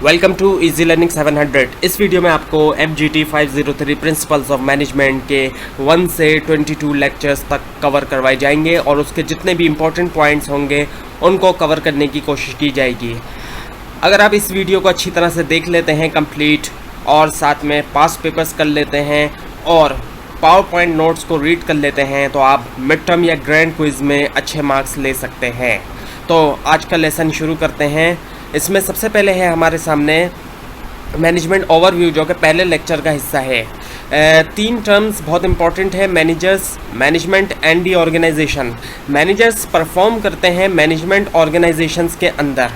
Welcome to easy learning 700। इस video में आपको FGT 503 प्रिंसिपल्स ऑफ मैनेजमेंट के 1 से 22 लेक्चर्स तक कवर करवाए जाएंगे और उसके जितने भी इम्पोर्टेंट पॉइंट्स होंगे उनको कवर करने की कोशिश की जाएगी। अगर आप इस वीडियो को अच्छी तरह से देख लेते हैं कंप्लीट और साथ में पास्ट पेपर्स कर लेते हैं और पावर पॉइंट नोट्स को रीड कर लेते हैं तो आप मिड टर्म या ग्रैंड क्विज़ में अच्छे मार्क्स ले सकते हैं। तो आज का लेसन शुरू करते हैं। इसमें सबसे पहले है हमारे सामने मैनेजमेंट ओवरव्यू, जो कि पहले लेक्चर का हिस्सा है। 3 टर्म्स बहुत इंपॉर्टेंट है: managers, management and the organisation. Managers perform करते हैं मैनेजमेंट ऑर्गेनाइजेशंस के अंदर।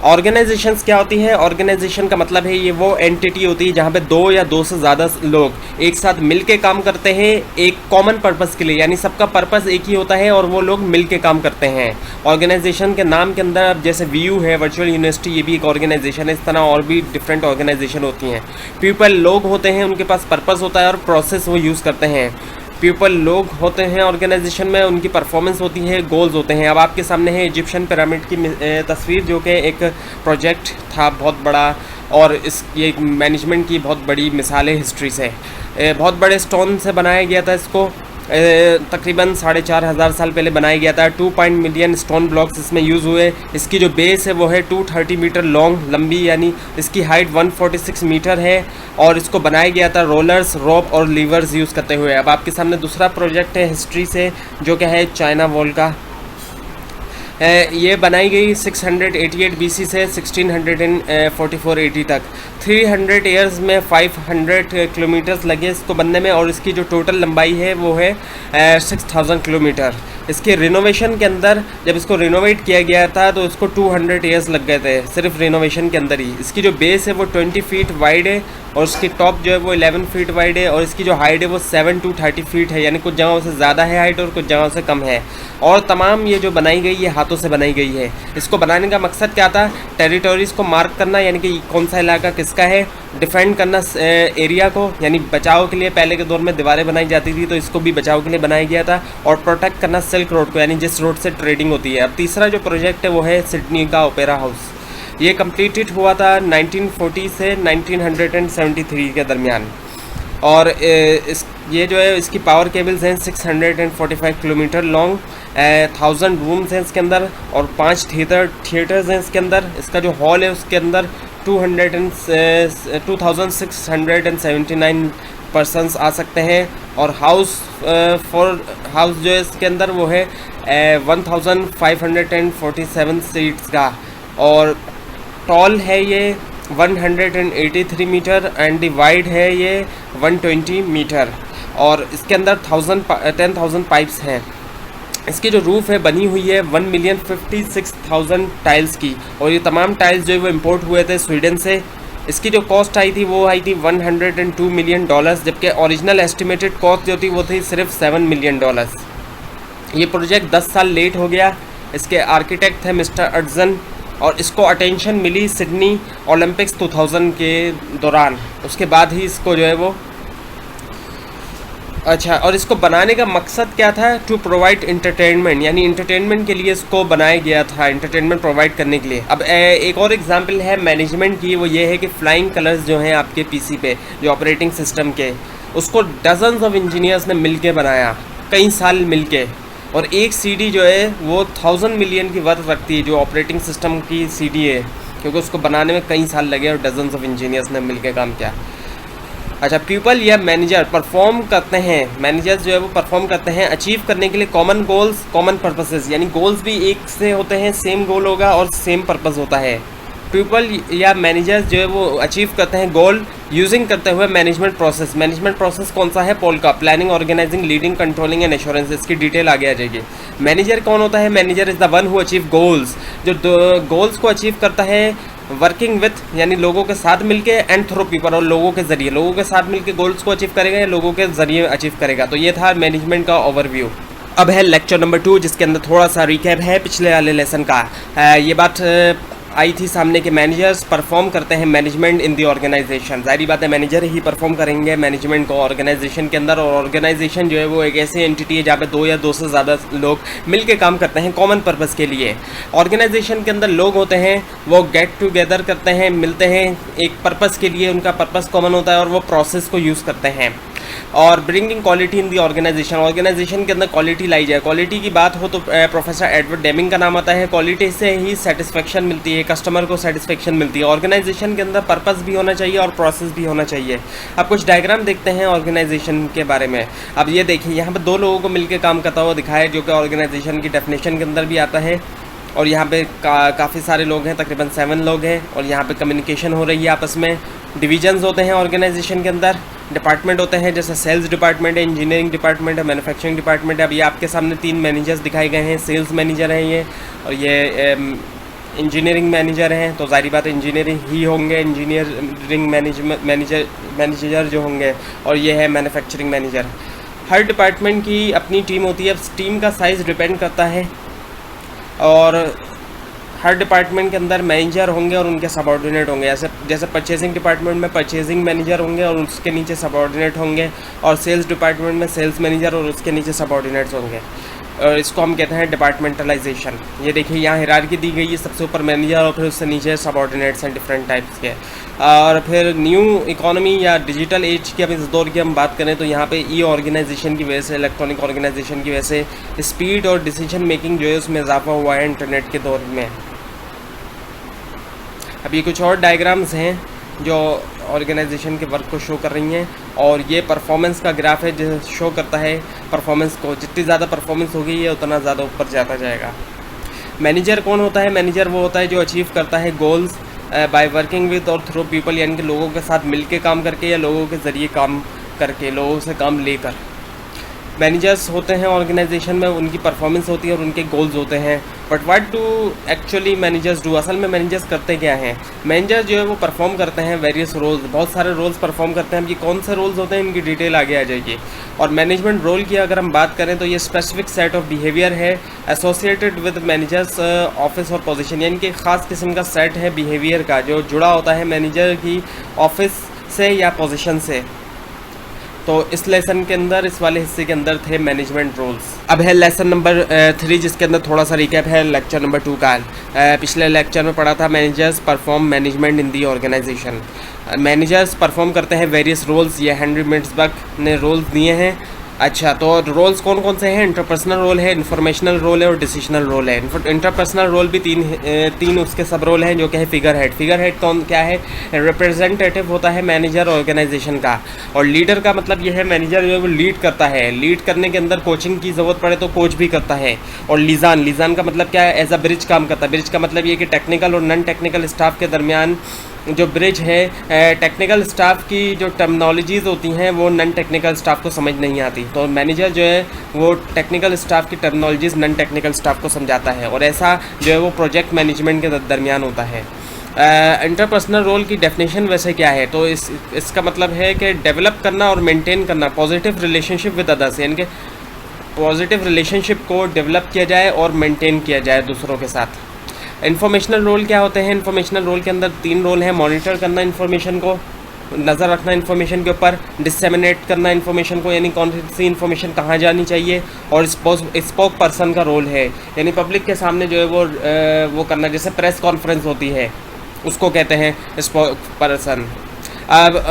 ऑर्गेनाइजेशंस क्या होती है? ऑर्गेनाइजेशन का मतलब है ये वो एंटिटी होती है जहाँ पे 2 या 2 से ज़्यादा लोग एक साथ मिल के काम करते हैं एक कॉमन पर्पस के लिए, यानी सबका पर्पस एक ही होता है और वो लोग मिल के काम करते हैं। ऑर्गेनाइजेशन के नाम के अंदर जैसे VU है, वर्चुअल यूनिवर्सिटी, ये भी एक ऑर्गेनाइजेशन है। इस तरह और भी डिफरेंट ऑर्गेनाइजेशन होती हैं। पीपल लोग होते हैं, उनके पास पर्पस होता है और प्रोसेस वो यूज़ करते हैं। पीपल लोग होते हैं ऑर्गेनाइजेशन में, उनकी परफॉर्मेंस होती है, गोल्स होते हैं। अब आपके सामने है इजिप्शियन पिरामिड की तस्वीर, जो कि एक प्रोजेक्ट था बहुत बड़ा और ये मैनेजमेंट की बहुत बड़ी मिसाल है हिस्ट्री से। बहुत बड़े स्टोन से बनाया गया था इसको। तकरीबन 4,500 साल पहले बनाया गया था। 2 मिलियन स्टोन ब्लॉक्स इसमें यूज़ हुए। इसकी जो बेस है वो है 230 मीटर लॉन्ग, लंबी, यानी इसकी हाइट 146 मीटर है और इसको बनाया गया था रोलर्स, रोप और लीवर्स यूज़ करते हुए। अब आपके सामने दूसरा प्रोजेक्ट है हिस्ट्री से, जो क्या है चाइना वॉल का। ये बनाई गई 688 BC से 1644 AD तक। 300 ईयर्स में 500 किलोमीटर्स लगे इसको बनने में और इसकी जो टोटल लंबाई है वो है 6000 किलोमीटर। इसके रिनोवेशन के अंदर जब इसको रिनोवेट किया गया था तो इसको 200 ईयर्स लग गए थे सिर्फ रिनोवेशन के अंदर ही। इसकी जो बेस है वो 20 फीट वाइड है और उसकी टॉप जो है वो 11 फीट वाइड है और इसकी जो हाइट है वो 7 to 30 फीट है, यानी कुछ जगहों से ज़्यादा है हाइट और कुछ जगहों से कम है। और तमाम ये जो बनाई गई ये हाथों से बनाई गई है। इसको बनाने का मकसद क्या था? टेरिटोरीज़ को मार्क करना, यानी कि कौन सा इलाका किसका है, डिफेंड करना एरिया को, यानी बचाव के लिए पहले के दौर में दीवारें बनाई जाती थी तो इसको भी बचाव के लिए बनाया गया था, और प्रोटेक्ट करना सिल्क रोड को, यानी जिस रोड से ट्रेडिंग होती है। अब तीसरा जो प्रोजेक्ट है वो है सिडनी का ओपेरा हाउस। ये कंप्लीटेड हुआ था 1940 से 1973 के दरमियान और ये जो है इसकी पावर केबल्स हैं 645 किलोमीटर लॉन्ग, 1000 रूम्स हैं इसके अंदर और 5 थिएटर्स हैं इसके अंदर। इसका जो हॉल है उसके अंदर 2679 पर्सनस आ सकते हैं और हाउस जो है इसके अंदर वो है 1547 सीट्स का और टॉल है ये 183 मीटर एंड वाइड है ये 120 मीटर और इसके अंदर 10,000 पाइप्स हैं। इसकी जो रूफ़ है बनी हुई है 1,56,000 टाइल्स की और ये तमाम टाइल्स जो है वो इम्पोर्ट हुए थे स्वीडन से। इसकी जो कॉस्ट आई थी वो आई थी $102 मिलियन, जबकि ओरिजिनल एस्टिमेटेड कॉस्ट जो थी वो थी सिर्फ $7 मिलियन। ये प्रोजेक्ट 10 साल लेट हो गया। इसके आर्किटेक्ट थे मिस्टर अर्जन और इसको अटेंशन मिली सिडनी ओलंपिक्स 2000 के दौरान। उसके बाद ही इसको जो है वो और इसको बनाने का मकसद क्या था? टू प्रोवाइड इंटरटेनमेंट, यानी इंटरटेनमेंट के लिए इसको बनाया गया था, इंटरटेनमेंट प्रोवाइड करने के लिए। अब एक और एग्जांपल है मैनेजमेंट की, वो ये है कि फ्लाइंग कलर्स जो हैं आपके PC पे जो ऑपरेटिंग सिस्टम के, उसको डजन्स ऑफ इंजीनियर्स ने मिलके बनाया, कई साल मिलके, और एक CD जो है वो 1000 मिलियन की वर्थ रखती है, जो ऑपरेटिंग सिस्टम की CD है, क्योंकि उसको बनाने में कई साल लगे और डजन्स ऑफ इंजीनियर्स ने मिलकर काम किया। अच्छा, पीपल या मैनेजर परफॉर्म करते हैं, मैनेजर्स जो है वो परफॉर्म करते हैं अचीव करने के लिए कॉमन गोल्स, कॉमन पर्पसेस, यानी गोल्स भी एक से होते हैं, सेम गोल होगा और सेम पर्पस होता है। पीपल या मैनेजर्स जो है वो अचीव करते हैं गोल यूजिंग करते हुए मैनेजमेंट प्रोसेस। मैनेजमेंट प्रोसेस कौन सा है? POLCA, planning, organising, leading, controlling and assurance. इसकी डिटेल आगे आ जाएगी। मैनेजर कौन होता है? Manager is the one who achieve goals, जो गोल्स को अचीव करता है वर्किंग विथ, यानी लोगों के साथ मिलके, एंड थ्रू पीपल, और लोगों के ज़रिए, लोगों के साथ मिलके गोल्स को अचीव करेगा या लोगों के ज़रिए अचीव करेगा। तो ये था मैनेजमेंट का ओवरव्यू। अब है लेक्चर नंबर 2, जिसके अंदर थोड़ा सा रिकैप है पिछले वाले लेसन का। ये बात आई थी सामने के मैनेजर्स परफॉर्म करते हैं मैनेजमेंट इन दी ऑर्गेनाइजेशन। जाहिर बात है मैनेजर ही परफॉर्म करेंगे मैनेजमेंट को ऑर्गेनाइजेशन के अंदर, और ऑर्गेनाइजेशन जो है वो एक ऐसी एंटिटी है जहाँ पे 2 या 2 से ज़्यादा लोग मिलकर काम करते हैं कॉमन पर्पज़ के लिए। ऑर्गेनाइजेशन के अंदर लोग होते हैं वो गेट टुगेदर करते हैं, मिलते हैं एक पर्पज़ के लिए, उनका पर्पज़ कॉमन होता है और वो प्रोसेस को यूज़ करते हैं। और bringing quality in the organisation के अंदर क्वालिटी लाई जाए। क्वालिटी की बात हो तो प्रोफेसर एडवर्ड डेमिंग का नाम आता है। क्वालिटी से ही सेटिस्फेक्शन मिलती है, कस्टमर को सेटिस्फेक्शन मिलती है। ऑर्गेनाइजेशन के अंदर पर्पस भी होना चाहिए और प्रोसेस भी होना चाहिए। अब कुछ डायग्राम देखते हैं ऑर्गेनाइजेशन के बारे में। अब ये देखिए यहाँ पर 2 लोगों को मिलकर काम करता हुआ दिखाया है, जो कि ऑर्गेनाइजेशन की डेफिनेशन के अंदर भी आता है। और यहाँ पे काफ़ी सारे लोग हैं, तकरीबन 7 लोग हैं, और यहाँ पे कम्युनिकेशन हो रही है आपस में। डिविजन्स होते हैं ऑर्गेनाइजेशन के अंदर, डिपार्टमेंट होते हैं, जैसे सेल्स डिपार्टमेंट है, इंजीनियरिंग डिपार्टमेंट है, मैन्युफैक्चरिंग डिपार्टमेंट है। अब ये आपके सामने 3 मैनेजर्स दिखाए गए हैं। सेल्स मैनेजर हैं ये, और ये इंजीनियरिंग मैनेजर हैं, तो जाहिर बात है इंजीनियरिंग ही होंगे, इंजीनियरिंग मैनेजर जो होंगे, और ये है मैन्युफैक्चरिंग मैनेजर। हर डिपार्टमेंट की अपनी टीम होती है। अब टीम का साइज़ डिपेंड करता है, और हर डिपार्टमेंट के अंदर मैनेजर होंगे और उनके सबऑर्डिनेट होंगे। जैसे परचेजिंग डिपार्टमेंट में परचेजिंग मैनेजर होंगे और उसके नीचे सबऑर्डिनेट होंगे, और सेल्स डिपार्टमेंट में सेल्स मैनेजर और उसके नीचे सबऑर्डिनेट्स होंगे। और इसको हम कहते हैं डिपार्टमेंटलाइजेशन। ये देखिए यहाँ हिरार्की दी गई है, सबसे ऊपर मैनेजर और फिर उससे नीचे सबऑर्डिनेट्स हैं डिफरेंट टाइप्स के। और फिर न्यू इकोनॉमी या डिजिटल एज की अब इस दौर की हम बात करें तो यहाँ पे ई ऑर्गेनाइजेशन की वजह से, इलेक्ट्रॉनिक ऑर्गेनाइजेशन की वजह से स्पीड और डिसीजन मेकिंग जो है उसमें इजाफा हुआ है इंटरनेट के दौर में। अब ये कुछ और डायग्राम्स हैं जो ऑर्गेनाइजेशन के वर्क को शो कर रही हैं, और ये परफॉर्मेंस का ग्राफ है जो शो करता है परफॉर्मेंस को। जितनी ज़्यादा परफॉर्मेंस होगी ये उतना ज़्यादा ऊपर जाता जाएगा। मैनेजर कौन होता है? मैनेजर वो होता है जो अचीव करता है गोल्स बाय वर्किंग विद और थ्रू पीपल, यानी कि लोगों के साथ मिलके काम करके या लोगों के ज़रिए काम करके, लोगों से काम लेकर। मैनेजर्स होते हैं ऑर्गेनाइजेशन में, उनकी परफॉर्मेंस होती है और उनके गोल्स होते हैं। But what do actually managers do? असल में मैनेजर्स करते क्या हैं? मैनेजर जो है वो परफॉर्म करते हैं वेरियस रोल्स, बहुत सारे रोल्स परफॉर्म करते हैं। अब ये कौन से रोल्स होते हैं इनकी डिटेल आगे आ जाएगी। और मैनेजमेंट रोल की अगर हम बात करें तो ये स्पेसिफिक सेट ऑफ बिहेवियर है एसोसिएटेड विद मैनेजर्स ऑफिस और पोजीशन, यानी कि ख़ास किस्म का सेट है बिहेवियर का जो जुड़ा होता है मैनेजर की ऑफिस से या पोजीशन से। तो इस लेसन के अंदर, इस वाले हिस्से के अंदर थे मैनेजमेंट रोल्स। अब है लेसन नंबर 3 जिसके अंदर थोड़ा सा रिकैप है लेक्चर नंबर 2 का। पिछले लेक्चर में पढ़ा था managers perform management in the organisation. Managers perform करते हैं वेरियस रोल्स, ये हेनरी मिट्सबर्ग ने रोल्स दिए हैं। अच्छा, तो रोल्स कौन कौन से हैं? इंटरपर्सनल रोल है, इन्फॉर्मेशनल रोल है और डिसीजनल रोल है। इंटरपर्सनल रोल भी तीन उसके सब रोल हैं, जो कि है फिगर हेड। फिगर हेड कौन क्या है? रिप्रेजेंटेटिव होता है मैनेजर ऑर्गेनाइजेशन का। और लीडर का मतलब ये है मैनेजर जो है वो लीड करता है। लीड करने के अंदर कोचिंग की ज़रूरत पड़े तो कोच भी करता है। और लिजान का मतलब क्या है? एज अ ब्रिज काम करता है। ब्रिज का मतलब ये कि टेक्निकल और नॉन टेक्निकल स्टाफ के दरमियान जो ब्रिज है, टेक्निकल स्टाफ की जो टर्मिनोलॉजीज़ होती हैं वो नॉन टेक्निकल स्टाफ को समझ नहीं आती, तो मैनेजर जो है वो टेक्निकल स्टाफ की टर्मिनोलॉजीज़ नॉन टेक्निकल स्टाफ को समझाता है, और ऐसा जो है वो प्रोजेक्ट मैनेजमेंट के दरमियान होता है। इंटरपर्सनल रोल की डेफिनेशन वैसे क्या है? तो इसका मतलब है कि डेवलप करना और मेंटेन करना पॉजिटिव रिलेशनशिप विद अदर्स, यानी कि पॉजिटिव रिलेशनशिप को डेवलप किया जाए और मेंटेन किया जाए दूसरों के साथ। इन्फॉर्मेशनल रोल क्या होते हैं? इन्फॉर्मेशनल रोल के अंदर 3 रोल हैं। मॉनिटर करना इन्फॉर्मेशन को, नज़र रखना इन्फॉर्मेशन के ऊपर, डिसेमिनेट करना इन्फॉर्मेशन को, यानी कौन सी इन्फॉर्मेशन कहाँ जानी चाहिए, और स्पोक पर्सन का रोल है, यानी पब्लिक के सामने जो है वो करना, जैसे प्रेस कॉन्फ्रेंस होती है उसको कहते हैं स्पोक पर्सन। अब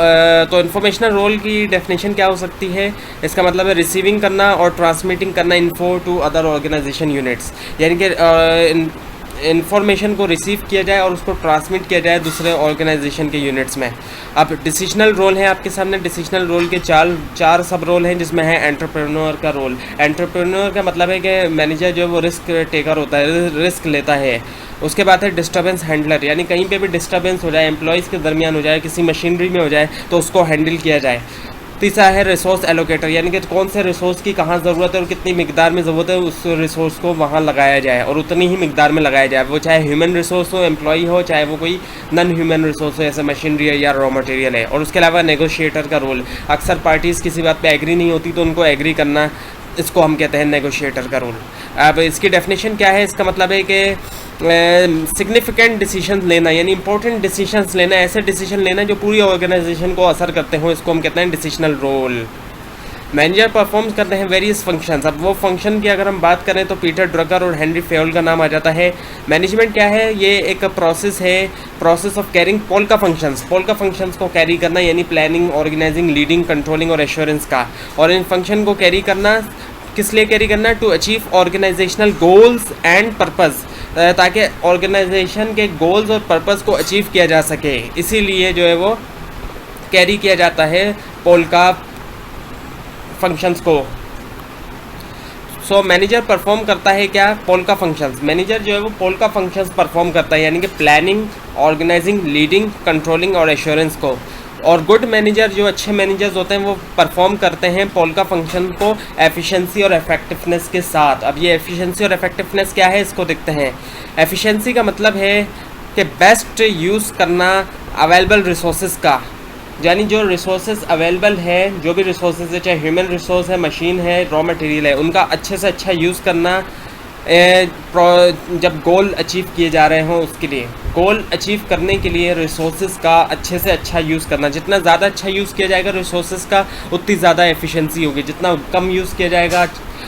तो इन्फॉर्मेशनल रोल की डेफिनेशन क्या हो सकती है? इसका मतलब है रिसीविंग करना और ट्रांसमिटिंग करना info to other organisation units, यानी कि इन्फॉर्मेशन को रिसीव किया जाए और उसको ट्रांसमिट किया जाए दूसरे ऑर्गेनाइजेशन के यूनिट्स में। अब डिसीजनल रोल है आपके सामने। डिसीजनल रोल के चार सब रोल हैं, जिसमें है एंटरप्रेन्योर का रोल। एंटरप्रेन्योर का मतलब है कि मैनेजर जो है वो रिस्क टेकर होता है, रिस्क लेता है। उसके बाद है डिस्टर्बेंस हैंडलर, यानी कहीं पे भी डिस्टर्बेंस हो जाए, एम्प्लॉयज़ के दरमियान हो जाए, किसी मशीनरी में हो जाए तो उसको हैंडल किया जाए। तीसरा है रिसोर्स एलोकेटर, यानी कि कौन से रिसोर्स की कहाँ ज़रूरत है और कितनी मिकदार में ज़रूरत है उस रिसोर्स को वहाँ लगाया जाए और उतनी ही मिकदार में लगाया जाए, वो चाहे ह्यूमन रिसोर्स हो, एम्प्लॉई हो, चाहे वो कोई नॉन ह्यूमन रिसोर्स हो जैसे मशीनरी है या रॉ मटेरियल है। और उसके अलावा नेगोशिएटर का रोल, अक्सर पार्टीज़ किसी बात पे एग्री नहीं होती तो उनको एग्री करना, इसको हम कहते हैं नेगोशिएटर का रोल। अब इसकी डेफिनेशन क्या है? इसका मतलब है कि सिग्निफिकेंट डिसीजन लेना, यानी इंपॉर्टेंट डिसीजंस लेना, ऐसे डिसीजन लेना जो पूरी ऑर्गेनाइजेशन को असर करते हो, इसको हम कहते हैं डिसीजनल रोल। मैनेजर परफॉर्म करते हैं वेरियस फंक्शंस। अब वो फंक्शन की अगर हम बात करें तो पीटर ड्रगर और हेनरी फेयोल का नाम आ जाता है। मैनेजमेंट क्या है? ये एक प्रोसेस है, process of carrying polka functions को कैरी करना, यानी प्लानिंग, ऑर्गेनाइजिंग, लीडिंग, कंट्रोलिंग और एश्योरेंस का। और इन फंक्शन को कैरी करना किस लिए कैरी करना? To achieve organisational goals and purpose, ताकि ऑर्गेनाइजेशन के गोल्स और पर्पस को अचीव किया जा सके, इसीलिए जो है वो कैरी किया जाता है पोल्का फंक्शंस को। सो मैनेजर परफॉर्म करता है क्या? Polka functions. मैनेजर जो है वो पोल्का फंक्शंस परफॉर्म करता है, यानी कि प्लानिंग, ऑर्गेनाइजिंग, लीडिंग, कंट्रोलिंग और एश्योरेंस को। और गुड मैनेजर, जो अच्छे मैनेजर्स होते हैं, वो परफॉर्म करते हैं पोल्का फंक्शन को एफिशिएंसी और इफेक्टिवनेस के साथ। अब ये एफिशिएंसी और इफेक्टिवनेस क्या है, इसको देखते हैं। एफिशिएंसी का मतलब है कि बेस्ट यूज़ करना अवेलेबल रिसोर्सेज का, यानी जो रिसोर्सेज अवेलेबल है, जो भी रिसोर्सेज है, चाहे ह्यूमन रिसोर्स है, मशीन है, रॉ मटेरियल है, उनका अच्छे से अच्छा यूज़ करना जब गोल अचीव किए जा रहे हों उसके लिए। गोल अचीव करने के लिए रिसोर्सेज का अच्छे से अच्छा यूज़ करना। जितना ज़्यादा अच्छा यूज़ किया जाएगा रिसोर्सेज का, उतनी ज़्यादा एफिशिएंसी होगी। जितना कम यूज़ किया जाएगा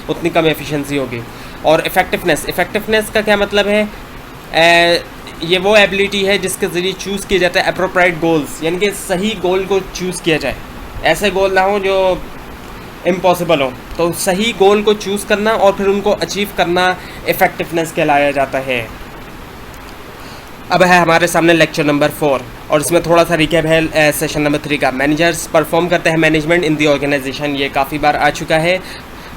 उतनी कम एफिशिएंसी होगी। और इफ़ेक्टिवनेस का क्या मतलब है? ये वो एबिलिटी है जिसके ज़रिए चूज़ किया जाता है एप्रोप्रिएट गोल्स, यानी कि सही गोल को चूज़ किया जाए। ऐसे गोल ना हो जो इम्पॉसिबल हो, तो सही गोल को चूज़ करना और फिर उनको अचीव करना इफ़ेक्टिवनेस कहलाया जाता है। अब है हमारे सामने लेक्चर नंबर 4 और इसमें थोड़ा सा रिकैप है सेशन नंबर 3 का। मैनेजर्स परफॉर्म करते हैं मैनेजमेंट इन दी ऑर्गेनाइजेशन, ये काफ़ी बार आ चुका है।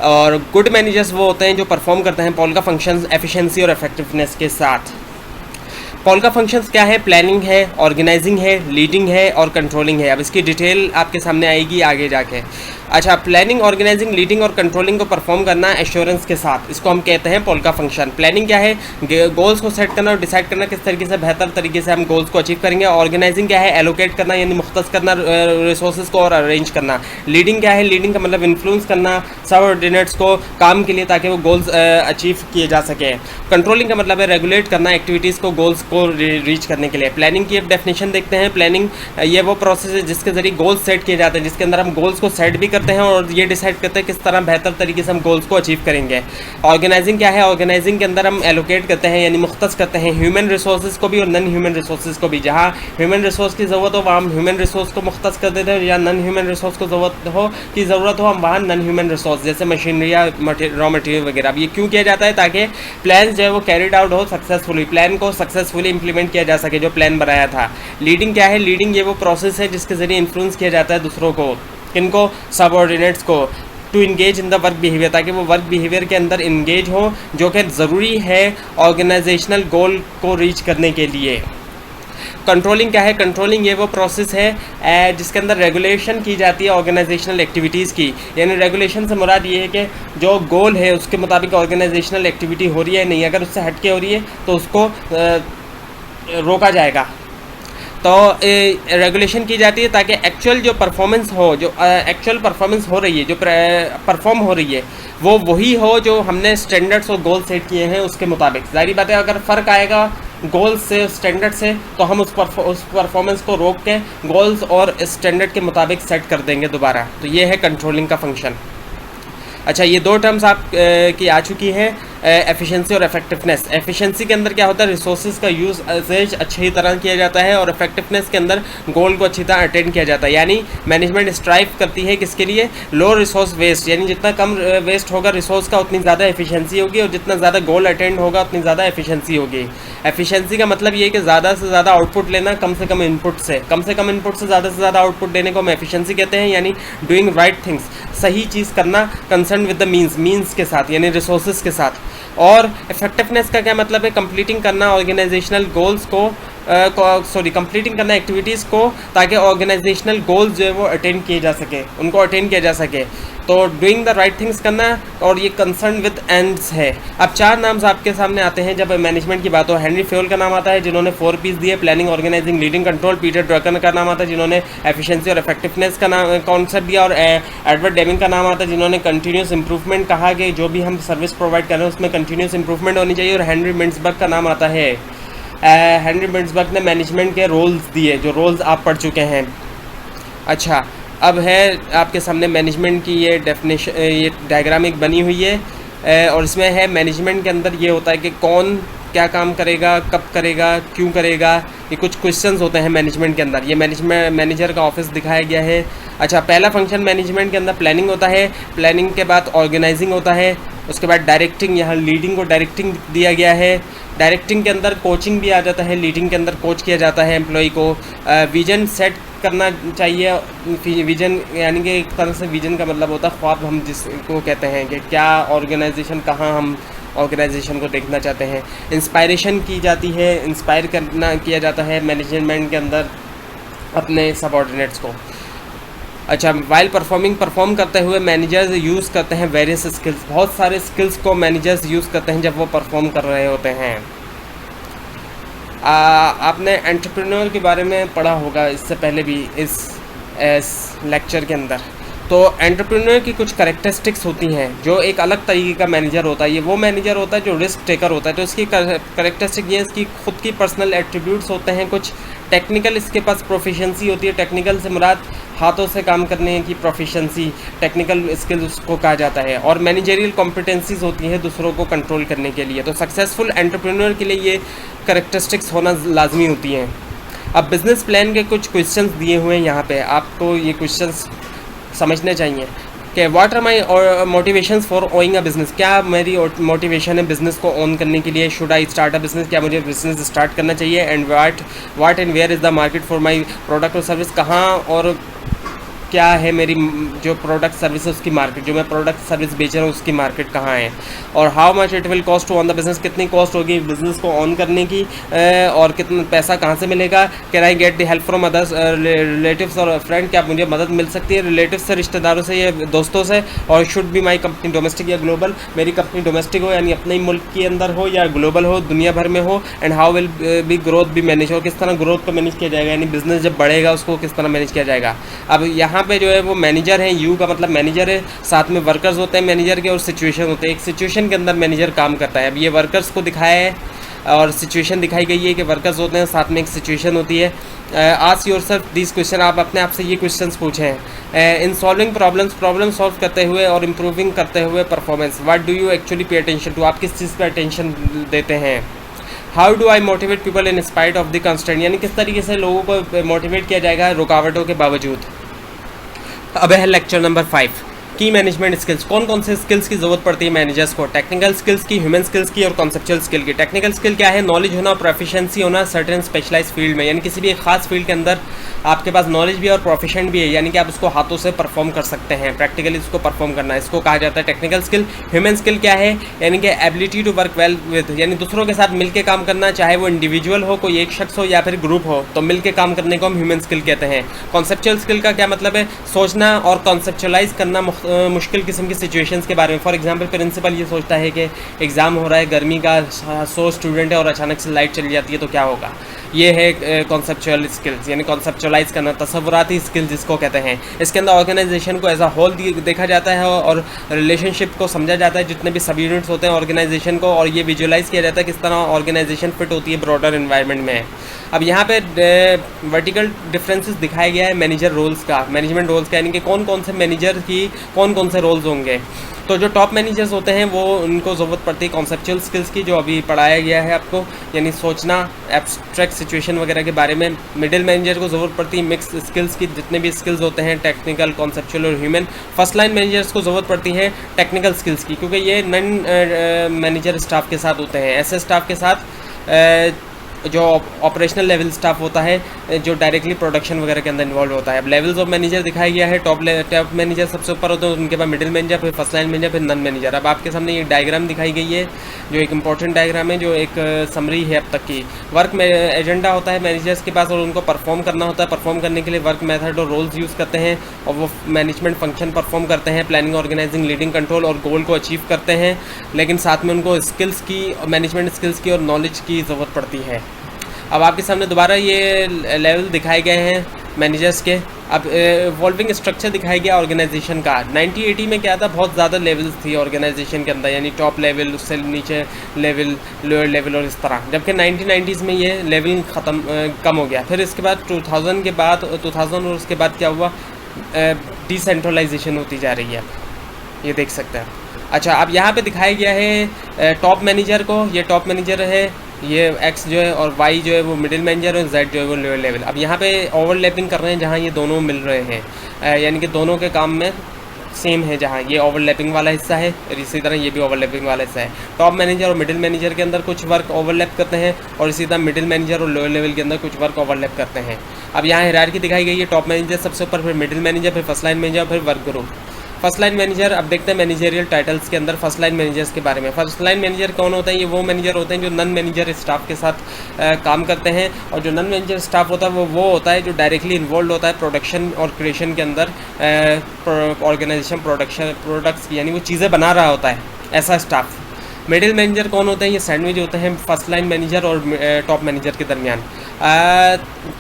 और गुड मैनेजर्स वो होते हैं जो परफॉर्म करते हैं पोल्का फंक्शंस एफिशिएंसी और इफेक्टिवनेस के साथ। पोल्का फंक्शंस क्या है? प्लानिंग है, ऑर्गेनाइजिंग है, लीडिंग है और कंट्रोलिंग है। अब इसकी डिटेल आपके सामने आएगी आगे जाके। अच्छा, प्लानिंग, ऑर्गेनाइजिंग, लीडिंग और कंट्रोलिंग को परफॉर्म करना एश्योरेंस के साथ, इसको हम कहते हैं पोल्का फंक्शन। प्लानिंग क्या है? गोल्स को सेट करना और डिसाइड करना किस तरीके से बेहतर तरीके से हम गोल्स को अचीव करेंगे। ऑर्गेनाइजिंग क्या है? एलोकेट करना, यानी मुख्तस करना रिसोर्सेज को और अरेंज करना। लीडिंग क्या है? लीडिंग का मतलब इन्फ्लुएंस करना सबऑर्डिनेट्स को काम के लिए, ताकि वो गोल्स अचीव किए जा सके। कंट्रोलिंग का मतलब है रेगुलेट करना एक्टिविटीज़ को गोल्स को रीच करने के लिए। प्लानिंग की अब डेफिनेशन देखते हैं। प्लानिंग ये वो प्रोसेस है जिसके जरिए गोल्स सेट किए जाते हैं, जिसके अंदर हम गोल्स को सेट भी करते हैं और ये डिसाइड करते हैं किस तरह बेहतर तरीके से हम गोल्स को अचीव करेंगे। ऑर्गेनाइजिंग क्या है? ऑर्गेनाइजिंग के अंदर हम एलोकेट करते हैं, यानी मुख्तस करते हैं ह्यूमन रिसोर्सेज को भी और नॉन ह्यूमन रिसोर्सेज को भी। जहाँ ह्यूमन रिसोर्स की ज़रूरत हो वहाँ हम ह्यूमन रिसोर्स को मुख्तस कर देते हैं, या नॉन ह्यूमन रिसोर्स को ज़रूरत हो हम वहाँ नॉन ह्यूमन रिसोर्स जैसे मशीनरी या रॉ मटेरियल वगैरह। अब ये क्यों किया जाता है? ताकि प्लान जो है वो कैरिड आउट हो सक्सेसफुली, प्लान को सक्सेसफुली इंप्लीमेंट किया जा सके जो प्लान बनाया था। लीडिंग क्या है? लीडिंग ये वो प्रोसेस है जिसके ज़रिए इन्फ्लुएंस किया जाता है दूसरों को, किनको? सबऑर्डिनेट्स को, to engage in the work behaviour, ताकि वो वर्क बिहेवियर के अंदर इंगेज हो, जो कि ज़रूरी है ऑर्गेनाइजेशनल गोल को रीच करने के लिए। कंट्रोलिंग क्या है? कंट्रोलिंग ये वो प्रोसेस है जिसके अंदर रेगुलेशन की जाती है ऑर्गेनाइजेशनल एक्टिविटीज़ की, यानी रेगुलेशन से मुराद ये है कि जो गोल है उसके मुताबिक ऑर्गेनाइजेशनल एक्टिविटी हो रही है नहीं, अगर उससे हट के हो रही है तो उसको रोका जाएगा। तो रेगुलेशन की जाती है ताकि एक्चुअल जो परफॉर्मेंस हो, जो एक्चुअल परफॉर्मेंस हो रही है, जो परफॉर्म हो रही है, वो वही हो जो हमने स्टैंडर्ड्स और गोल सेट किए हैं उसके मुताबिक। जाहिर बात है अगर फ़र्क आएगा गोल्स से, स्टैंडर्ड से, तो हम उस परफॉर्मेंस को रोक के गोल्स और स्टैंडर्ड के मुताबिक सेट कर देंगे दोबारा। तो ये है कंट्रोलिंग का फंक्शन। अच्छा, ये दो टर्म्स आप की आ चुकी है, एफिशिएंसी और इफेक्टिवनेस। एफिशिएंसी के अंदर क्या होता है? रिसोर्सेज का यूजेज अच्छी तरह किया जाता है, और इफेक्टिवनेस के अंदर गोल को अच्छी तरह अटेंड किया जाता है। यानी मैनेजमेंट स्ट्राइव करती है किसके लिए? लो रिसोर्स वेस्ट, यानी जितना कम वेस्ट होगा रिसोर्स का उतनी ज़्यादा एफिशिएंसी होगी, और जितना ज़्यादा गोल अटेंड होगा उतनी ज़्यादा एफिशिएंसी होगी। एफिशिएंसी का मतलब ये है कि ज़्यादा से ज़्यादा आउटपुट लेना कम से कम इनपुट से इनपुट से ज़्यादा आउटपुट देने को हम एफिशिएंसी कहते हैं, यानी डूइंग राइट थिंग्स, सही चीज़ करना कंसर्न विद द मीन्स के साथ, यानी रिसोर्सेज के साथ। और इफेक्टिवनेस का क्या मतलब है? कंप्लीटिंग करना ऑर्गेनाइजेशनल गोल्स को कंप्लीटिंग करना एक्टिविटीज़ को, ताकि ऑर्गेनाइजेशनल गोल्स जो है वो अटेंड किए जा सके, उनको अटेंड किया जा सके। तो डूइंग द राइट थिंग्स करना, और ये कंसर्न विद एंड्स है। अब 4 नाम्स आपके सामने आते हैं जब मैनेजमेंट की बात हो। हेनरी फ्योल का नाम आता है जिन्होंने 4 P's दिए, planning, organising, leading, control. Peter Drucker का नाम आता है जिन्होंने एफिशिएंसी और इफेक्टिवनेस का नाम कॉन्सेप्ट दिया। और एडवर्ड डेमिंग का नाम आता है जिन्होंने कंटिन्यूस इंप्रूवमेंट कहा कि जो भी हम सर्विस प्रोवाइड कर रहे हैं उसमें कंटिन्यूस इंप्रूवमेंट होनी चाहिए। और हेनरी मिंट्सबर्ग का नाम आता है, हेनरी मिंट्सबर्ग ने मैनेजमेंट के रोल्स दिए, जो रोल्स आप पढ़ चुके हैं। अच्छा, अब है आपके सामने मैनेजमेंट की ये डेफिनेशन, ये डायग्राम एक बनी हुई है, और इसमें है मैनेजमेंट के अंदर ये होता है कि कौन क्या काम करेगा, कब करेगा, क्यों करेगा, ये कुछ क्वेश्चंस होते हैं मैनेजमेंट के अंदर। ये मैनेजर का ऑफिस दिखाया गया है। अच्छा, पहला फंक्शन मैनेजमेंट के अंदर प्लानिंग होता है, प्लानिंग के बाद ऑर्गेनाइजिंग होता है, उसके बाद डायरेक्टिंग, यहाँ लीडिंग को डायरेक्टिंग दिया गया है। डायरेक्टिंग के अंदर कोचिंग भी आ जाता है, लीडिंग के अंदर कोच किया जाता है एम्प्लॉय को। विजन सेट करना चाहिए, विजन यानी कि एक तरह से विजन का मतलब होता है ख्वाब, हम जिसको कहते हैं कि क्या ऑर्गेनाइजेशन, कहाँ हम ऑर्गेनाइजेशन को देखना चाहते हैं। इंस्पायरेशन की जाती है, इंस्पायर करना किया जाता है मैनेजमेंट के अंदर अपने सबऑर्डिनेट्स को। अच्छा, वाइल परफॉर्म करते हुए मैनेजर्स यूज़ करते हैं वेरियस स्किल्स, बहुत सारे स्किल्स को मैनेजर्स यूज़ करते हैं जब वो परफॉर्म कर रहे होते हैं। आपने एंटरप्रेन्योर के बारे में पढ़ा होगा इससे पहले भी इस लेक्चर के अंदर। तो एंटरप्रेन्योर की कुछ करेक्टरिस्टिक्स होती हैं, जो एक अलग तरीके का मैनेजर होता है। ये वो मैनेजर होता है जो रिस्क टेकर होता है। तो इसकी करेक्टरिस्टिक ये इसकी खुद की पर्सनल एट्रीब्यूट्स होते हैं। कुछ टेक्निकल, इसके पास प्रोफिशेंसी होती है। टेक्निकल से मुराद हाथों से काम करने की प्रोफिशेंसी, टेक्निकल स्किल्स उसको कहा जाता है। और मैनेजरियल कॉम्पिटेंसीज होती है दूसरों को कंट्रोल करने के लिए। तो सक्सेसफुल एंटरप्रेन्योर के लिए ये करेक्टरिस्टिक्स होना लाजमी होती हैं। अब बिज़नेस प्लान के कुछ क्वेश्चंस दिए हुए हैं यहाँ पे, आपको ये क्वेश्चंस समझने चाहिए कि what are my motivations for owning a business. क्या मेरी मोटिवेशन है बिज़नेस को ओन करने के लिए? Should I start a business, क्या मुझे बिज़नेस स्टार्ट करना चाहिए? And what and where is the market for my product और सर्विस। कहाँ और क्या है मेरी जो प्रोडक्ट सर्विस है उसकी मार्केट, जो मैं प्रोडक्ट सर्विस बेच रहा हूँ उसकी मार्केट कहाँ है? और how much it will cost to on the business, कितनी कॉस्ट होगी बिज़नेस को ऑन करने की, और कितना पैसा कहाँ से मिलेगा? Can I get the help from others relatives और फ्रेंड, क्या मुझे मदद मिल सकती है रिलेटिव्स से, रिश्तेदारों से या दोस्तों से? और should be my company domestic या ग्लोबल, मेरी कंपनी डोमेस्टिक हो यानी अपने ही मुल्क के अंदर हो या ग्लोबल हो, दुनिया भर में हो? And how will be growth be manage, और किस तरह ग्रोथ को मैनेज किया जाएगा, यानी बिज़नेस जब बढ़ेगा उसको किस तरह मैनेज किया जाएगा? अब यहाँ पे जो है वो मैनेजर है, यू का मतलब मैनेजर है, साथ में वर्कर्स होते हैं मैनेजर के, और सिचुएशन होते हैं। एक सिचुएशन के अंदर मैनेजर काम करता है। अब ये वर्कर्स को दिखाया है और सिचुएशन दिखाई गई है कि वर्कर्स होते हैं, साथ में एक सिचुएशन होती है। आस्क योरसेल्फ दिस क्वेश्चन, आप अपने आप से ये क्वेश्चंस पूछें। इन सॉल्विंग प्रॉब्लम सॉल्व करते हुए और इम्प्रूविंग करते हुए performance, what do you actually pay attention to, आप किस चीज़ पर अटेंशन देते हैं? How do I motivate people in spite of the constraint, यानी किस तरीके से लोगों को मोटिवेट किया जाएगा रुकावटों के बावजूद। अब है लेक्चर नंबर 5, की मैनेजमेंट स्किल्स। कौन कौन से स्किल्स की ज़रूरत पड़ती है मैनेजर्स को? टेक्निकल स्किल्स की, ह्यूमन स्किल्स की और कॉन्सेप्चुअल स्किल की। टेक्निकल स्किल क्या है? नॉलेज होना, प्रोफिशिएंसी होना सर्टेन स्पेशलाइज फील्ड में, यानी किसी भी एक खास फील्ड के अंदर आपके पास नॉलेज भी और प्रोफिशिएंट भी है, यानी कि आप उसको हाथों से परफॉर्म कर सकते हैं, प्रैक्टिकली उसको परफॉर्म करना, इसको कहा जाता है टेक्निकल स्किल। ह्यूमन स्किल क्या है? यानी कि ability to work well with, यानी दूसरों के साथ मिलकर काम करना, चाहे वो इंडिविजुअल हो, कोई एक शख्स हो या फिर ग्रुप हो, तो मिलकर काम करने को हम ह्यूमन स्किल कहते हैं। कॉन्सेप्चुअल स्किल का क्या मतलब है? सोचना और कॉन्सेप्चुअलाइज करना मुश्किल किस्म की सिचुएशंस के बारे में। फॉर एग्जांपल प्रिंसिपल ये सोचता है कि एग्ज़ाम हो रहा है, गर्मी का 100 स्टूडेंट है और अचानक से लाइट चली जाती है तो क्या होगा? ये है कॉन्सेप्चुअल स्किल्स, यानी कॉन्सेप्चुअलाइज करना, तसव्वुराती स्किल्स जिसको कहते हैं। इसके अंदर ऑर्गेनाइजेशन को एज अ होल देखा जाता है और रिलेशनशिप को समझा जाता है, जितने भी सब यूनिट्स होते हैं ऑर्गेनाइजेशन को, और ये विजुअलाइज किया जाता है किस तरह ऑर्गेनाइजेशन फिट होती है ब्रॉडर इन्वायरमेंट में। अब यहाँ पे वर्टिकल डिफरेंसेस दिखाया गया है मैनेजर रोल्स का, मैनेजमेंट रोल्स का, यानी कि कौन कौन से मैनेजर की कौन कौन से रोल्स होंगे। तो जो टॉप मैनेजर्स होते हैं वो उनको ज़रूरत पड़ती है कॉन्सेप्चुअल स्किल्स की, जो अभी पढ़ाया गया है आपको, यानी सोचना, एब्स्ट्रैक्ट सिचुएशन वगैरह के बारे में। मिडिल मैनेजर को ज़रूरत पड़ती है मिक्स स्किल्स की, जितने भी स्किल्स होते हैं टेक्निकल, कॉन्सेप्चुअल और ह्यूमन। फर्स्ट लाइन मैनेजर्स को ज़रूरत पड़ती है टेक्निकल स्किल्स की, क्योंकि ये नॉन मैनेजर स्टाफ के साथ होते हैं। ऐसे स्टाफ के साथ जो ऑपरेशनल लेवल स्टाफ होता है जो डायरेक्टली प्रोडक्शन वगैरह के अंदर इन्वॉल्व होता है। अब लेवल्स ऑफ मैनेजर दिखाया गया है, टॉप मैनेजर सबसे ऊपर होते हैं, उनके बाद मिडिल मैनेजर, फिर फर्स्ट लाइन मैनेजर, फिर नन मैनेजर। अब आपके सामने ये डायग्राम दिखाई गई है जो एक इंपॉर्टेंट डायग्राम है, जो एक समरी है अब तक की। वर्क में एजेंडा होता है मैनेजर्स के पास और उनको परफॉर्म करना होता है। परफॉर्म करने के लिए वर्क मेथड और रोल्स यूज़ करते हैं और वो मैनेजमेंट फंक्शन परफॉर्म करते हैं, प्लानिंग, ऑर्गेनाइजिंग, लीडिंग, कंट्रोल और गोल को अचीव करते हैं। लेकिन साथ में उनको स्किल्स की, मैनेजमेंट स्किल्स की और नॉलेज की ज़रूरत पड़ती है। अब आपके सामने दोबारा ये लेवल दिखाए गए हैं मैनेजर्स के। अब इवॉल्विंग स्ट्रक्चर दिखाया गया ऑर्गेनाइजेशन का। 90-80 में क्या था, बहुत ज़्यादा लेवल्स थी ऑर्गेनाइजेशन के अंदर, यानी टॉप लेवल, उससे नीचे लेवल, लोअर लेवल और इस तरह। जबकि 1990s में ये लेवल कम हो गया। फिर इसके बाद 2000 के बाद 2000 और उसके बाद क्या हुआ, डिसेंट्रलाइजेशन होती जा रही है, ये देख सकते हैं। अच्छा, अब यहाँ पे दिखाया गया है टॉप मैनेजर को, ये टॉप मैनेजर है, ये एक्स जो है, और वाई जो है वो मिडिल मैनेजर और जेड जो है वो लोअर लेवल। अब यहाँ पे ओवरलैपिंग कर रहे हैं जहाँ ये दोनों मिल रहे हैं, यानी कि दोनों के काम में सेम है। जहाँ ये ओवरलैपिंग वाला हिस्सा है, इसी तरह ये भी ओवरलैपिंग वाला हिस्सा है। टॉप मैनेजर और मिडिल मैनेजर के अंदर कुछ वर्क ओवरलैप करते हैं और इसी तरह मिडिल मैनेजर और लोअर लेवल के अंदर कुछ वर्क ओवरलैप करते हैं। अब यहाँ हायरार्की दिखाई गई है, टॉप मैनेजर सबसे ऊपर, फिर मिडिल मैनेजर, फिर फर्स्ट लाइन मैनेजर, फिर work group. First line manager, अब देखते हैं मैनेजरियल टाइटल्स के अंदर फर्स्ट लाइन मैनेजर्स के बारे में। फर्स्ट लाइन मैनेजर कौन होते हैं, ये वो मैनेजर होते हैं जो नन मैनेजर स्टाफ के साथ काम करते हैं। और जो नन मैनेजर स्टाफ होता है वो होता है जो डायरेक्टली इन्वॉल्व होता है प्रोडक्शन और क्रिएशन के अंदर, ऑर्गेनाइजेशन प्रोडक्ट्स की, यानी वो चीज़ें बना रहा होता है, ऐसा स्टाफ। मिडिल मैनेजर कौन होते हैं, ये सैंडविच होते हैं फर्स्ट लाइन मैनेजर और टॉप मैनेजर के दरमियान।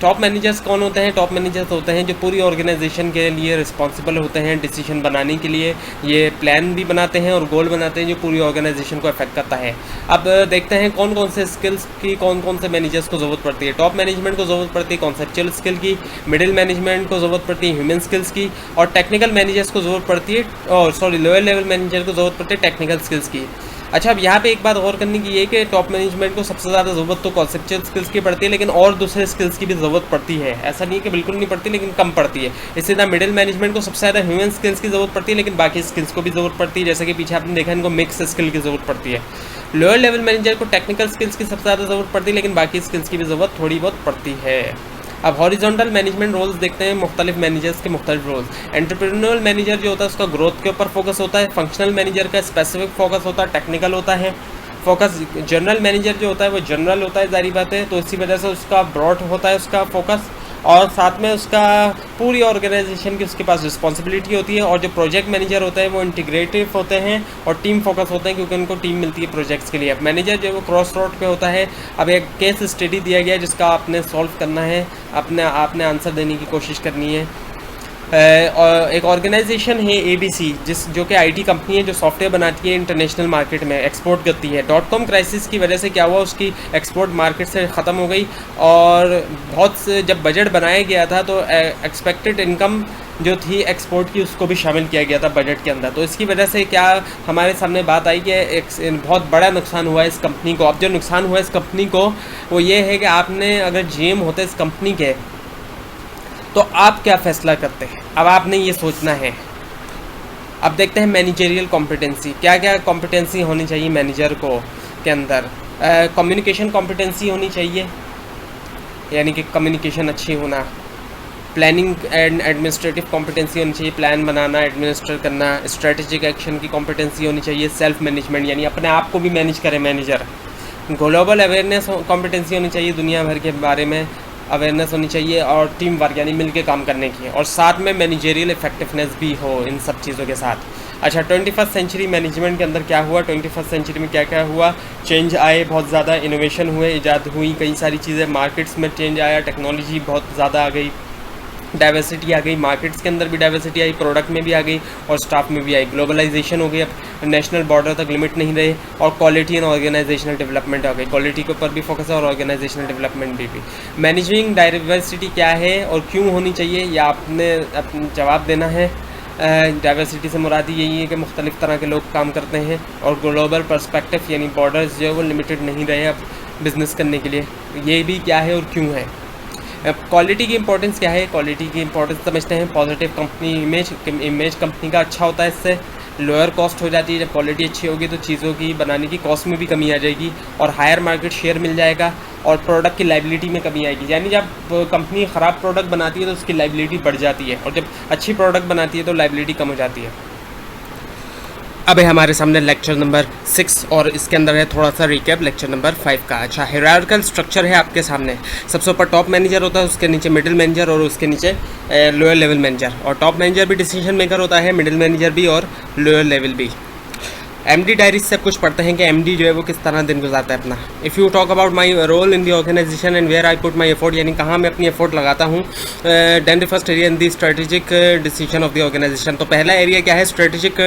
टॉप मैनेजर्स कौन होते हैं, टॉप मैनेजर्स होते हैं जो पूरी ऑर्गेनाइजेशन के लिए रिस्पॉन्सिबल होते हैं, डिसीजन बनाने के लिए। ये प्लान भी बनाते हैं और गोल बनाते हैं जो पूरी ऑर्गेनाइजेशन को अफेक्ट करता है। अब देखते हैं कौन कौन से स्किल्स की कौन कौन से मैनेजर्स को ज़रूरत पड़ती है। टॉप मैनेजमेंट को ज़रूरत पड़ती है कॉन्सेप्चुअल स्किल की, मिडिल मैनेजमेंट को ज़रूरत पड़ती है ह्यूमन स्किल्स की, और टेक्निकल मैनेजर्स को ज़रूरत पड़ती है, और लोअर लेवल मैनेजर को ज़रूरत पड़ती है टेक्निकल स्किल्स की। अच्छा, अब यहाँ पे एक बात गौर करने की है कि टॉप मैनेजमेंट को सबसे ज़्यादा ज़रूरत तो कॉन्सेप्चुअल स्किल्स की पड़ती है, लेकिन और दूसरे स्किल्स की भी ज़रूरत पड़ती है। ऐसा नहीं है कि बिल्कुल नहीं पड़ती, लेकिन कम पड़ती है। इसी तरह मिडिल मैनेजमेंट को सबसे ज़्यादा ह्यूमन स्किल्स की ज़रूरत पड़ती है, लेकिन बाकी स्किल्स को भी ज़रूरत पड़ती है। जैसे कि पीछे आपने देखा, इनको मिक्स स्किल की ज़रूरत पड़ती है। लोअर लेवल मैनेजर को टेक्निकल स्किल्स की सबसे ज़्यादा ज़रूरत पड़ती है, लेकिन बाकी स्किल्स की भी ज़रूरत थोड़ी बहुत पड़ती है। अब हॉरिजॉन्टल मैनेजमेंट रोल्स देखते हैं, मुख्तलिफ मैनेजर्स के मुख्तलिफ रोल्स। एंटरप्रेन्योरल मैनेजर जो होता है उसका ग्रोथ के ऊपर फोकस होता है। फंक्शनल मैनेजर का स्पेसिफिक फोकस होता है, टेक्निकल होता है फोकस। जनरल मैनेजर जो होता है वो जनरल होता है, जारी बात है, तो इसी वजह से उसका ब्रॉड होता है उसका फोकस, और साथ में उसका पूरी ऑर्गेनाइजेशन की उसके पास रिस्पॉन्सिबिलिटी होती है। और जो प्रोजेक्ट मैनेजर होता है वो इंटीग्रेटिव होते हैं और टीम फोकस होते हैं, क्योंकि उनको टीम मिलती है प्रोजेक्ट्स के लिए। अब मैनेजर जो है वो क्रॉस रोड पे होता है। अब एक केस स्टडी दिया गया है जिसका आपने सॉल्व करना है, आपने आंसर देने की कोशिश करनी है। और एक ऑर्गेनाइजेशन है ABC, जो कि IT कंपनी है जो सॉफ्टवेयर बनाती है, इंटरनेशनल मार्केट में एक्सपोर्ट करती है। .com क्राइसिस की वजह से क्या हुआ, उसकी एक्सपोर्ट मार्केट से ख़त्म हो गई, और बहुत से जब बजट बनाया गया था तो एक्सपेक्टेड इनकम जो थी एक्सपोर्ट की उसको भी शामिल किया गया था बजट के अंदर। तो इसकी वजह से क्या हमारे सामने बात आई कि एक बहुत बड़ा नुकसान हुआ है इस कंपनी को। अब जो नुकसान हुआ है इस कंपनी को वो ये है कि आपने अगर GM होते इस कंपनी के तो आप क्या फ़ैसला करते हैं, अब आपने ये सोचना है। अब देखते हैं मैनेजरियल कॉम्पिटेंसी, क्या क्या कॉम्पिटेंसी होनी चाहिए मैनेजर को के अंदर। कम्युनिकेशन कॉम्पिटेंसी होनी चाहिए, यानी कि कम्युनिकेशन अच्छी होना। प्लानिंग एंड एडमिनिस्ट्रेटिव कॉम्पिटेंसी होनी चाहिए, प्लान बनाना, एडमिनिस्ट्रेट करना। स्ट्रेटेजिक एक्शन की कॉम्पिटेंसी होनी चाहिए। सेल्फ मैनेजमेंट, यानी अपने आप को भी मैनेज करे मैनेजर। ग्लोबल अवेयरनेस कॉम्पिटेंसी होनी चाहिए, दुनिया भर के बारे में अवेयरनेस होनी चाहिए। और टीम वर्क, यानी मिलके काम करने की। और साथ में मैनेजरियल इफेक्टिवनेस भी हो इन सब चीज़ों के साथ। अच्छा, 21st सेंचुरी मैनेजमेंट के अंदर क्या हुआ, 21st सेंचुरी में क्या क्या हुआ, चेंज आए, बहुत ज़्यादा इनोवेशन हुए, ईजाद हुई कई सारी चीज़ें, मार्केट्स में चेंज आया, टेक्नोलॉजी बहुत ज़्यादा आ गई, डाइवर्सिटी आ गई, मार्केट्स के अंदर भी डाइवर्सिटी आई, प्रोडक्ट में भी आ गई और स्टाफ में भी आई। ग्लोबलाइजेशन हो गई, अब नेशनल बॉर्डर तक लिमिट नहीं रहे, और क्वालिटी एंड ऑर्गेनाइजेशनल डेवलपमेंट आ गई। क्वालिटी के ऊपर भी फोकस है और ऑर्गेनाइजेशनल डेवलपमेंट भी। मैनेजिंग डाइवर्सिटी क्या है और क्यों होनी चाहिए, या आपने जवाब देना है। डाइवर्सिटी से मुरादी यही है कि मुख्तलिफ तरह के लोग काम करते हैं, और ग्लोबल पर्सपेक्टिव यानी बॉर्डर्स जो है वो लिमिटेड नहीं रहे अब बिज़नेस करने के लिए। ये भी क्या है और क्यों है। क्वालिटी की इंपॉर्टेंस क्या है, क्वालिटी की इंपॉर्टेंस समझते हैं। पॉजिटिव कंपनी इमेज कंपनी का अच्छा होता है, इससे लोअर कॉस्ट हो जाती है। जब क्वालिटी अच्छी होगी तो चीज़ों की बनाने की कॉस्ट में भी कमी आ जाएगी और हायर मार्केट शेयर मिल जाएगा। और प्रोडक्ट की लाइबिलिटी में कमी आएगी। यानी जब कंपनी ख़राब प्रोडक्ट बनाती है तो उसकी लाइबिलिटी बढ़ जाती है, और जब अच्छी प्रोडक्ट बनाती है तो लाइबिलिटी कम हो जाती है। अब है हमारे सामने लेक्चर नंबर 6 और इसके अंदर है थोड़ा सा रिकैप लेक्चर नंबर 5 का। अच्छा, हायरार्किकल स्ट्रक्चर है आपके सामने। सबसे ऊपर टॉप मैनेजर होता है, उसके नीचे मिडिल मैनेजर और उसके नीचे लोअर लेवल मैनेजर। और टॉप मैनेजर भी डिसीजन मेकर होता है, मिडिल मैनेजर भी और लोअर लेवल भी। एमडी डायरी से कुछ पढ़ते हैं कि एमडी जो है वो किस तरह दिन गुजारता है अपना। If you talk about my role in the organisation and where I put my effort, यानी कहाँ मैं अपनी एफोर्ट लगाता हूँ। Then the first area in the strategic decision of the organisation. तो पहला एरिया क्या है? Strategic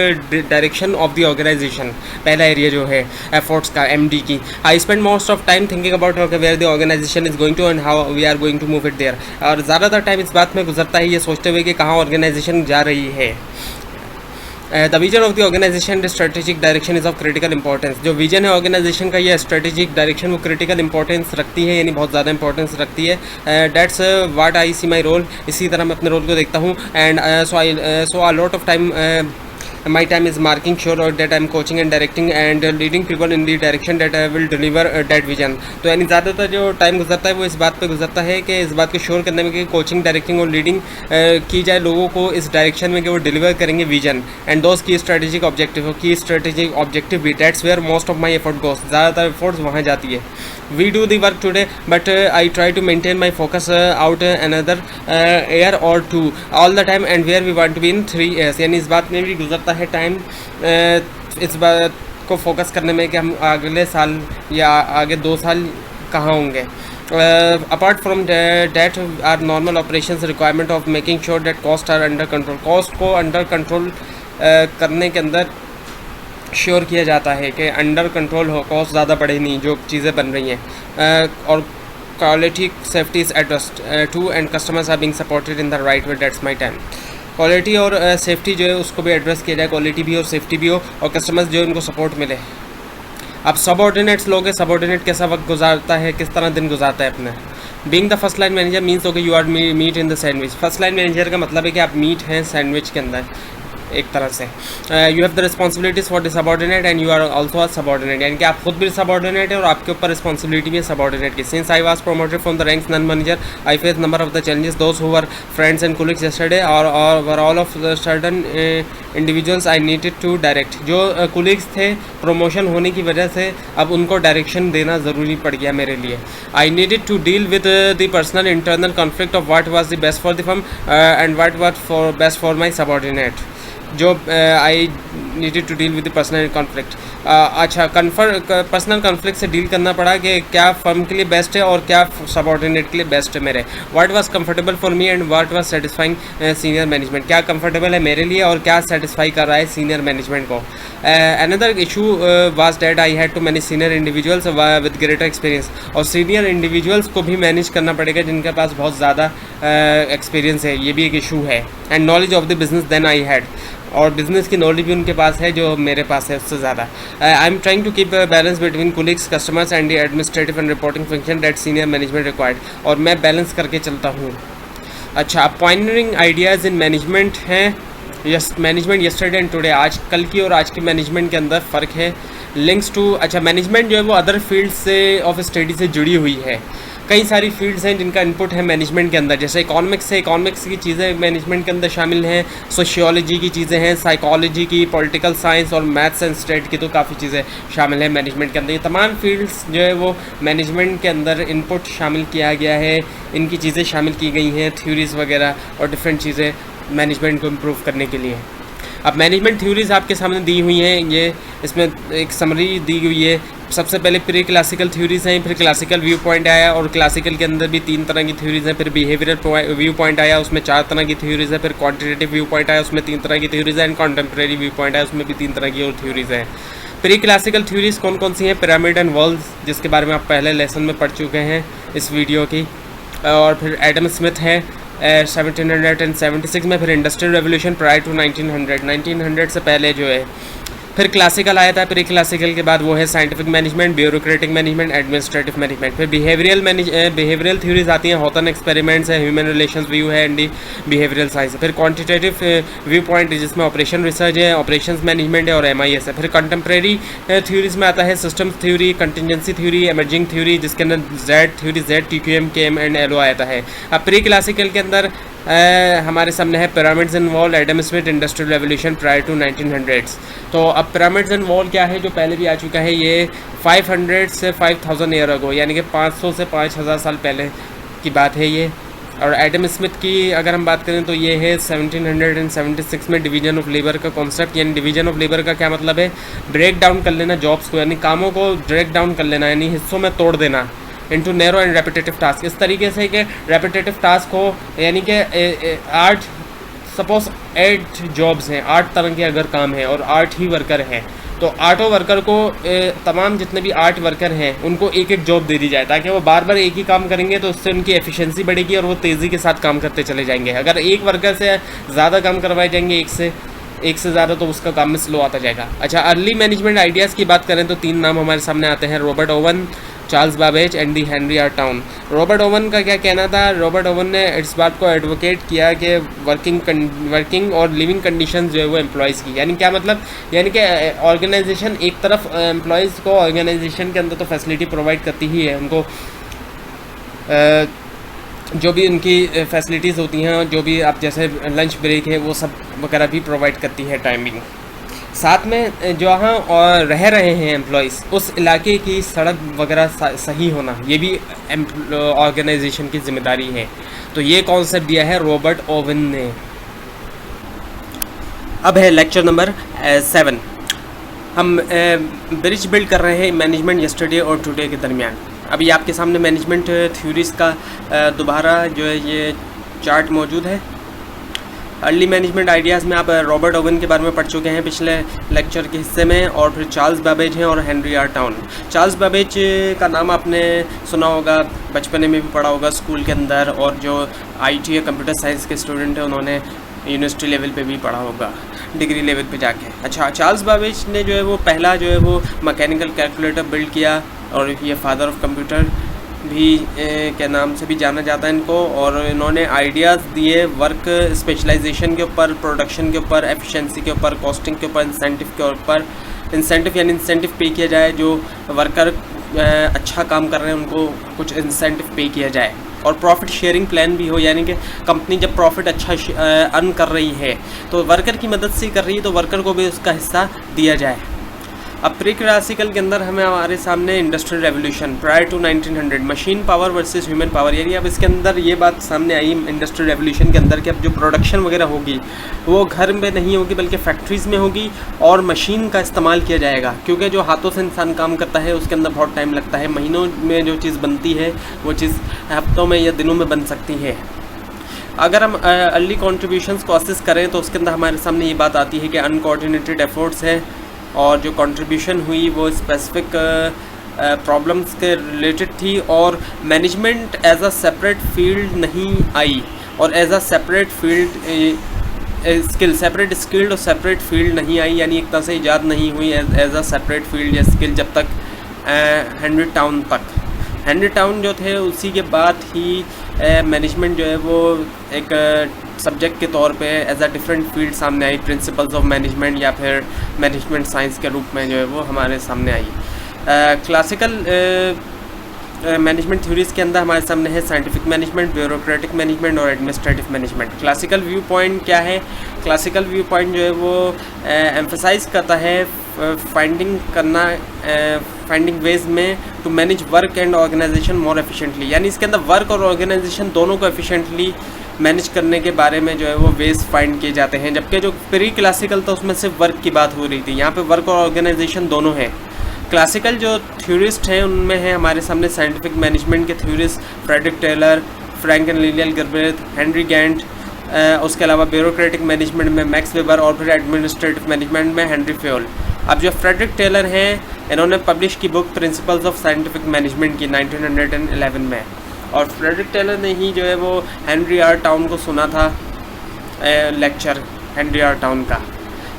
direction of the organisation. पहला एरिया जो है एफोर्ट्स का एमडी की। I spend most of time thinking about where the organisation is going to and how we are going to move it there. और ज़्यादातर time इस बात में गुजरता है ये सोचते हुए कि कहाँ ऑर्गेनाइजेशन जा रही है। The vision of the organisation the strategic direction is of critical importance. जो विजन है ऑर्गेनाइजेशन का, ये स्ट्रेटेजिक डायरेक्शन वो क्रिटिकल इंपॉर्टेंस रखती है, यानी बहुत ज़्यादा इंपॉर्टेंस रखती है। That's what I see my role. इसी तरह मैं अपने रोल को देखता हूँ। And so a lot of time my time is making sure that I'm coaching and directing and leading people in the direction that I will deliver that vision। तो यानी ज़्यादातर जो टाइम गुजरता है वो इस बात पे गुजरता है कि इस बात को श्योर करने में कि कोचिंग, डायरेक्टिंग और लीडिंग की जाए लोगों को इस डायरेक्शन में कि वो डिलीवर करेंगे vision and those key strategic objective भी। That's where most of my effort goes. ज़्यादातर एफर्ट्स वहाँ जाती है। We do the work today, but I try to maintain my focus out another year or two all the time and where we want to be in 3 years। यानी इस बात में भी गुजरता है टाइम इस बात को फोकस करने में कि हम अगले साल या आगे 2 साल कहाँ होंगे। Apart from that are normal operations requirement of making sure that cost are under control. Cost को अंडर कंट्रोल करने के अंदर श्योर किया जाता है कि अंडर कंट्रोल हो, कॉस्ट ज़्यादा बढ़े नहीं जो चीज़ें बन रही हैं। और quality safety is addressed to and customers are being supported in the right way. That's my time. Quality और सेफ्टी जो है उसको भी एड्रेस किया जाए, क्वालिटी भी और सेफ्टी भी हो और कस्टमर्स जो उनको सपोर्ट मिले। अब सबऑर्डिनेट्स लोग हैं, सबऑर्डिनेट कैसा वक्त गुजारता है, किस तरह दिन गुजारता है अपने। Being the first line manager means okay you are meat in the sandwich. First line manager का मतलब है कि आप मीट हैं सैंडविच के अंदर एक तरह से। You have the responsibilities for the subordinate and you are also a subordinate, यानी कि आप खुद भी सबऑर्डिनेट है और आपके ऊपर रिस्पॉन्सिबिलिटी भी है सबऑर्डिनेट की। Since I was promoted from the ranks non manager I face number of the challenges those who were friends and colleagues yesterday और were all of certain individuals I needed to direct. जो colleagues थे promotion होने की वजह से अब उनको direction देना ज़रूरी पड़ गया मेरे लिए। I needed to deal with the personal internal conflict of what was the best for the firm and what was for best for my subordinate. जो I needed to deal with the personal conflict. अच्छा, personal conflict से deal करना पड़ा कि क्या firm के लिए best है और क्या सबऑर्डिनेट के लिए बेस्ट है मेरे। What was comfortable for me and what was satisfying senior management. क्या कंफर्टेबल है मेरे लिए और क्या सेटिस्फाई कर रहा है सीनियर मैनेजमेंट को। Another issue was that I had to manage senior individuals with greater experience. और सीनियर इंडिविजुअल्स को भी मैनेज करना पड़ेगा जिनके पास बहुत ज़्यादा एक्सपीरियंस है, ये भी एक इशू है। And knowledge of the business then I had, और बिज़नेस की नॉलेज भी उनके पास है जो मेरे पास है उससे ज़्यादा। I am trying to keep balance between colleagues, customers and the administrative and reporting function that senior management required, और मैं बैलेंस करके चलता हूँ। अच्छा, पॉइंटरिंग आइडियाज़ इन मैनेजमेंट हैं। Yes, management yesterday and today, आज कल की और आज की मैनेजमेंट के अंदर फ़र्क है। लिंक्स टू, अच्छा मैनेजमेंट जो है वो अदर फील्ड से ऑफ स्टडी से जुड़ी हुई है। कई सारी फील्ड्स हैं जिनका इनपुट है मैनेजमेंट के अंदर, जैसे इकोनॉमिक्स है, इकोनॉमिक्स की चीज़ें मैनेजमेंट के अंदर शामिल हैं। सोशियोलॉजी की चीज़ें हैं, साइकोलॉजी की, पॉलिटिकल साइंस और मैथ्स एंड स्टेट की तो काफ़ी चीज़ें शामिल हैं मैनेजमेंट के अंदर। ये तमाम फील्ड्स जो है वो मैनेजमेंट के अंदर इनपुट शामिल किया गया है, इनकी चीज़ें शामिल की गई हैं, थ्योरीज़ वगैरह और डिफरेंट चीज़ें मैनेजमेंट को इम्प्रूव करने के लिए। अब मैनेजमेंट थ्योरीज़ आपके सामने दी हुई हैं, ये इसमें एक समरी दी हुई है। सबसे पहले प्री क्लासिकल थ्योरीज़ हैं, फिर क्लासिकल व्यू पॉइंट आया, और क्लासिकल के अंदर भी 3 तरह की थ्योरीज़ हैं। फिर बिहेवियरल व्यू पॉइंट आया, उसमें 4 तरह की थ्योरीज़ है। फिर क्वांटिटेटिव व्यू पॉइंट आया, उसमें 3 तरह की थ्योरीज़ है। एंड कॉन्टेम्प्रेरी व्यू पॉइंट आया, उसमें भी 3 तरह की और थ्योरीज़ हैं। प्री क्लासिकल थ्योरीज़ कौन कौन सी हैं? पिरामिड एंड वर्ल्ड्स, जिसके बारे में आप पहले लेसन में पढ़ चुके हैं इस वीडियो की। और फिर एडम स्मिथ है 1776 में। फिर इंडस्ट्रियल रेवोल्यूशन प्रायर टू 1900 से पहले जो है फिर क्लासिकल आया था, प्री क्लासिकल के बाद वो है scientific management, bureaucratic management, administrative management. फिर बिहेवियरल थ्योरीज आती हैं, हॉथन एक्सपेरिमेंट्स है, ह्यूमन रिलेशंस व्यू है, एंड बिहेवियरल साइंस है। फिर क्वांटिटेटिव व्यू पॉइंट जिसमें ऑपरेशन रिसर्च है, ऑपरेशंस मैनेजमेंट है और MIS है। फिर कंटेम्प्रेरी थ्योरीज में आता है system theory, contingency theory, emerging theory, जिसके अंदर Z theory, Z TQM KM and LO आता है। अब प्री क्लासिकल के अंदर हमारे सामने है pyramids and wall, Adam Smith, industrial revolution prior to 1900s। तो अब पिरामिड्स एंड वॉल क्या है, जो पहले भी आ चुका है, ये 500 से 5000 ईयर अगो, यानी कि 500 से 5000 साल पहले की बात है ये। और एडम स्मिथ की अगर हम बात करें तो ये है 1776 में डिवीजन ऑफ लेबर का कॉन्सेप्ट। यानी डिवीजन ऑफ लेबर का क्या मतलब है, ब्रेक डाउन कर लेना जॉब्स को, यानी कामों को ब्रेक डाउन कर लेना, यानी हिस्सों में तोड़ देना, into narrow and repetitive task. इस तरीके से कि रेपिटेटिव टास्क हो, यानी कि 8 जॉब्स हैं, 8 तरह के अगर काम हैं और 8 ही वर्कर हैं, तो 8 वर्कर को तमाम जितने भी 8 वर्कर हैं उनको एक एक जॉब दे दी जाए, ताकि वो बार बार एक ही काम करेंगे तो उससे उनकी एफिशिएंसी बढ़ेगी और वो तेज़ी के साथ काम करते चले जाएंगे। अगर एक वर्कर से ज़्यादा काम करवाए जाएंगे, एक से ज़्यादा, तो उसका काम में स्लो आता जाएगा। अच्छा, अर्ली मैनेजमेंट आइडियाज़ की बात करें तो 3 नाम हमारे सामने आते हैं, Robert Owen, Charles Babbage and the Henry R Towne. Robert Owen का क्या कहना था, रॉबर्ट ओवन ने इस बात को एडवोकेट किया कि वर्किंग और लिविंग कंडीशंस जो है वो एम्प्लॉयज़ की, यानी क्या मतलब, यानी कि ऑर्गेनाइजेशन एक तरफ एम्प्लॉयज़ को ऑर्गेनाइजेशन के अंदर तो फैसिलिटी प्रोवाइड करती ही है, उनको जो भी उनकी फैसिलिटीज़ होती हैं, जो भी आप जैसे लंच ब्रेक है वो सब वगैरह भी प्रोवाइड करती है टाइमिंग। साथ में जहाँ और रह रहे हैं एम्प्लॉयज़, उस इलाके की सड़क वगैरह सही होना, ये भी ऑर्गेनाइजेशन की जिम्मेदारी है। तो ये कॉन्सेप्ट दिया है रॉबर्ट ओवन ने। अब है लेक्चर नंबर 7। हम ब्रिज बिल्ड कर रहे हैं मैनेजमेंट यस्टरडे और टुडे के दरमियान। अभी आपके सामने मैनेजमेंट थ्योरीज का दोबारा जो है ये चार्ट मौजूद है। अर्ली मैनेजमेंट आइडियाज़ में आप रॉबर्ट ओवन के बारे में पढ़ चुके हैं पिछले लेक्चर के हिस्से में, और फिर चार्ल्स बाबेज हैं और Henry R Towne. Charles Babbage का नाम आपने सुना होगा, बचपने में भी पढ़ा होगा स्कूल के अंदर, और जो IT या कंप्यूटर साइंस के स्टूडेंट हैं उन्होंने यूनिवर्सिटी लेवल पे भी पढ़ा होगा, डिग्री लेवल पे जाके। अच्छा, चार्ल्स बाबेज ने जो है वो पहला जो है वो मैकेनिकल कैलकुलेटर बिल्ड किया, और ये फादर ऑफ कंप्यूटर भी के नाम से भी जाना जाता है इनको। और इन्होंने आइडियाज़ दिए वर्क स्पेशलाइजेशन के ऊपर, प्रोडक्शन के ऊपर, एफिशिएंसी के ऊपर, कॉस्टिंग के ऊपर, इंसेंटिव के ऊपर। इंसेंटिव यानी इंसेंटिव पे किया जाए, जो वर्कर अच्छा काम कर रहे हैं उनको कुछ इंसेंटिव पे किया जाए, और प्रॉफिट शेयरिंग प्लान भी हो, यानी कि कंपनी जब प्रॉफिट अच्छा अर्न कर रही है तो वर्कर की मदद से कर रही है, तो वर्कर को भी उसका हिस्सा दिया जाए। अब प्री क्लासिकल के अंदर हमारे सामने industrial revolution prior to 1900, machine power versus human power, यानी अब इसके अंदर ये बात सामने आई इंडस्ट्रियल रेवोल्यूशन के अंदर कि अब जो प्रोडक्शन वगैरह होगी वो घर में नहीं होगी बल्कि फैक्ट्रीज़ में होगी, और मशीन का इस्तेमाल किया जाएगा, क्योंकि जो हाथों से इंसान काम करता है उसके अंदर बहुत टाइम लगता है। महीनों में जो चीज़ बनती है वो चीज़ हफ्तों में या दिनों में बन सकती है। अगर हम अर्ली कॉन्ट्रीब्यूशंस को असेस करें तो उसके अंदर हमारे सामने ये बात आती है कि अनकोऑर्डिनेटेड एफर्ट्स है, और जो कंट्रीब्यूशन हुई वो स्पेसिफिक प्रॉब्लम्स के रिलेटेड थी, और management as a separate field नहीं आई, और as a separate field separate skilled और सेपरेट फील्ड नहीं आई, यानी एक तरह से ईजाद नहीं हुई एज अ सेपरेट फील्ड या स्किल जब तक हेनरी टाउन तक। हेनरी टाउन जो थे उसी के बाद ही मैनेजमेंट जो है वो एक सब्जेक्ट के तौर पे एज अ डिफरेंट फील्ड सामने आई, प्रिंसिपल्स ऑफ मैनेजमेंट या फिर मैनेजमेंट साइंस के रूप में जो है वो हमारे सामने आई। क्लासिकल मैनेजमेंट थ्योरीज़ के अंदर हमारे सामने है साइंटिफिक मैनेजमेंट, ब्यूरोक्रेटिक मैनेजमेंट और administrative management. Classical view point क्या है, क्लासिकल व्यू पॉइंट जो है वो एम्फसाइज करता है फाइंडिंग वेज में to manage work and organisation more efficiently, यानी इसके अंदर वर्क और ऑर्गेनाइजेशन दोनों को एफिशिएंटली मैनेज करने के बारे में जो है वो वेज फाइंड किए जाते हैं। जबकि जो प्री क्लासिकल था उसमें सिर्फ वर्क की बात हो रही थी, यहाँ पे वर्क और ऑर्गेनाइजेशन दोनों हैं। क्लासिकल जो थ्योरिस्ट हैं उनमें है हमारे सामने साइंटिफिक मैनेजमेंट के theorist Frederick Taylor, Frank and Lillian Gilbert, Henry Gantt, उसके अलावा ब्यूरोक्रेटिक मैनेजमेंट में मैक्स वेबर, और फिर एडमिनिस्ट्रेटिव मैनेजमेंट में हेनरी फेयोल। अब जो फ्रेडरिक टेलर हैं इन्होंने पब्लिश की book principles of scientific management की 1911 में, और फ्रेडरिक टेलर ने ही जो है वो हेनरी आर टाउन को सुना था लेक्चर हेनरी आर टाउन का।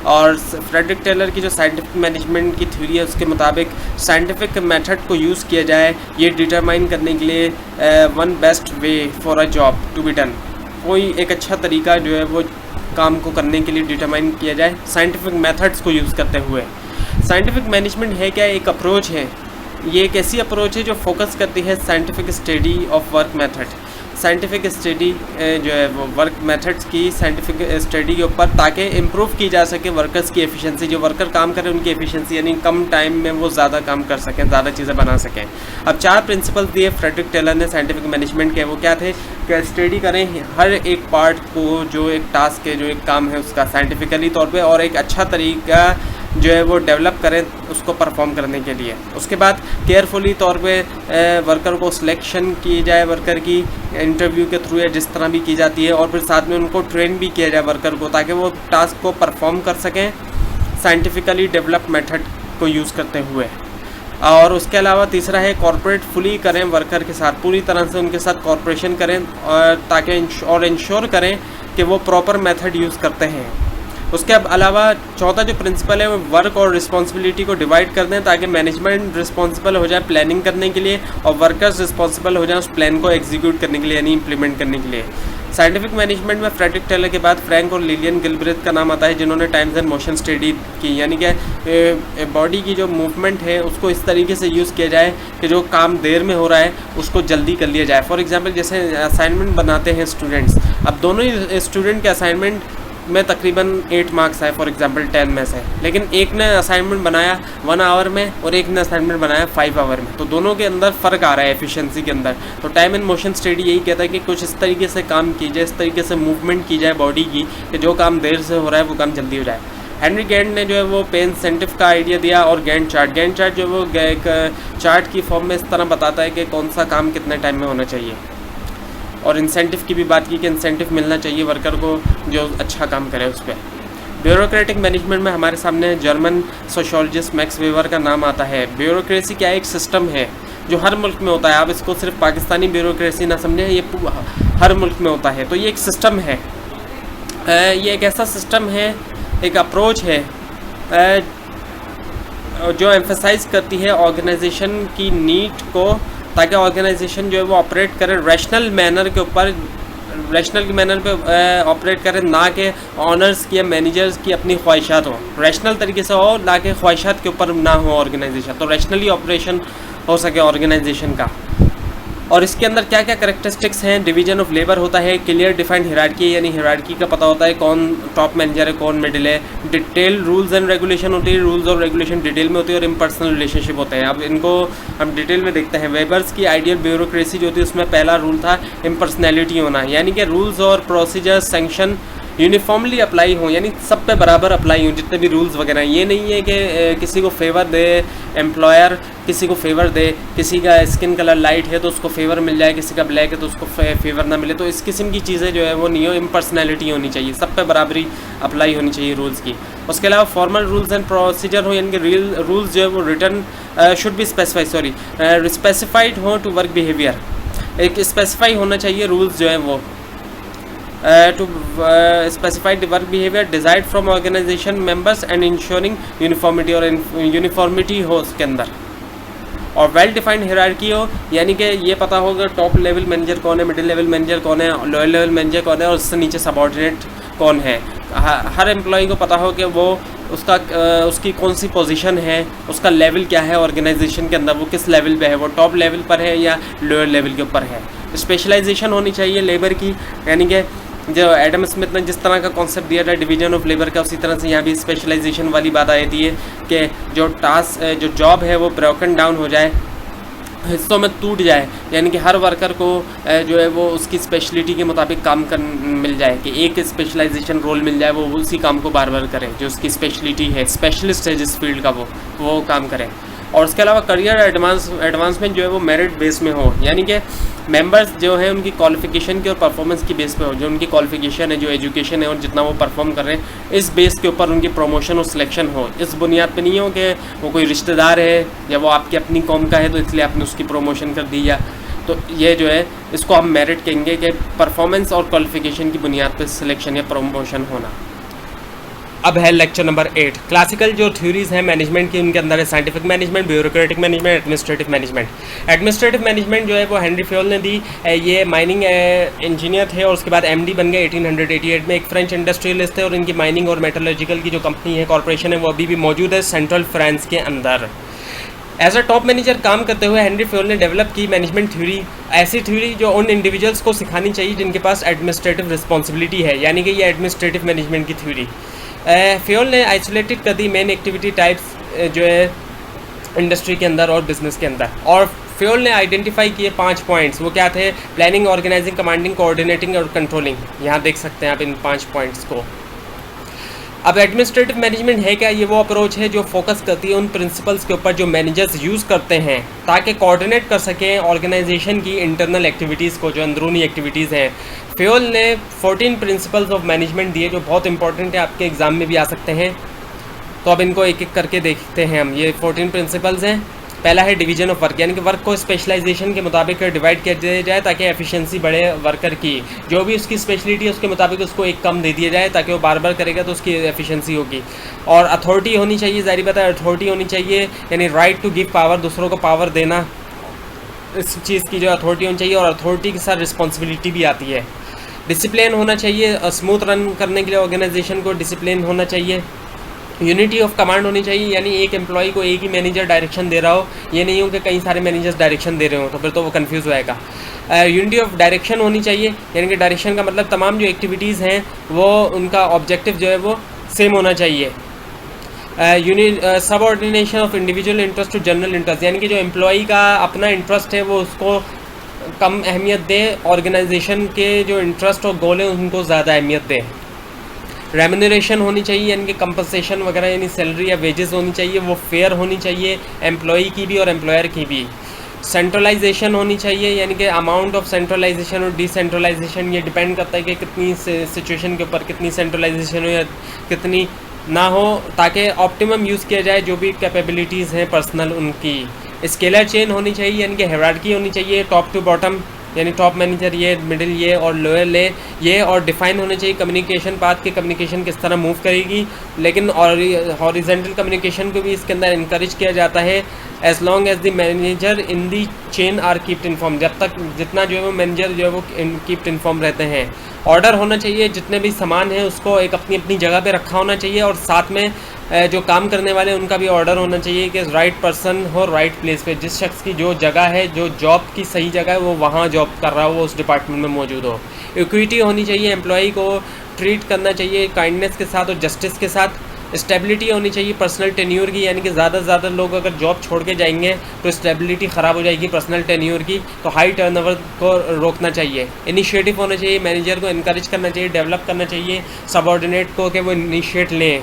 और फ्रेडरिक टेलर की जो साइंटिफिक मैनेजमेंट की थ्योरी है उसके मुताबिक साइंटिफिक मेथड को यूज़ किया जाए ये डिटरमाइन करने के लिए one best way for a job to be done. कोई एक अच्छा तरीका जो है वो काम को करने के लिए डिटरमाइन किया जाए साइंटिफिक मेथड्स को यूज़ करते हुए। साइंटिफिक मैनेजमेंट है क्या? एक अप्रोच है। ये एक ऐसी अप्रोच है जो फोकस करती है scientific study of work method, scientific study जो है वो वर्क मेथड्स की साइंटिफिक स्टडी के ऊपर, ताकि इम्प्रूव की जा सके वर्कर्स की एफिशिएंसी। जो वर्कर काम करें उनकी एफिशिएंसी, यानी कम टाइम में वो ज़्यादा काम कर सकें, ज़्यादा चीज़ें बना सकें। अब 4 प्रिंसिपल्स दिए फ्रेडरिक टेलर ने साइंटिफिक मैनेजमेंट के। वो क्या थे? कि स्टडी करें हर एक पार्ट को, जो एक टास्क है, जो एक काम है उसका साइंटिफिकली तौर पे, और एक अच्छा तरीका जो है वो डेवलप करें उसको परफॉर्म करने के लिए। उसके बाद केयरफुली तौर पे वर्कर को सिलेक्शन की जाए, वर्कर की इंटरव्यू के थ्रू या जिस तरह भी की जाती है, और फिर साथ में उनको ट्रेन भी किया जाए वर्कर को, ताकि वो टास्क को परफॉर्म कर सकें साइंटिफिकली डेवलप मेथड को यूज़ करते हुए। और उसके अलावा तीसरा है कॉर्पोरेट फुली करें वर्कर के साथ, पूरी तरह से उनके साथ कॉर्पोरेशन करें, और ताकि इंश्योर करें कि वो प्रॉपर मेथड यूज़ करते हैं। उसके अलावा चौथा जो प्रिंसिपल है वो वर्क और रिस्पॉन्सिबिलिटी को डिवाइड कर दें, ताकि मैनेजमेंट रिस्पॉन्सिबल हो जाए प्लानिंग करने के लिए और वर्कर्स रिस्पॉन्सिबल हो जाए उस प्लान को एग्जीक्यूट करने के लिए, यानी इम्प्लीमेंट करने के लिए। साइंटिफिक मैनेजमेंट में फ्रेडरिक टेलर के बाद फ्रैंक और लिलियन गिलब्रेथ का नाम आता है, जिन्होंने टाइम्स एंड मोशन स्टडी की, यानी कि बॉडी की जो मूवमेंट है उसको इस तरीके से यूज़ किया जाए कि जो काम देर में हो रहा है उसको जल्दी कर लिया जाए। फॉर एग्जांपल जैसे असाइनमेंट बनाते हैं स्टूडेंट्स, अब दोनों ही स्टूडेंट के असाइनमेंट में तकरीबन 8 मार्क्स आए फॉर एग्जांपल 10 में से, लेकिन एक ने असाइनमेंट बनाया 1 आवर में और एक ने असाइनमेंट बनाया 5 आवर में, तो दोनों के अंदर फ़र्क आ रहा है एफिशिएंसी के अंदर। तो टाइम एंड मोशन स्टडी यही कहता है कि कुछ इस तरीके से काम की जाए, इस तरीके से मूवमेंट की जाए बॉडी की कि जो काम देर से हो रहा है वो काम जल्दी हो जाए। हेनरी गैंट ने जो है वो पे इंसेंटिव का आइडिया दिया, और गैंट चार्ट जो है वो एक चार्ट की फॉर्म में इस तरह बताता है कि कौन सा काम कितने टाइम में होना चाहिए। और इंसेंटिव की भी बात की कि इंसेंटिव मिलना चाहिए वर्कर को जो अच्छा काम करे उस पर। ब्यूरोक्रेटिक मैनेजमेंट में हमारे सामने जर्मन सोशियोलॉजिस्ट मैक्स वेबर का नाम आता है। ब्यूरोक्रेसी क्या एक सिस्टम है जो हर मुल्क में होता है, आप इसको सिर्फ पाकिस्तानी ब्यूरोक्रेसी ना समझें, ये हर मुल्क में होता है। तो ये एक सिस्टम है, ये एक ऐसा सिस्टम है, एक अप्रोच है जो एम्फेसाइज करती है ऑर्गेनाइजेशन की नीड को, ताकि ऑर्गेनाइजेशन जो है वो ऑपरेट करे रैशनल मैनर के ऊपर, रैशनल मैनर पे ऑपरेट करें, ना कि ऑनर्स की या मैनेजर्स की अपनी ख्वाहिशात हो, रैशनल तरीके से हो, ना कि ख्वाहिशात के ऊपर ना हो ऑर्गेनाइजेशन, तो रैशनली ऑपरेशन हो सके ऑर्गेनाइजेशन का। और इसके अंदर क्या क्या करेक्टरिस्टिक्स हैं? डिवीजन ऑफ लेबर होता है, क्लियर डिफाइंड हिरार्की, यानी हिरार्की का पता होता है कौन टॉप मैनेजर है कौन मिडिल है, डिटेल रूल्स एंड रेगुलेशन होती है, रूल्स और रेगुलेशन डिटेल में होती है, और इम्पर्सनल रिलेशनशिप होते हैं। अब इनको हम डिटेल में देखते हैं। वेबर्स की आइडियल ब्यूरोक्रेसी जो होती है उसमें पहला रूल था इम्पर्सनैलिटी होना, यानी कि रूल्स और प्रोसीजर्स सैंक्शन यूनिफॉर्मली अप्लाई हों, यानी सब पे बराबर अप्लाई हों जितने भी रूल्स वगैरह। ये नहीं है कि किसी को फेवर दे एम्प्लॉयर, किसी को फेवर दे, किसी का स्किन कलर लाइट है तो उसको फेवर मिल जाए, किसी का ब्लैक है तो उसको फेवर ना मिले। तो इस किस्म की चीज़ें जो है वो नहीं हो, इम्पर्सनैलिटी होनी चाहिए, सब पे बराबरी अप्लाई होनी चाहिए रूल्स की। उसके अलावा फॉर्मल रूल्स एंड प्रोसीजर हो, यानी कि रियल रूल्स जो है वो रिटर्न शुड बी स्पेसिफाइड हो टू वर्क बिहेवियर, एक स्पेसिफाई होना चाहिए रूल्स जो है वो to specify the work behavior desired from organization members and ensuring uniformity, और uniformity हो उसके अंदर। और वेल डिफाइंड हिरार्की हो, यानी कि ये पता होगा टॉप लेवल मैनेजर कौन है, मिडिल लेवल मैनेजर कौन है, लोअर लेवल मैनेजर कौन है, और उससे नीचे सबऑर्डिनेट कौन है। हर एम्प्लॉय को पता हो कि वो उसकी कौन सी पोजीशन है, उसका लेवल क्या है ऑर्गेनाइजेशन के अंदर, वो किस लेवल पे है, वो टॉप लेवल पर है या लोअर लेवल के ऊपर है। स्पेशलाइजेशन होनी चाहिए लेबर की, यानी कि जो एडम स्मिथ ने जिस तरह का कॉन्सेप्ट दिया था डिवीजन ऑफ लेबर का, उसी तरह से यहाँ भी स्पेशलाइजेशन वाली बात आई थी कि जो टास्क जो जॉब है वो ब्रोकन डाउन हो जाए, हिस्सों में टूट जाए, यानी कि हर वर्कर को जो है वो उसकी स्पेशलिटी के मुताबिक काम कर मिल जाए, कि एक स्पेशलाइजेशन रोल मिल जाए, वो उसी काम को बार बार करे जो उसकी स्पेशलिटी है, स्पेशलिस्ट है जिस फील्ड का वो काम करे। और उसके अलावा करियर एडवांसमेंट जो है वो मेरिट बेस में हो, यानी कि मेंबर्स जो है उनकी क्वालिफिकेशन की और परफॉर्मेंस की बेस पे हो, जो उनकी क्वालिफिकेशन है, जो एजुकेशन है और जितना वो परफॉर्म कर रहे हैं, इस बेस के ऊपर उनकी प्रमोशन और सिलेक्शन हो। इस बुनियाद पे नहीं हो कि वो कोई रिश्तेदार है या वो आपकी अपनी कौम का है तो इसलिए आपने उसकी प्रमोशन कर दी, या तो ये जो है इसको हम मेरिट कहेंगे कि परफॉर्मेंस और क्वालिफिकेशन की बुनियाद पर सिलेक्शन या प्रमोशन होना। अब है लेक्चर नंबर 8। क्लासिकल जो थ्योरीज हैं मैनेजमेंट की, उनके अंदर है scientific management, bureaucratic management, administrative management. Administrative management जो है वो हेनरी फ्योल ने दी। ये माइनिंग इंजीनियर थे और उसके बाद एमडी बन गए 1888 में। एक फ्रेंच इंडस्ट्रियलिस्ट थे और इनकी माइनिंग और मेटलर्जिकल की जो कंपनी है, कॉर्पोरेशन है, वो अभी भी मौजूद है सेंट्रल फ्रांस के अंदर। एज अ टॉप मैनेजर काम करते हुए हेनरी फ्योल ने डेवलप की मैनेजमेंट थ्योरी, ऐसी थ्योरी जो उन इंडिविजुअल्स को सिखानी चाहिए जिनके पास एडमिनिस्ट्रेटिव रिस्पॉन्सिबिलिटी है, यानी कि ये एडमिनिस्ट्रेटिव मैनेजमेंट की थ्योरी। फ्योल ने आइसोलेटेड कर दी मेन एक्टिविटी टाइप्स जो है इंडस्ट्री के अंदर और बिजनेस के अंदर, और फ्योल ने आइडेंटिफाई किए 5 पॉइंट्स। वो क्या थे? प्लानिंग, ऑर्गेनाइजिंग, कमांडिंग, कोऑर्डिनेटिंग और कंट्रोलिंग। यहाँ देख सकते हैं आप इन 5 पॉइंट्स को। अब एडमिनिस्ट्रेटिव मैनेजमेंट है क्या? ये वो अप्रोच है जो फोकस करती है उन प्रिंसिपल्स के ऊपर जो मैनेजर्स यूज़ करते हैं ताकि कोऑर्डिनेट कर सकें ऑर्गेनाइजेशन की इंटरनल एक्टिविटीज़ को, जो अंदरूनी एक्टिविटीज़ हैं। फ्योल ने 14 प्रिंसिपल्स ऑफ मैनेजमेंट दिए जो बहुत इंपॉर्टेंट है, आपके एग्ज़ाम में भी आ सकते हैं। तो अब इनको एक एक करके देखते हैं हम। ये 14 प्रिंसिपल्स हैं। पहला है डिवीजन ऑफ वर्क, यानी कि वर्क को स्पेशलाइजेशन के मुताबिक डिवाइड कर दिया जाए ताकि एफिशिएंसी बढ़े वर्कर की। जो भी उसकी स्पेशलिटी है उसके मुताबिक उसको एक कम दे दिया जाए ताकि वो बार बार करेगा तो उसकी एफिशिएंसी होगी। और अथॉरिटी होनी चाहिए, ज़ाहिर बात है अथॉरिटी होनी चाहिए, यानी राइट टू गिव पावर, दूसरों को पावर देना, इस चीज़ की जो अथॉरिटी होनी चाहिए। और अथॉरिटी के साथ रिस्पॉन्सिबिलिटी भी आती है। डिसिप्लिन होना चाहिए, स्मूथ रन करने के लिए ऑर्गेनाइजेशन को डिसिप्लिन होना चाहिए। यूनिटी ऑफ कमांड होनी चाहिए, यानी एक एम्प्लॉय को एक ही मैनेजर डायरेक्शन दे रहा हो, ये नहीं हो कि कई सारे मैनेजर्स डायरेक्शन दे रहे हो, तो फिर तो वो कंफ्यूज हो जाएगा। यूनिटी ऑफ डायरेक्शन होनी चाहिए, यानी कि डायरेक्शन का मतलब तमाम जो एक्टिविटीज़ हैं वो उनका ऑब्जेक्टिव जो है वो सेम होना चाहिए। Subordination of individual interest to general interest, यानी कि जो एम्प्लॉय का अपना इंटरेस्ट है वो उसको कम अहमियत दे, ऑर्गेनाइजेशन के जो इंटरेस्ट और गोल हैं उनको ज़्यादा अहमियत दे। रेम्यूनरेशन होनी चाहिए, यानी कि कंपनसेशन वगैरह, यानी सैलरी या वेजेस होनी चाहिए, वो फेयर होनी चाहिए एम्प्लॉय की भी और एम्प्लॉयर की भी। सेंट्रलाइजेशन होनी चाहिए, यानी कि अमाउंट ऑफ सेंट्रलाइजेशन और डिसेंट्रलाइजेशन ये डिपेंड करता है कि कितनी सिचुएशन के ऊपर कितनी सेंट्रलाइजेशन हो या कितनी ना हो, ताकि ऑप्टिमम यूज़ किया जाए जो भी कैपेबिलिटीज़ हैं पर्सनल उनकी। स्केलर चेन होनी चाहिए, यानी कि हायरार्की होनी चाहिए टॉप टू बॉटम, यानी टॉप मैनेजर ये, मिडिल ये और लोअर ले ये। और डिफाइन होने चाहिए कम्युनिकेशन पाथ के, कम्युनिकेशन किस तरह मूव करेगी। लेकिन और हॉरिजॉन्टल कम्युनिकेशन को भी इसके अंदर इनकरेज किया जाता है, as long as the manager in the chain are keeped inform, जब तक जितना जो है वो मैनेजर जो है वो कीप्ड इन्फॉर्म रहते हैं। ऑर्डर होना चाहिए, जितने भी सामान हैं उसको एक अपनी अपनी जगह पे रखा होना चाहिए, और साथ में जो काम करने वाले हैं उनका भी ऑर्डर होना चाहिए कि राइट पर्सन हो राइट प्लेस पे। जिस शख्स की जो जगह है, जो जॉब की सही जगह है, वो वहाँ जॉब कर रहा हो, वो उस डिपार्टमेंट में मौजूद हो। इक्विटी होनी चाहिए, एम्प्लॉई को ट्रीट करना चाहिए काइंडनेस के साथ और जस्टिस के साथ। स्टेबिलिटी होनी चाहिए पर्सनल टेन्योर की, यानी कि ज़्यादा से ज़्यादा लोग अगर जॉब छोड़ के जाएंगे तो स्टेबिलिटी ख़राब हो जाएगी पर्सनल टेन्योर की, तो हाई टर्नओवर को रोकना चाहिए। इनिशिएटिव होना चाहिए, मैनेजर को इनकरेज करना चाहिए, डेवलप करना चाहिए सबऑर्डिनेट को कि वो इनिशिएट लें।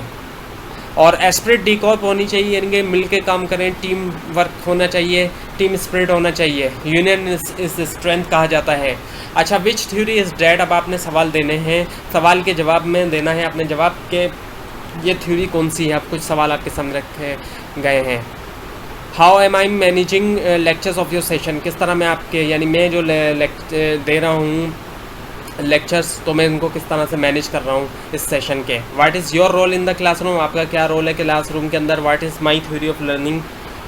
और एस्पिरिट डीकॉप होनी चाहिए, यानी कि मिल के काम करें, टीम वर्क होना चाहिए, टीम स्पिरिट होना चाहिए। यूनियन इज स्ट्रेंथ कहा जाता है। अच्छा, विच थ्योरी इज़ डेड? अब आपने सवाल देने हैं, सवाल के जवाब में देना है अपने जवाब के, ये थ्योरी कौन सी है। आप कुछ सवाल आपके सामने रखे गए हैं। How am I managing lectures of your session, किस तरह मैं आपके, यानी मैं जो दे रहा हूँ लेक्चर्स, तो मैं इनको किस तरह से मैनेज कर रहा हूँ इस सेशन के। What is your role in the classroom, आपका क्या रोल है क्लासरूम के अंदर। What is my theory of learning,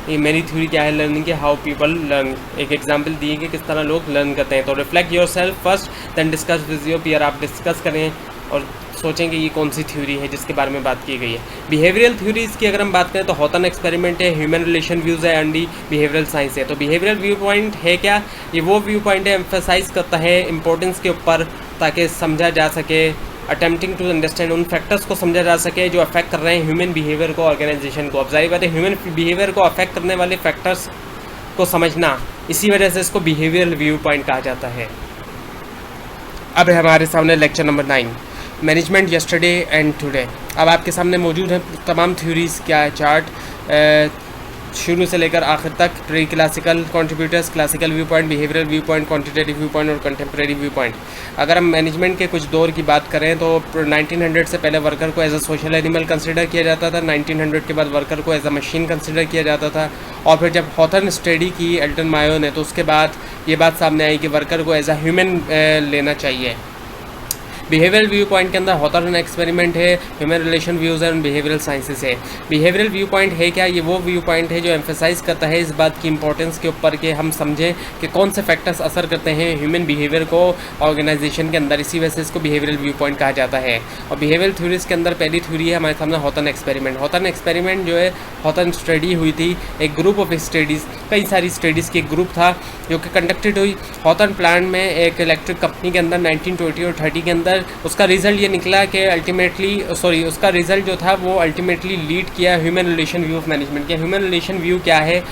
ये मेरी थ्योरी क्या है लर्निंग के। हाउ पीपल लर्न, एक एग्जांपल दिए कि किस तरह लोग लर्न करते हैं। तो reflect yourself first then discuss with your peer, आप डिस्कस करें और सोचें कि ये कौन सी थ्योरी है जिसके बारे में बात की गई है। बिहेवियरल थ्योरीज़ की अगर हम बात करें तो हॉथन एक्सपेरिमेंट है, ह्यूमन रिलेशन व्यूज़ है, एंड बिहेवियरल साइंस है। तो बिहेवियरल व्यू पॉइंट है क्या? ये वो व्यू पॉइंट है एम्फेसाइज करता है इंपॉर्टेंस के ऊपर ताकि समझा जा सके, अटेम्प्टिंग टू अंडरस्टैंड, उन फैक्टर्स को समझा जा सके जो अफेक्ट कर रहे हैं ह्यूमन बिहेवियर को, ऑर्गेनाइजेशन को। अब जाहिर बात है ह्यूमन बिहेवियर को अफेक्ट करने वाले फैक्टर्स को समझना, इसी वजह से इसको बिहेवियरल व्यू पॉइंट कहा जाता है। अब है हमारे सामने lecture number 9, management yesterday and today. अब आपके सामने मौजूद है तमाम थ्योरीज़ क्या है चार्ट, शुरू से लेकर आखिर तक। Pre classical contributors, classical view point, behavioural view point, quantitative view point और कंटेम्प्रेरी व्यू पॉइंट। अगर हम मैनेजमेंट के कुछ दौर की बात करें तो 1900 से पहले वर्कर को as a social animal consider किया जाता था, 1900 के बाद वर्कर को एज अ मशीन कंसिडर किया जाता था, और फिर जब हॉथन स्टडी की एल्टन मायो ने तो उसके बाद ये बात सामने आई कि वर्कर को एज अ ह्यूमन लेना चाहिए। बिहेवियरल व्यू पॉइंट के अंदर हॉथॉर्न एक्सपेरिमेंट है, human relation views and behavioural sciences है। बिहेवियरल व्यू पॉइंट है क्या? ये वो व्यू पॉइंट है जो एम्फेसाइज करता है इस बात की इंपॉर्टेंस के ऊपर कि हम समझें कि कौन से फैक्टर्स असर करते हैं ह्यूमन बिहेवियर को ऑर्गेनाइजेशन के अंदर। इसी वजह से इसको बिहेवियरल व्यू पॉइंट कहा जाता है। और बिहेवियरल थ्योरीज के अंदर पहली थ्योरी है हमारे सामने हॉथॉर्न एक्सपेरिमेंट। हॉथॉर्न एक्सपेरिमेंट जो है हॉथॉर्न स्टडी हुई थी, एक ग्रुप ऑफ स्टडीज़, कई सारी स्टडीज़ की एक ग्रुप था जो कि कंडक्टेड हुई हॉथॉर्न प्लांट में एक इलेक्ट्रिक कंपनी के अंदर 1920 और 30 के अंदर। उसका रिजल्ट ये निकला कि उसका रिजल्ट जो था वो अल्टीमेटली लीड किया human relation view of management के। ह्यूमन रिलेशन व्यू क्या है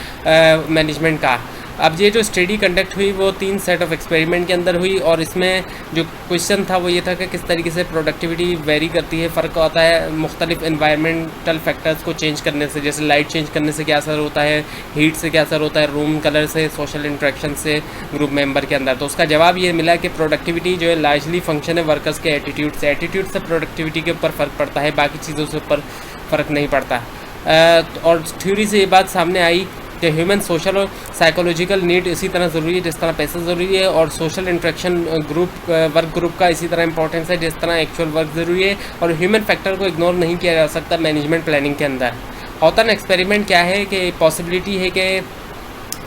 मैनेजमेंट का? अब ये जो स्टडी कंडक्ट हुई वो 3 सेट ऑफ एक्सपेरिमेंट के अंदर हुई और इसमें जो क्वेश्चन था वो ये था कि किस तरीके से प्रोडक्टिविटी वेरी करती है, फ़र्क आता है मुख्तलिफ एनवायरमेंटल फैक्टर्स को चेंज करने से। जैसे लाइट चेंज करने से क्या असर होता है, हीट से क्या असर होता है, रूम कलर से, सोशल इंट्रैक्शन से ग्रुप मेंबर के अंदर। तो उसका जवाब ये मिला कि प्रोडक्टिविटी जो है लार्जली फंक्शन है वर्कर्स के एटीट्यूड से। एटीट्यूड से प्रोडक्टिविटी के ऊपर फ़र्क पड़ता है, बाकी चीज़ों से ऊपर फ़र्क नहीं पड़ता। और थ्योरी से ये बात सामने आई कि ह्यूमन सोशल और साइकोलॉजिकल नीड इसी तरह ज़रूरी है जिस तरह पैसा ज़रूरी है, और सोशल इंट्रैक्शन वर्क ग्रुप का इसी तरह इंपॉर्टेंस है जिस तरह एक्चुअल वर्क ज़रूरी है। और ह्यूमन फैक्टर को इग्नोर नहीं किया जा सकता मैनेजमेंट प्लानिंग के अंदर। हॉथॉर्न एक्सपेरिमेंट क्या है कि पॉसिबिलिटी है कि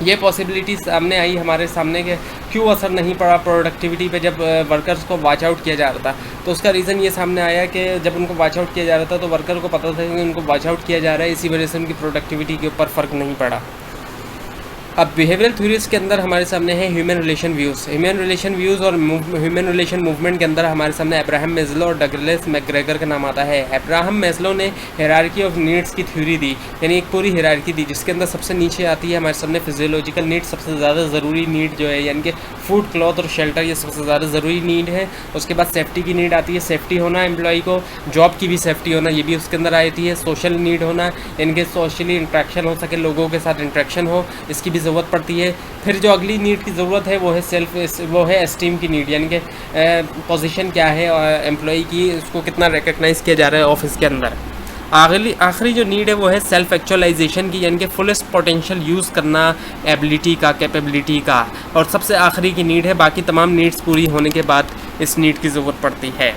ये पॉसिबिलिटी सामने आई हमारे सामने कि क्यों असर नहीं पड़ा प्रोडक्टिविटी पे जब वर्कर्स को वॉच आउट किया जा रहा था। तो उसका रीज़न ये सामने आया कि जब उनको वॉच आउट किया जा रहा था तो वर्कर को पता था कि उनको वॉच आउट किया जा रहा है, इसी वजह से उनकी प्रोडक्टिविटी के ऊपर फ़र्क नहीं पड़ा। अब बिहेवियरल थ्योरीज के अंदर हमारे सामने है human relation views. Human relation views और ह्यूमन रिलेशन मूवमेंट के अंदर हमारे सामने अब्राहम मैस्लो और डगलस मैकग्रेगर का नाम आता है। अब्राहम मैस्लो ने हायरार्की ऑफ नीड्स की थ्योरी दी, यानी एक पूरी हायरार्की दी जिसके अंदर सबसे नीचे आती है हमारे सामने फिजियोलॉजिकल नीड, सबसे ज़्यादा ज़रूरी नीड जो है, यानी कि फूड, क्लॉथ और शेल्टर, ये सबसे ज़्यादा ज़रूरी नीड है। उसके बाद सेफ्टी की नीड आती है, सेफ्टी होना एम्प्लॉई को, जॉब की भी सेफ्टी होना, ये भी उसके अंदर आती है। सोशल नीड होना, यानी कि सोशली इंट्रैक्शन हो सके, लोगों के साथ इंट्रैक्शन हो, इसकी भी ज़रूरत पड़ती है। फिर जो अगली नीड की ज़रूरत है वो है एस्टीम की नीड, यानी कि पोजीशन क्या है एम्प्लॉई की, उसको कितना रिकग्नाइज़ किया जा रहा है ऑफिस के अंदर। आखिरी जो नीड है वो है सेल्फ एक्चुअलाइजेशन की, यानी कि फुलेस्ट पोटेंशियल यूज़ करना एबिलिटी का, कैपेबिलिटी का। और सबसे आखिरी की नीड है, बाकी तमाम नीड्स पूरी होने के बाद इस नीड की ज़रूरत पड़ती है।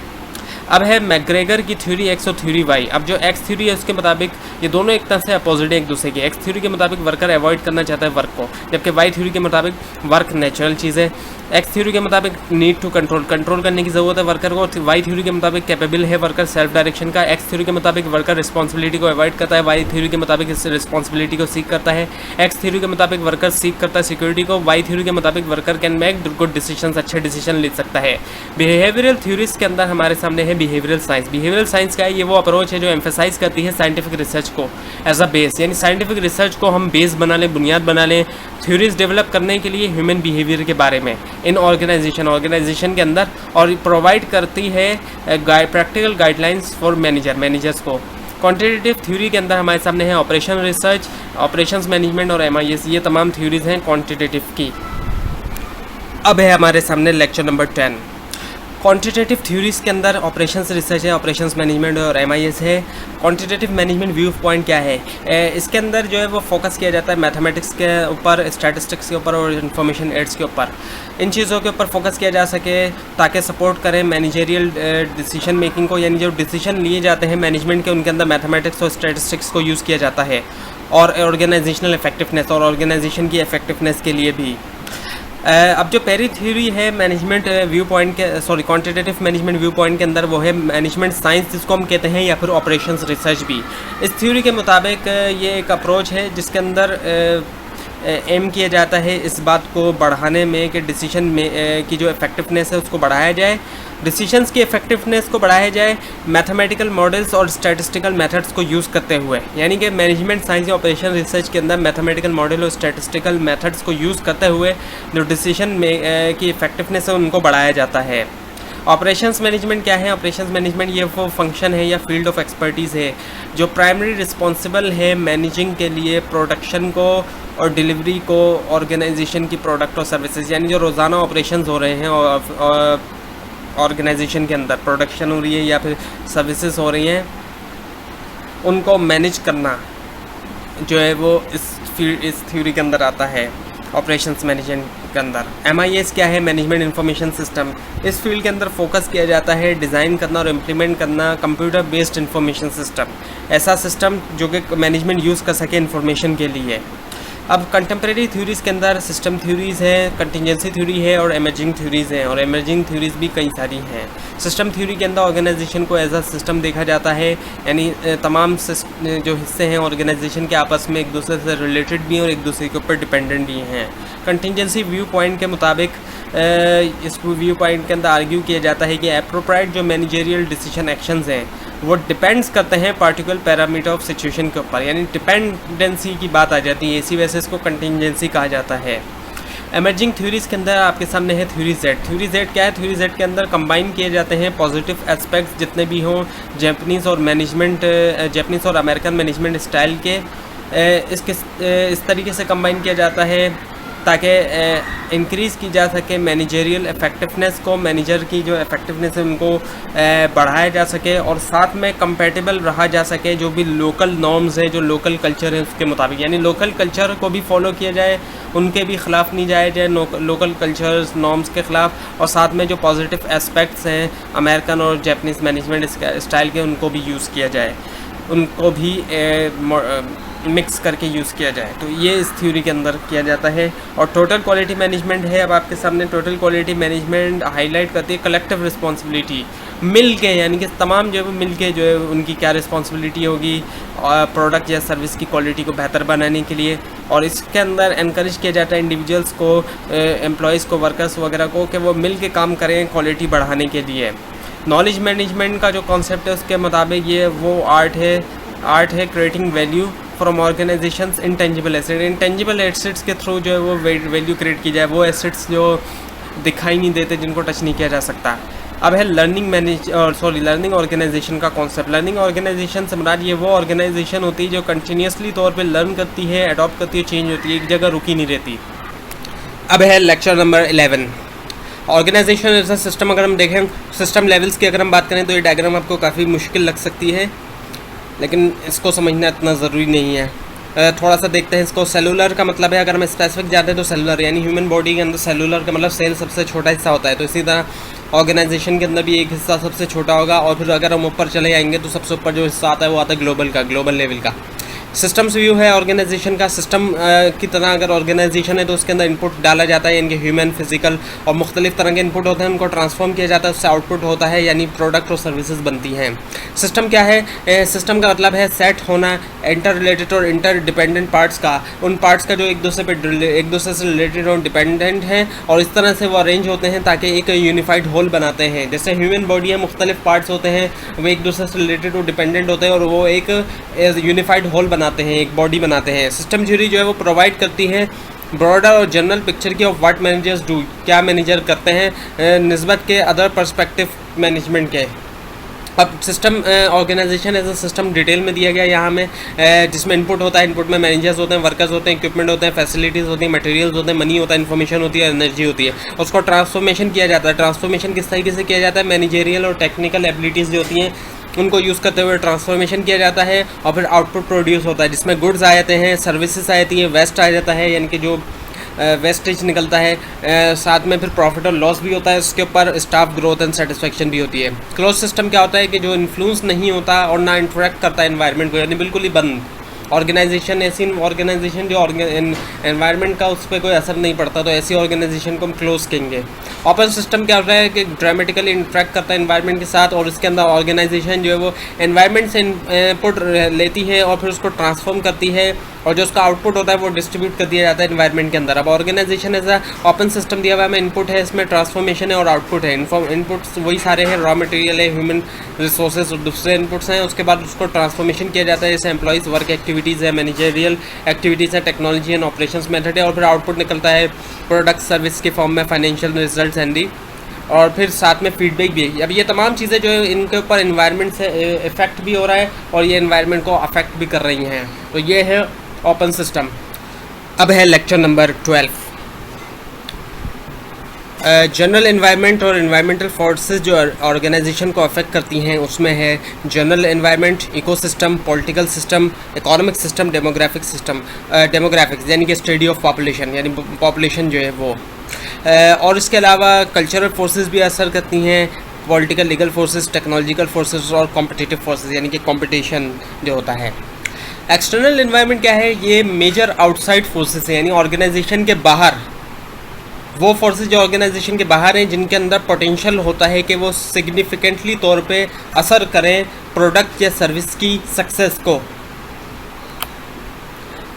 अब है मैकग्रेगर की थ्योरी एक्स और थ्योरी वाई। अब जो एक्स थ्योरी है उसके मुताबिक ये दोनों एक तरह से अपोजिट है एक दूसरे के। एक्स थ्योरी के मुताबिक वर्कर अवॉइड करना चाहता है वर्क को, जबकि वाई थ्योरी के मुताबिक वर्क नेचुरल चीज़ है। एक्स थ्योरी के मुताबिक नीड टू कंट्रोल करने की ज़रूरत है वर्कर को। वाई थ्योरी के मुताबिक कैपेबल है वर्कर सेल्फ डायरेक्शन का। एक्स थ्योरी के मुताबिक वर्कर रिस्पॉन्सिबिलिटी को अवॉइड करता है, वाई थ्योरी के मुताबिक इस रिस्पॉन्सिबिलिटी को सीख करता है। एक्स थ्योरी के मुताबिक वर्कर सीख करता है सिक्योरिटी को, वाई थ्योरी के मुताबिक worker can make good decision, अच्छे डिसीजन ले सकता है। बिहेवियरल थ्योरीज के अंदर हमारे सामने है बिहेवियरल साइंस। बिहेवियरल साइंस का है, ये वो अप्रोच है जो एम्फेसाइज करती है साइंटिफिक रिसर्च को एज अ बेस, यानी साइंटिफिक रिसर्च को हम बेस बना लें, बुनियाद बना लें थ्योरीज डेवलप करने के लिए ह्यूमन बिहेवियर के बारे में इन ऑर्गेनाइजेशन के अंदर, और प्रोवाइड करती है प्रैक्टिकल गाइडलाइंस फॉर मैनेजर्स को। क्वांटिटेटिव थ्योरी के अंदर हमारे सामने है ऑपरेशन रिसर्च, ऑपरेशंस मैनेजमेंट और MIS, ये तमाम थ्योरीज हैं क्वांटिटेटिव की। अब है हमारे सामने लेक्चर नंबर 10। क्वांटिटेटिव थ्योरीज के अंदर ऑपरेशंस रिसर्च है, ऑपरेशंस मैनेजमेंट और MIS है। क्वांटिटेटिव मैनेजमेंट व्यू पॉइंट क्या है? इसके अंदर जो है वो फोकस किया जाता है मैथमेटिक्स के ऊपर, स्टैटिस्टिक्स के ऊपर और इंफॉर्मेशन एड्स के ऊपर। इन चीज़ों के ऊपर फोकस किया जा सके ताकि सपोर्ट करें मैनेजरियल डिसीजन मेकिंग को, यानी जो डिसीजन लिए जाते हैं मैनेजमेंट के उनके अंदर मैथमेटिक्स और स्टैटिस्टिक्स को यूज़ किया जाता है, और ऑर्गेनाइजेशनल इफेक्टिवनेस और ऑर्गेनाइजेशन की इफेक्टिवनेस के लिए भी। अब जो पहली थ्योरी है मैनेजमेंट व्यू पॉइंट के क्वांटिटेटिव मैनेजमेंट व्यू पॉइंट के अंदर, वो है मैनेजमेंट साइंस जिसको हम कहते हैं, या फिर ऑपरेशंस रिसर्च भी। इस थ्योरी के मुताबिक ये एक अप्रोच है जिसके अंदर एम किया जाता है इस बात को बढ़ाने में कि डिसीजन में की जो इफेक्टिवनेस है उसको बढ़ाया जाए, डिसीजंस की इफेक्टिवनेस को बढ़ाया जाए मैथमेटिकल मॉडल्स और स्टैटिस्टिकल मेथड्स को यूज़ करते हुए, यानी कि मैनेजमेंट साइंस या ऑपरेशन रिसर्च के अंदर मैथमेटिकल मॉडल और स्टैटिस्टिकल मेथड्स को यूज़ करते हुए जो डिसीजन में की इफेक्टिवनेस है उनको बढ़ाया जाता है। ऑपरेशंस मैनेजमेंट क्या है? ऑपरेशंस मैनेजमेंट ये वो फंक्शन है या फील्ड ऑफ एक्सपर्टीज़ है जो प्राइमरी रिस्पॉन्सिबल है मैनेजिंग के लिए प्रोडक्शन को और डिलीवरी को, ऑर्गेनाइजेशन की प्रोडक्ट और सर्विसेज, यानी जो रोज़ाना ऑपरेशंस हो रहे हैं और ऑर्गेनाइजेशन के अंदर प्रोडक्शन हो रही है या फिर सर्विसेज हो रही हैं, उनको मैनेज करना जो है वो इस थ्योरी के अंदर आता है ऑपरेशंस मैनेजमेंट के अंदर। MIS क्या है? Management information system. इस फील्ड के अंदर फोकस किया जाता है डिज़ाइन करना और इम्प्लीमेंट करना कंप्यूटर बेस्ड इंफॉर्मेशन सिस्टम, ऐसा सिस्टम जो कि मैनेजमेंट यूज़ कर सके इंफॉर्मेशन के लिए। अब कंटेम्प्रेरी थ्योरीज़ के अंदर सिस्टम थ्योरीज़ है, कंटिजेंसी थ्योरी है और एमर्जिंग थ्योरीज़ हैं, और एमर्जिंग थ्योरीज़ भी कई सारी हैं। सिस्टम थ्योरी के अंदर ऑर्गेनाइजेशन को एज अ सिस्टम देखा जाता है, यानी तमाम जो हिस्से हैं ऑर्गेनाइजेशन के आपस में एक दूसरे से रिलेटेड भी हैं और एक दूसरे के ऊपर डिपेंडेंट भी हैं। कंटिजेंसी व्यू पॉइंट के मुताबिक इस व्यू पॉइंट के अंदर आर्ग्यू किया जाता है कि अप्रोप्रिएट जो मैनेजरियल डिसीजन एक्शंस हैं वो डिपेंड्स करते हैं पार्टिकुलर पैरामीटर ऑफ सिचुएशन के ऊपर, यानी डिपेंडेंसी की बात आ जाती है, इसी वजह से इसको कंटिजेंसी कहा जाता है। एमर्जिंग थ्योरीज़ के अंदर आपके सामने है थ्योरी जेड। थ्योरी जेड क्या है? थ्योरी जेड के अंदर कंबाइन किए जाते हैं पॉजिटिव एस्पेक्ट्स जितने भी हों जापानीज़ और अमेरिकन मैनेजमेंट स्टाइल के, इस तरीके से कंबाइन किया जाता है ताकि इंक्रीज़ की जा सके मैनेजरियल इफ़ेक्टिवनेस को, मैनेजर की जो इफ़ेक्टिवनेस है उनको बढ़ाया जा सके, और साथ में कंपैटिबल रहा जा सके जो भी लोकल नॉर्म्स है, जो लोकल कल्चर है उसके मुताबिक, यानी लोकल कल्चर को भी फॉलो किया जाए, उनके भी ख़िलाफ़ नहीं जाया जाए लोकल कल्चर्स नॉर्म्स के ख़िलाफ़, और साथ में जो पॉजिटिव एस्पेक्ट्स हैं अमेरिकन और जापानीज़ मैनेजमेंट स्टाइल के उनको भी यूज़ किया जाए, उनको भी मिक्स करके यूज़ किया जाए। तो ये इस थ्योरी के अंदर किया जाता है। और टोटल क्वालिटी मैनेजमेंट है अब आपके सामने। टोटल क्वालिटी मैनेजमेंट हाईलाइट करती है कलेक्टिव रिस्पॉन्सिबिलिटी, मिल के, यानी कि तमाम जो है मिल के जो है उनकी क्या रिस्पॉन्सिबिलिटी होगी प्रोडक्ट या सर्विस की क्वालिटी को बेहतर बनाने के लिए। और इसके अंदर इनकरेज किया जाता है इंडिविजुअल्स को, एम्प्लॉयज़ को, वर्कर्स वगैरह को, कि वो मिल के काम करें क्वालिटी बढ़ाने के लिए। नॉलेज मैनेजमेंट का जो कॉन्सेप्ट है उसके मुताबिक ये वो आर्ट है creating value from organisations intangible asset. Intangible assets के थ्रू जो है वो वैल्यू क्रिएट की जाए, वो एसेट्स जो दिखाई नहीं देते, जिनको टच नहीं किया जा सकता। अब है लर्निंग ऑर्गेनाइजेशन का कॉन्सेप्ट। लर्निंग ऑर्गेनाइजेशन से मुराद ये वो ऑर्गेनाइजेशन होती है जो कंटिन्यूसली तौर पे लर्न करती है, अडॉप्ट करती है, चेंज होती है, एक जगह रुकी नहीं रहती। अब है lecture number 11, organisation as a system. अगर हम देखें सिस्टम लेवल्स की अगर हम बात करें तो ये डायग्राम आपको काफ़ी मुश्किल लग सकती है, लेकिन इसको समझना इतना ज़रूरी नहीं है। थोड़ा सा देखते हैं इसको। सेलुलर का मतलब है, अगर हम स्पेसिफिक जाते हैं तो सेलुलर यानी ह्यूमन बॉडी के अंदर सेलुलर का मतलब सेल सबसे छोटा हिस्सा होता है, तो इसी तरह ऑर्गेनाइजेशन के अंदर भी एक हिस्सा सबसे छोटा होगा। और फिर अगर हम ऊपर चले जाएंगे तो सबसे ऊपर जो हिस्सा आता है वो आता है ग्लोबल लेवल का। सिस्टम्स व्यू है ऑर्गेनाइजेशन का। सिस्टम की तरह अगर ऑर्गेनाइजेशन है तो उसके अंदर इनपुट डाला जाता है, यानी ह्यूमन, फिजिकल और मुख्तलिफ तरह के इनपुट होते हैं, उनको ट्रांसफॉर्म किया जाता है, उससे आउटपुट होता है, यानी प्रोडक्ट और सर्विसेज बनती हैं। सिस्टम क्या है? सिस्टम का मतलब है सेट होना इंटर रिलेटेड और इंटर डिपेंडेंट पार्ट्स का, उन पार्ट्स का जो एक दूसरे से रिलेटेड और डिपेंडेंट हैं, और इस तरह से वो अरेंज होते हैं ताकि एक यूनिफाइड होल बनाते हैं। जैसे ह्यूमन बॉडी है, मुख्तलिफ पार्ट्स होते हैं, वो एक दूसरे से रिलेटेड और डिपेंडेंट होते हैं और वो एक यूनिफाइड होल बनाते हैं, एक बॉडी बनाते हैं। सिस्टम थ्योरी जो है वो प्रोवाइड करती है ब्रॉडर और जनरल पिक्चर की ऑफ व्हाट मैनेजर्स डू, क्या मैनेजर करते हैं निस्बत के अदर पर्सपेक्टिव मैनेजमेंट के। अब system organisation as a system detail में दिया गया यहाँ में, जिसमें इनपुट होता है, इनपुट में मैनेजर्स होते हैं, वर्कर्स होते हैं, इक्विपमेंट होते हैं, फैसिलिटीज़ होती हैं, मटेरियल्स होते हैं, मनी होता है, इन्फॉर्मेशन होती है, एनर्जी होती है। उसको ट्रांसफॉर्मेशन किया जाता है। ट्रांसफॉर्मेशन किस तरीके से किया जाता है? मैनेजरियल और टेक्निकल एबिलिटीज़ जो होती हैं उनको यूज़ करते हुए ट्रांसफॉर्मेशन किया जाता है, और फिर आउटपुट प्रोड्यूस होता है जिसमें गुड्स आ जाते हैं, सर्विसेज आ जाती हैं, वेस्ट आ जाता है, यानी कि जो वेस्टेज निकलता है, साथ में फिर प्रॉफिट और लॉस भी होता है, उसके ऊपर स्टाफ ग्रोथ एंड सेटिस्फेक्शन भी होती है। क्लोज सिस्टम क्या होता है कि जो इन्फ्लुएंस नहीं होता और ना इंटरेक्ट करता है एनवायरनमेंट को, यानी बिल्कुल ही बंद ऑर्गेनाइजेशन। ऐसी ऑर्गेनाइजेशन जो एनवायरनमेंट का उस पर कोई असर नहीं पड़ता, तो ऐसी ऑर्गेनाइजेशन को हम क्लोज कहेंगे। ओपन सिस्टम क्या होता है कि ड्रामेटिकली इंटरेक्ट करता है एनवायरनमेंट के साथ, और इसके अंदर ऑर्गेनाइजेशन जो है वो एनवायरनमेंट से इनपुट लेती है और फिर उसको ट्रांसफॉर्म करती है, और जो उसका आउटपुट होता है वो डिस्ट्रीब्यूट कर दिया जाता है एनवायरनमेंट के अंदर। अब organisation as a open system दिया हुआ है, इनपुट है, इसमें ट्रांसफॉर्मेशन है और आउटपुट है। इनपुट्स वही सारे हैं, रॉ मटेरियल है, ह्यूमन रिसोर्सेज और दूसरे इनपुट्स हैं। उसके बाद उसको ट्रांसफॉर्मेशन किया जाता है, जैसे एम्प्लॉइज़ वर्क एक्टिविटीज़ है, मैनेजरियल एक्टिविटीज़ है, टेक्नोलॉजी एंड ऑपरेशंस मेथड है, और फिर आउटपुट निकलता है प्रोडक्ट सर्विस के फॉर्म में, फाइनेंशियल रिजल्ट्स एंड दी, और फिर साथ में फीडबैक भी है। अब ये तमाम चीज़ें जो है इनके ऊपर एनवायरनमेंट से इफेक्ट भी हो रहा है और ये एनवायरनमेंट को अफेक्ट भी कर रही हैं। तो ये है ओपन सिस्टम। अब है लेक्चर नंबर 12, जनरल एनवायरनमेंट और एनवायरमेंटल फोर्सेस जो ऑर्गेनाइजेशन को अफेक्ट करती हैं, उसमें है general environment, ecosystem, political system, economic system, demographic system. Demographics यानी कि स्टडी ऑफ पॉपुलेशन, यानी पॉपुलेशन जो है वो। और इसके अलावा कल्चरल फोर्सेस भी असर करती हैं, political, legal forces, technological forces और कॉम्पिटिटिव फोर्सेस, यानी कि कंपटीशन जो होता है। एक्सटर्नल एनवायरनमेंट क्या है? ये मेजर आउटसाइड फोर्सेस है, यानी ऑर्गेनाइजेशन के बाहर, वो फोर्सेस जो ऑर्गेनाइजेशन के बाहर हैं, जिनके अंदर पोटेंशियल होता है कि वो सिग्निफिकेंटली तौर पे असर करें प्रोडक्ट या सर्विस की सक्सेस को।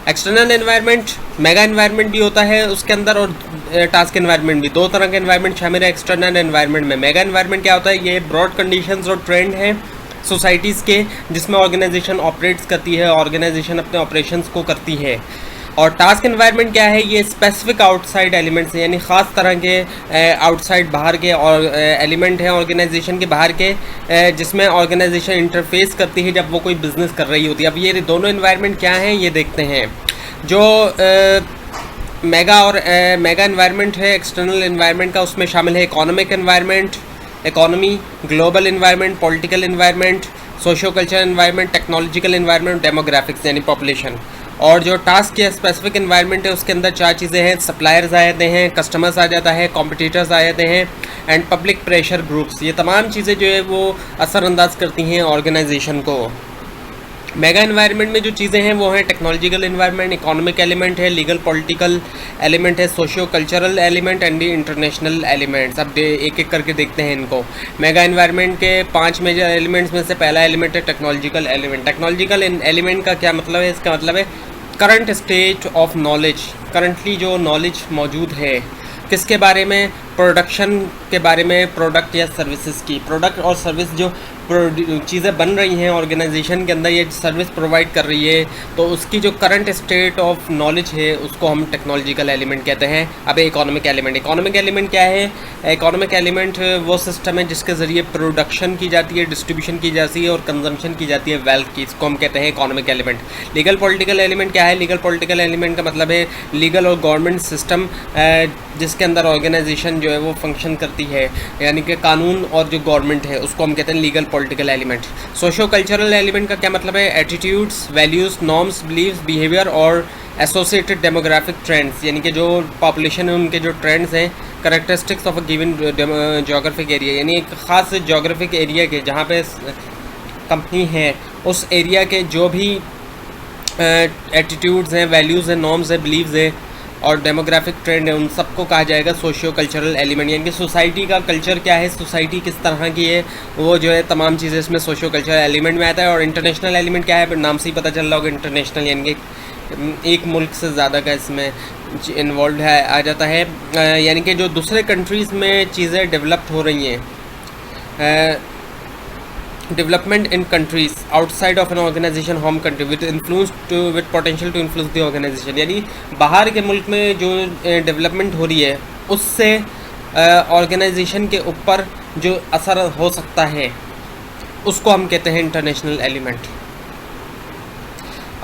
एक्सटर्नल एनवायरनमेंट मेगा एनवायरनमेंट भी होता है उसके अंदर, और टास्क एनवायरनमेंट भी। दो तरह के एनवायरनमेंट शामिल है एक्सटर्नल एनवायरनमेंट में। मेगा एनवायरनमेंट क्या होता है? ये ब्रॉड कंडीशंस और ट्रेंड हैं सोसाइटीज़ के, जिसमें ऑर्गेनाइजेशन ऑपरेट्स करती है, ऑर्गेनाइजेशन अपने ऑपरेशंस को करती है। और टास्क एनवायरनमेंट क्या है? ये स्पेसिफिक आउटसाइड एलिमेंट्स हैं, यानी ख़ास तरह के आउटसाइड बाहर के और एलिमेंट हैं ऑर्गेनाइजेशन के बाहर के, जिसमें ऑर्गेनाइजेशन इंटरफेस करती है जब वो कोई बिज़नेस कर रही होती है। अब ये दोनों एनवायरनमेंट क्या हैं ये देखते हैं। जो मेगा एनवायरनमेंट है एक्सटर्नल एनवायरनमेंट का, उसमें शामिल है economic environment, economy, global environment, political environment, socio cultural environment, technological environment, demographics यानी पॉपुलेशन। और जो टास्क या स्पेसिफिक एनवायरनमेंट है उसके अंदर चार चीज़ें हैं। सप्लायर्स आ जाते हैं, कस्टमर्स आ जाता है, कॉम्पिटिटर्स आ जाते हैं, एंड पब्लिक प्रेशर ग्रुप्स। ये तमाम चीज़ें जो है वो असरअंदाज करती हैं ऑर्गेनाइजेशन को। मेगा एनवायरनमेंट में जो चीज़ें हैं वो हैं टेक्नोलॉजिकल एनवायरनमेंट, इकोनॉमिक एलिमेंट है, लीगल पॉलिटिकल एलिमेंट है, socio cultural element and international elements. अब एक एक करके देखते हैं इनको। मेगा एनवायरनमेंट के 5 मेजर एलिमेंट्स में से पहला एलिमेंट है टेक्नोलॉजिकल एलिमेंट। टेक्नोलॉजिकल एलिमेंट का क्या मतलब है? इसका मतलब है current state of knowledge, currently जो नॉलेज मौजूद है किसके बारे में? प्रोडक्शन के बारे में, प्रोडक्ट या सर्विसेज की। प्रोडक्ट और सर्विस जो चीज़ें बन रही हैं ऑर्गेनाइजेशन के अंदर, ये सर्विस प्रोवाइड कर रही है, तो उसकी जो करंट स्टेट ऑफ नॉलेज है उसको हम टेक्नोलॉजिकल एलिमेंट कहते हैं। अब इकोनॉमिक एलिमेंट, इकोनॉमिक एलिमेंट क्या है? इकोनॉमिक एलिमेंट वो सिस्टम है जिसके ज़रिए प्रोडक्शन की जाती है, डिस्ट्रीब्यूशन की जाती है और कंजम्पशन की जाती है वेल्थ की, इसको हम कहते हैं economic element. Legal political element क्या है? लीगल पॉलिटिकल एलिमेंट का मतलब है लीगल और गवर्नमेंट सिस्टम जिसके अंदर ऑर्गेनाइजेशन जो है वो फंक्शन करती है, यानी कि कानून और जो गवर्नमेंट है उसको हम कहते हैं legal political element. Socio cultural element का क्या मतलब है? Attitudes, values, norms, beliefs, behaviour और एसोसिएटेड डेमोग्राफिक ट्रेंड्स, यानी कि जो पॉपुलेशन है उनके जो ट्रेंड्स हैं, characteristics of a given geographic area, यानी एक ख़ास जोग्राफिक एरिया के जहाँ पे कंपनी है उस एरिया के जो भी एटीट्यूड्स हैं, वैल्यूज़ हैं, नॉर्म्स हैं, बिलीव्स हैं और डेमोग्राफिक ट्रेंड है, उन सबको कहा जाएगा सोशियो कल्चरल एलिमेंट। यानी कि सोसाइटी का कल्चर क्या है, सोसाइटी किस तरह की है, वो जो है तमाम चीज़ें इसमें सोशियो कल्चरल एलिमेंट में आता है। और इंटरनेशनल एलिमेंट क्या है? नाम से ही पता चल रहा होगा इंटरनेशनल, यानी कि एक मुल्क से ज़्यादा का इसमें इन्वॉल्व है आ जाता है, यानी कि जो दूसरे कंट्रीज़ में चीज़ें डेवलप्ड हो रही हैं, development in countries outside of an organisation home country with influence to with potential to influence the organisation, यानी बाहर के मुल्क में जो डेवलपमेंट हो रही है उससे ऑर्गेनाइजेशन के ऊपर जो असर हो सकता है उसको हम कहते हैं इंटरनेशनल एलिमेंट।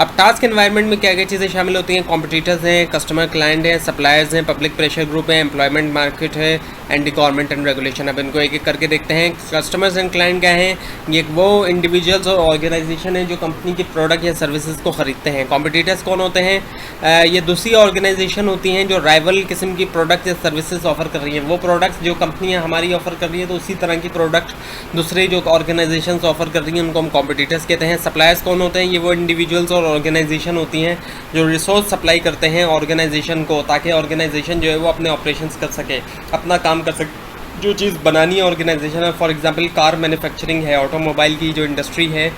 अब टास्क एनवायरनमेंट में क्या क्या चीज़ें शामिल होती हैं? कॉम्पिटिटर्स हैं, कस्टमर क्लाइंट हैं, सप्लायर्स हैं, पब्लिक प्रेशर ग्रुप है, एम्प्लॉयमेंट मार्केट है एंड गवर्नमेंट एंड रेगुलेशन। अब इनको एक एक करके देखते हैं। कस्टमर्स एंड क्लाइंट क्या हैं? ये वो इंडिविजुअल्स और ऑर्गेनाइजेशन है जो कंपनी की प्रोडक्ट या सर्विसेज को ख़रीदते हैं। कॉम्पिटिटर्स कौन होते हैं? ये दूसरी ऑर्गेनाइजेशन होती हैं जो राइवल किस्म की प्रोडक्ट या सर्विसेज ऑफर कर रही हैं। वो प्रोडक्ट्स जो कंपनियाँ हमारी ऑफर कर रही है तो उसी तरह की प्रोडक्ट दूसरे जो ऑर्गेनाइजेशन ऑफर कर रही हैं उनको हम कॉम्पिटिटर्स कहते हैं। सप्लायर्स कौन होते हैं? ये वो इंडिविजुअल्स और ऑर्गेनाइजेशन होती हैं जो रिसोर्स सप्लाई करते हैं ऑर्गेनाइजेशन को, ताकि ऑर्गेनाइजेशन जो है वो अपने ऑपरेशंस कर सके, अपना काम कर सके। जो चीज़ बनानी है ऑर्गेनाइजेशन है, फॉर एग्जांपल कार मैन्युफैक्चरिंग है, ऑटोमोबाइल की जो इंडस्ट्री है,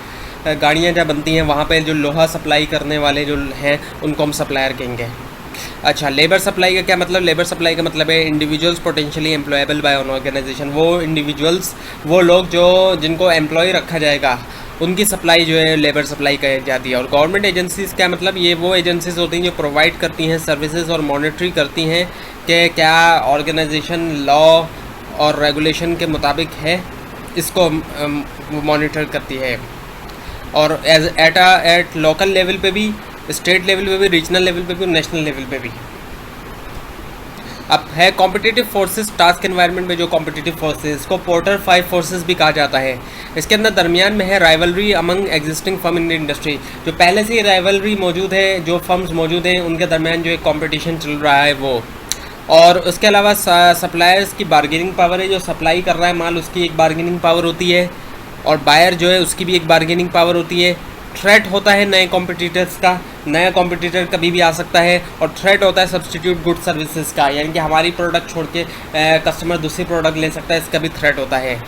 गाड़ियाँ जब बनती हैं वहाँ पे जो लोहा सप्लाई करने वाले जो हैं उनको हम सप्लायर कहेंगे। अच्छा, लेबर सप्लाई का क्या मतलब? लेबर सप्लाई का मतलब है individuals potentially employable by on organisation. वो इंडिविजुअल्स, वो लोग जो जिनको एम्प्लॉय रखा जाएगा उनकी सप्लाई जो है लेबर सप्लाई कही जाती है। और गवर्नमेंट एजेंसीज़ क्या मतलब? ये वो एजेंसीज़ होती हैं जो प्रोवाइड करती हैं सर्विसेज और मॉनिटरी करती हैं कि क्या ऑर्गेनाइजेशन लॉ और रेगुलेशन के मुताबिक है, इसको मॉनिटर करती है। और एट लोकल लेवल पे भी, स्टेट लेवल पे भी, रीजनल लेवल पे भी, नेशनल लेवल पे भी। अब है कॉम्पिटिटिव फोर्सेस। टास्क एनवायरनमेंट में जो कॉम्पिटिटिव फोर्सेस, इसको पोर्टर 5 फोर्सेस भी कहा जाता है। इसके अंदर दरमियान में है rivalry among existing firm in the industry. जो पहले से ही राइवलरी मौजूद है, जो फर्म्स मौजूद हैं उनके दरमियान जो एक कॉम्पिटिशन चल रहा है वो। और उसके अलावा सप्लायर्स की बार्गेनिंग पावर है, जो सप्लाई कर रहा है माल उसकी एक बार्गेनिंग पावर होती है, और बायर जो है उसकी भी एक बार्गेनिंग पावर होती है। थ्रेट होता है नए कॉम्पिटिटर्स का, नया कॉम्पिटिटर कभी भी आ सकता है, और थ्रेट होता है सब्सटीट्यूट गुड सर्विसेज का, यानी कि हमारी प्रोडक्ट छोड़ के कस्टमर दूसरी प्रोडक्ट ले सकता है, इसका भी थ्रेट होता है।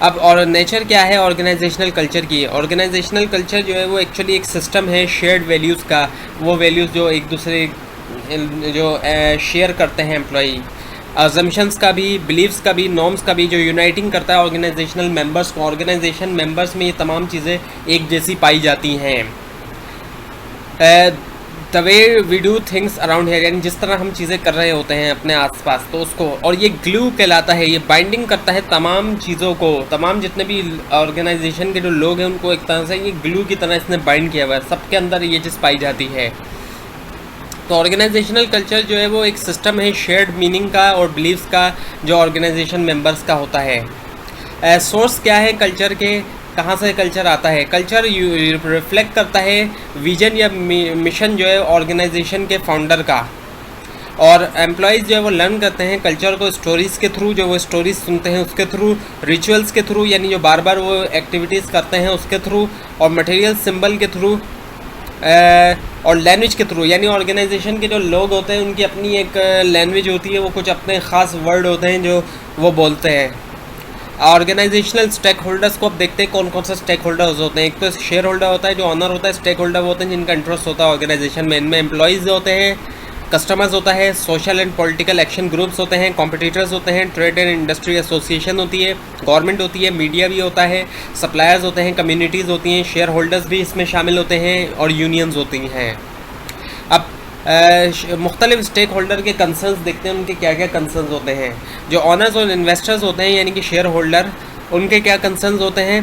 अब और नेचर क्या है ऑर्गेनाइजेशनल कल्चर की? ऑर्गेनाइजेशनल कल्चर जो है वो एक्चुअली एक सिस्टम है शेयर्ड वैल्यूज़ का, वो वैल्यूज़ जो एक दूसरे जो शेयर करते हैं एम्प्लॉई, अजम्पशंस का भी, बिलीव्स का भी, नॉर्म्स का भी, जो यूनाइटिंग करता है ऑर्गेनाइजेशनल मेंबर्स को। ऑर्गेनाइजेशन मेंबर्स में ये तमाम चीज़ें एक जैसी पाई जाती हैं। The way we do things around here, यानी जिस तरह हम चीज़ें कर रहे होते हैं अपने आसपास, तो उसको, और ये ग्लू कहलाता है, ये बाइंडिंग करता है तमाम चीज़ों को, तमाम जितने भी ऑर्गेनाइजेशन के जो लोग हैं उनको एक तरह से ये ग्लू की तरह इसने बाइंड किया हुआ है, सबके अंदर ये चीज़ पाई जाती है। तो ऑर्गेनाइजेशनल कल्चर जो है वो एक सिस्टम है शेयर्ड मीनिंग का और बिलीव्स का, जो ऑर्गेनाइजेशन मेंबर्स का होता है। सोर्स क्या है कल्चर के, कहाँ से कल्चर आता है? कल्चर रिफ्लेक्ट करता है विजन या मिशन जो है ऑर्गेनाइजेशन के फाउंडर का, और एम्प्लॉयज़ जो है वो लर्न करते हैं कल्चर को स्टोरीज़ के थ्रू, जो वो स्टोरीज़ सुनते हैं उसके थ्रू, रिचुअल्स के थ्रू, यानी जो बार बार वो एक्टिविटीज़ करते हैं उसके थ्रू, और मटेरियल सिंबल के थ्रू, और लैंग्वेज के थ्रू, यानी ऑर्गेनाइजेशन के जो लोग होते हैं उनकी अपनी एक लैंग्वेज होती है, वो कुछ अपने ख़ास वर्ड होते हैं जो वो बोलते हैं। ऑर्गेनाइजेशनल स्टेक होल्डर्स को अब देखते हैं कौन कौन सा स्टेक होल्डर्स होते हैं। एक तो शेयर होल्डर होता है, जो ऑनर होता है, स्टेक होल्डर होते हैं जिनका इंटरेस्ट होता है ऑर्गेनाइजेशन में, इनमें एम्प्लॉयज़ होते हैं, कस्टमर्स होता है, social and political action groups होते हैं, कॉम्पिटिटर्स होते हैं, ट्रेड एंड इंडस्ट्री एसोसिएशन होती है, गवर्नमेंट होती है, मीडिया भी होता है, सप्लायर्स होते हैं, कम्युनिटीज़ होती हैं, शेयर होल्डर्स भी इसमें शामिल होते हैं, और यूनियंस होती हैं। अब मुख्तलिफ स्टेक होल्डर के कंसर्न्स देखते हैं, उनके क्या क्या कंसर्न्स होते हैं। जो ऑनर्स और इन्वेस्टर्स होते हैं यानी कि शेयर होल्डर, उनके क्या कंसर्न्स होते हैं?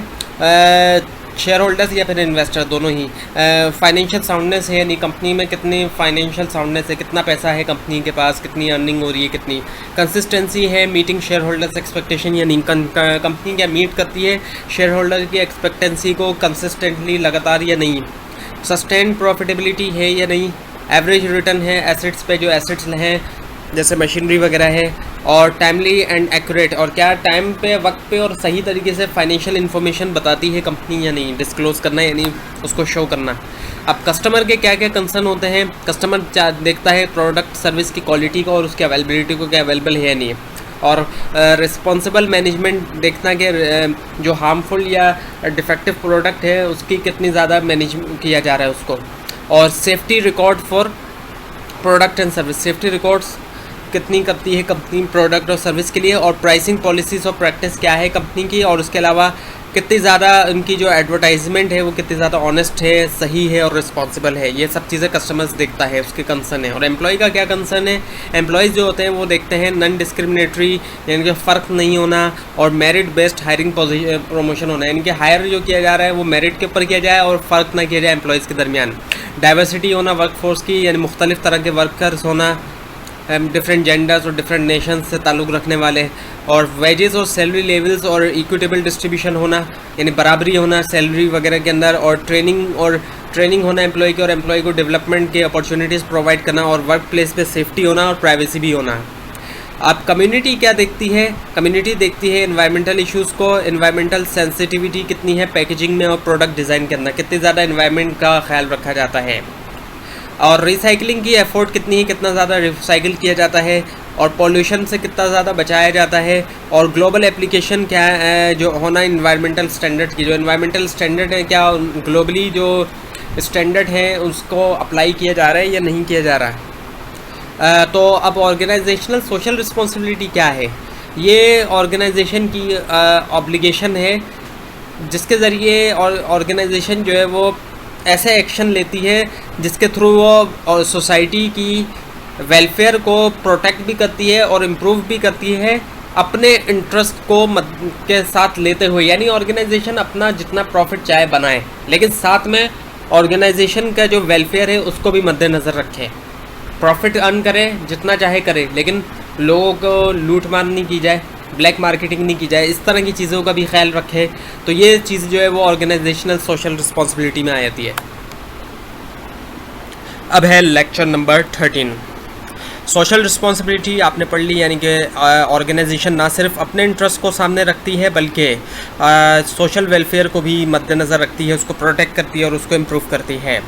शेयर होल्डर्स या फिर इन्वेस्टर दोनों ही, फाइनेंशियल साउंडनेस है, यानी कंपनी में कितनी फाइनेंशियल साउंडनेस है, कितना पैसा है कंपनी के पास, कितनी अर्निंग हो रही है, कितनी कंसिस्टेंसी है, मीटिंग शेयर होल्डर्स एक्सपेक्टेशन, यानी कंपनी क्या मीट करती है शेयर होल्डर की एक्सपेक्टेंसी को कंसिस्टेंटली, लगातार या नहीं, सस्टेन प्रॉफिटेबिलिटी है या नहीं, एवरेज रिटर्न है एसेट्स पे, जो एसेट्स हैं जैसे मशीनरी वगैरह है, और टाइमली एंड एक्यूरेट, और क्या टाइम पे, वक्त पे और सही तरीके से फाइनेंशियल इन्फॉर्मेशन बताती है कंपनी या नहीं, डिस्क्लोज़ करना यानी उसको शो करना। अब कस्टमर के क्या क्या कंसर्न होते हैं? कस्टमर देखता है प्रोडक्ट सर्विस की क्वालिटी को और उसकी अवेलेबिलिटी को, क्या अवेलेबल है या नहीं, और रिस्पॉन्सिबल मैनेजमेंट देखना कि जो हार्मफुल या डिफेक्टिव प्रोडक्ट है उसकी कितनी ज़्यादा मैनेज किया जा रहा है उसको, और safety record for product and service, safety records कितनी करती है कंपनी प्रोडक्ट और सर्विस के लिए, और प्राइसिंग पॉलिसीज़ और प्रैक्टिस क्या है कंपनी की, और उसके अलावा कितनी ज़्यादा उनकी जो एडवर्टाइजमेंट है वो कितनी ज़्यादा ऑनेस्ट है, सही है और रिस्पॉन्सिबल है। ये सब चीज़ें कस्टमर्स देखता है, उसके कंसर्न है। और एम्प्लॉय का क्या कंसर्न है? एम्प्लॉयज़ जो होते हैं वो देखते हैं नॉन डिस्क्रिमिनेटरी, यानी कि फ़र्क नहीं होना, और मेरिट बेस्ड हायरिंग प्रमोशन होना, यानी कि हायर जो किया जा रहा है वो मेरिट के ऊपर किया जाए और फ़र्क ना किया जाए एम्प्लॉयज़ के दरमियान। डाइवर्सिटी होना वर्क फोर्स की, यानी मुख्तलिफ़ तरह के वर्कर्स होना, डिफरेंट जेंडर्स और डिफरेंट नेशंस से ताल्लुक़ रखने वाले, और वेजेस और सैलरी लेवल्स और इक्विटेबल डिस्ट्रीब्यूशन होना, यानी बराबरी होना सैलरी वगैरह के अंदर, और ट्रेनिंग होना एम्प्लॉय की, और एम्प्लॉय को डेवलपमेंट के अपॉर्चुनिटीज़ प्रोवाइड करना, और वर्क प्लेस पे सेफ्टी होना और प्राइवेसी भी होना। अब कम्युनिटी क्या देखती है? कम्युनिटी देखती है एनवायरमेंटल इश्यूज़ को, एनवायरमेंटल सेंसिटिविटी कितनी है पैकेजिंग में और प्रोडक्ट डिज़ाइन के अंदर, कितनी ज़्यादा एनवायरमेंट का ख्याल रखा जाता है, और रिसाइकलिंग की एफर्ट कितनी है, कितना ज़्यादा रिसाइकिल किया जाता है, और पॉल्यूशन से कितना ज़्यादा बचाया जाता है, और ग्लोबल एप्लीकेशन क्या है जो होना इन्वायरमेंटल स्टैंडर्ड की, जो इन्वायरमेंटल स्टैंडर्ड है क्या ग्लोबली जो स्टैंडर्ड है उसको अप्लाई किया जा रहा है या नहीं किया जा रहा है। तो अब ऑर्गेनाइजेशनल सोशल रिस्पॉन्सिबिलिटी क्या है? ये ऑर्गेनाइजेशन की ऑब्लिगेशन है जिसके ज़रिए ऑर्गेनाइजेशन जो है वो ऐसे एक्शन लेती है जिसके थ्रू वो सोसाइटी की वेलफेयर को प्रोटेक्ट भी करती है और इम्प्रूव भी करती है अपने इंटरेस्ट को के साथ लेते हुए, यानी ऑर्गेनाइजेशन अपना जितना प्रॉफिट चाहे बनाए लेकिन साथ में ऑर्गेनाइजेशन का जो वेलफेयर है उसको भी मद्देनज़र रखें। प्रॉफिट अर्न करे जितना चाहे करे लेकिन लोगों को लूट मार नहीं की जाए, ब्लैक मार्केटिंग नहीं की जाए, इस तरह की चीज़ों का भी ख्याल रखे। तो ये चीज़ जो है वो ऑर्गेनाइजेशनल सोशल रिस्पॉन्सिबिलिटी में आ जाती है। अब है लेक्चर नंबर 13, सोशल रिस्पॉन्सिबिलिटी आपने पढ़ ली, यानी कि ऑर्गेनाइजेशन ना सिर्फ अपने इंटरेस्ट को सामने रखती है बल्कि सोशल वेलफेयर को भी मद्देनज़र रखती है, उसको प्रोटेक्ट करती है और उसको इम्प्रूव करती है।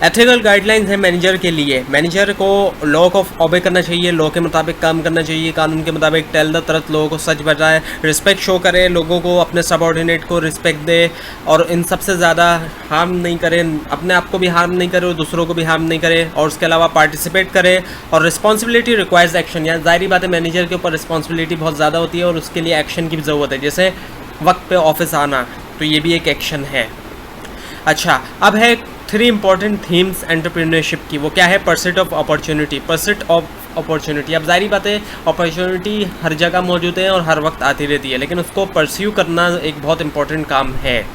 एथिकल गाइडलाइंस है मैनेजर के लिए। मैनेजर को लॉ को ऑबे करना चाहिए, लॉ के मुताबिक काम करना चाहिए, कानून के मुताबिक टेल द ट्रुथ, लोगों को सच बताए, रिस्पेक्ट शो करे, लोगों को अपने सबऑर्डिनेट को रिस्पेक्ट दे और इन सबसे ज़्यादा हार्म नहीं करे, अपने आप को भी हार्म नहीं करे और दूसरों को भी हार्म नहीं करे, और उसके अलावा पार्टिसिपेट करे। और रिस्पॉन्सिबिलिटी रिक्वायर्स एक्शन, यानी ज़ाहिर बात है मैनेजर के ऊपर रिस्पॉन्सिबिलिटी बहुत ज़्यादा होती है और उसके लिए एक्शन की भी ज़रूरत है, जैसे वक्त पे ऑफिस आना, तो ये भी एक एक्शन है। अच्छा, अब है 3 इंपॉर्टेंट थीम्स एंटरप्रेन्योरशिप की। वो क्या है? Pursuit of opportunity. Pursuit of opportunity, अब जाहिर बात है अपॉर्चुनिटी हर जगह मौजूद है और हर वक्त आती रहती है, लेकिन उसको परस्यू करना एक बहुत इंपॉर्टेंट काम है।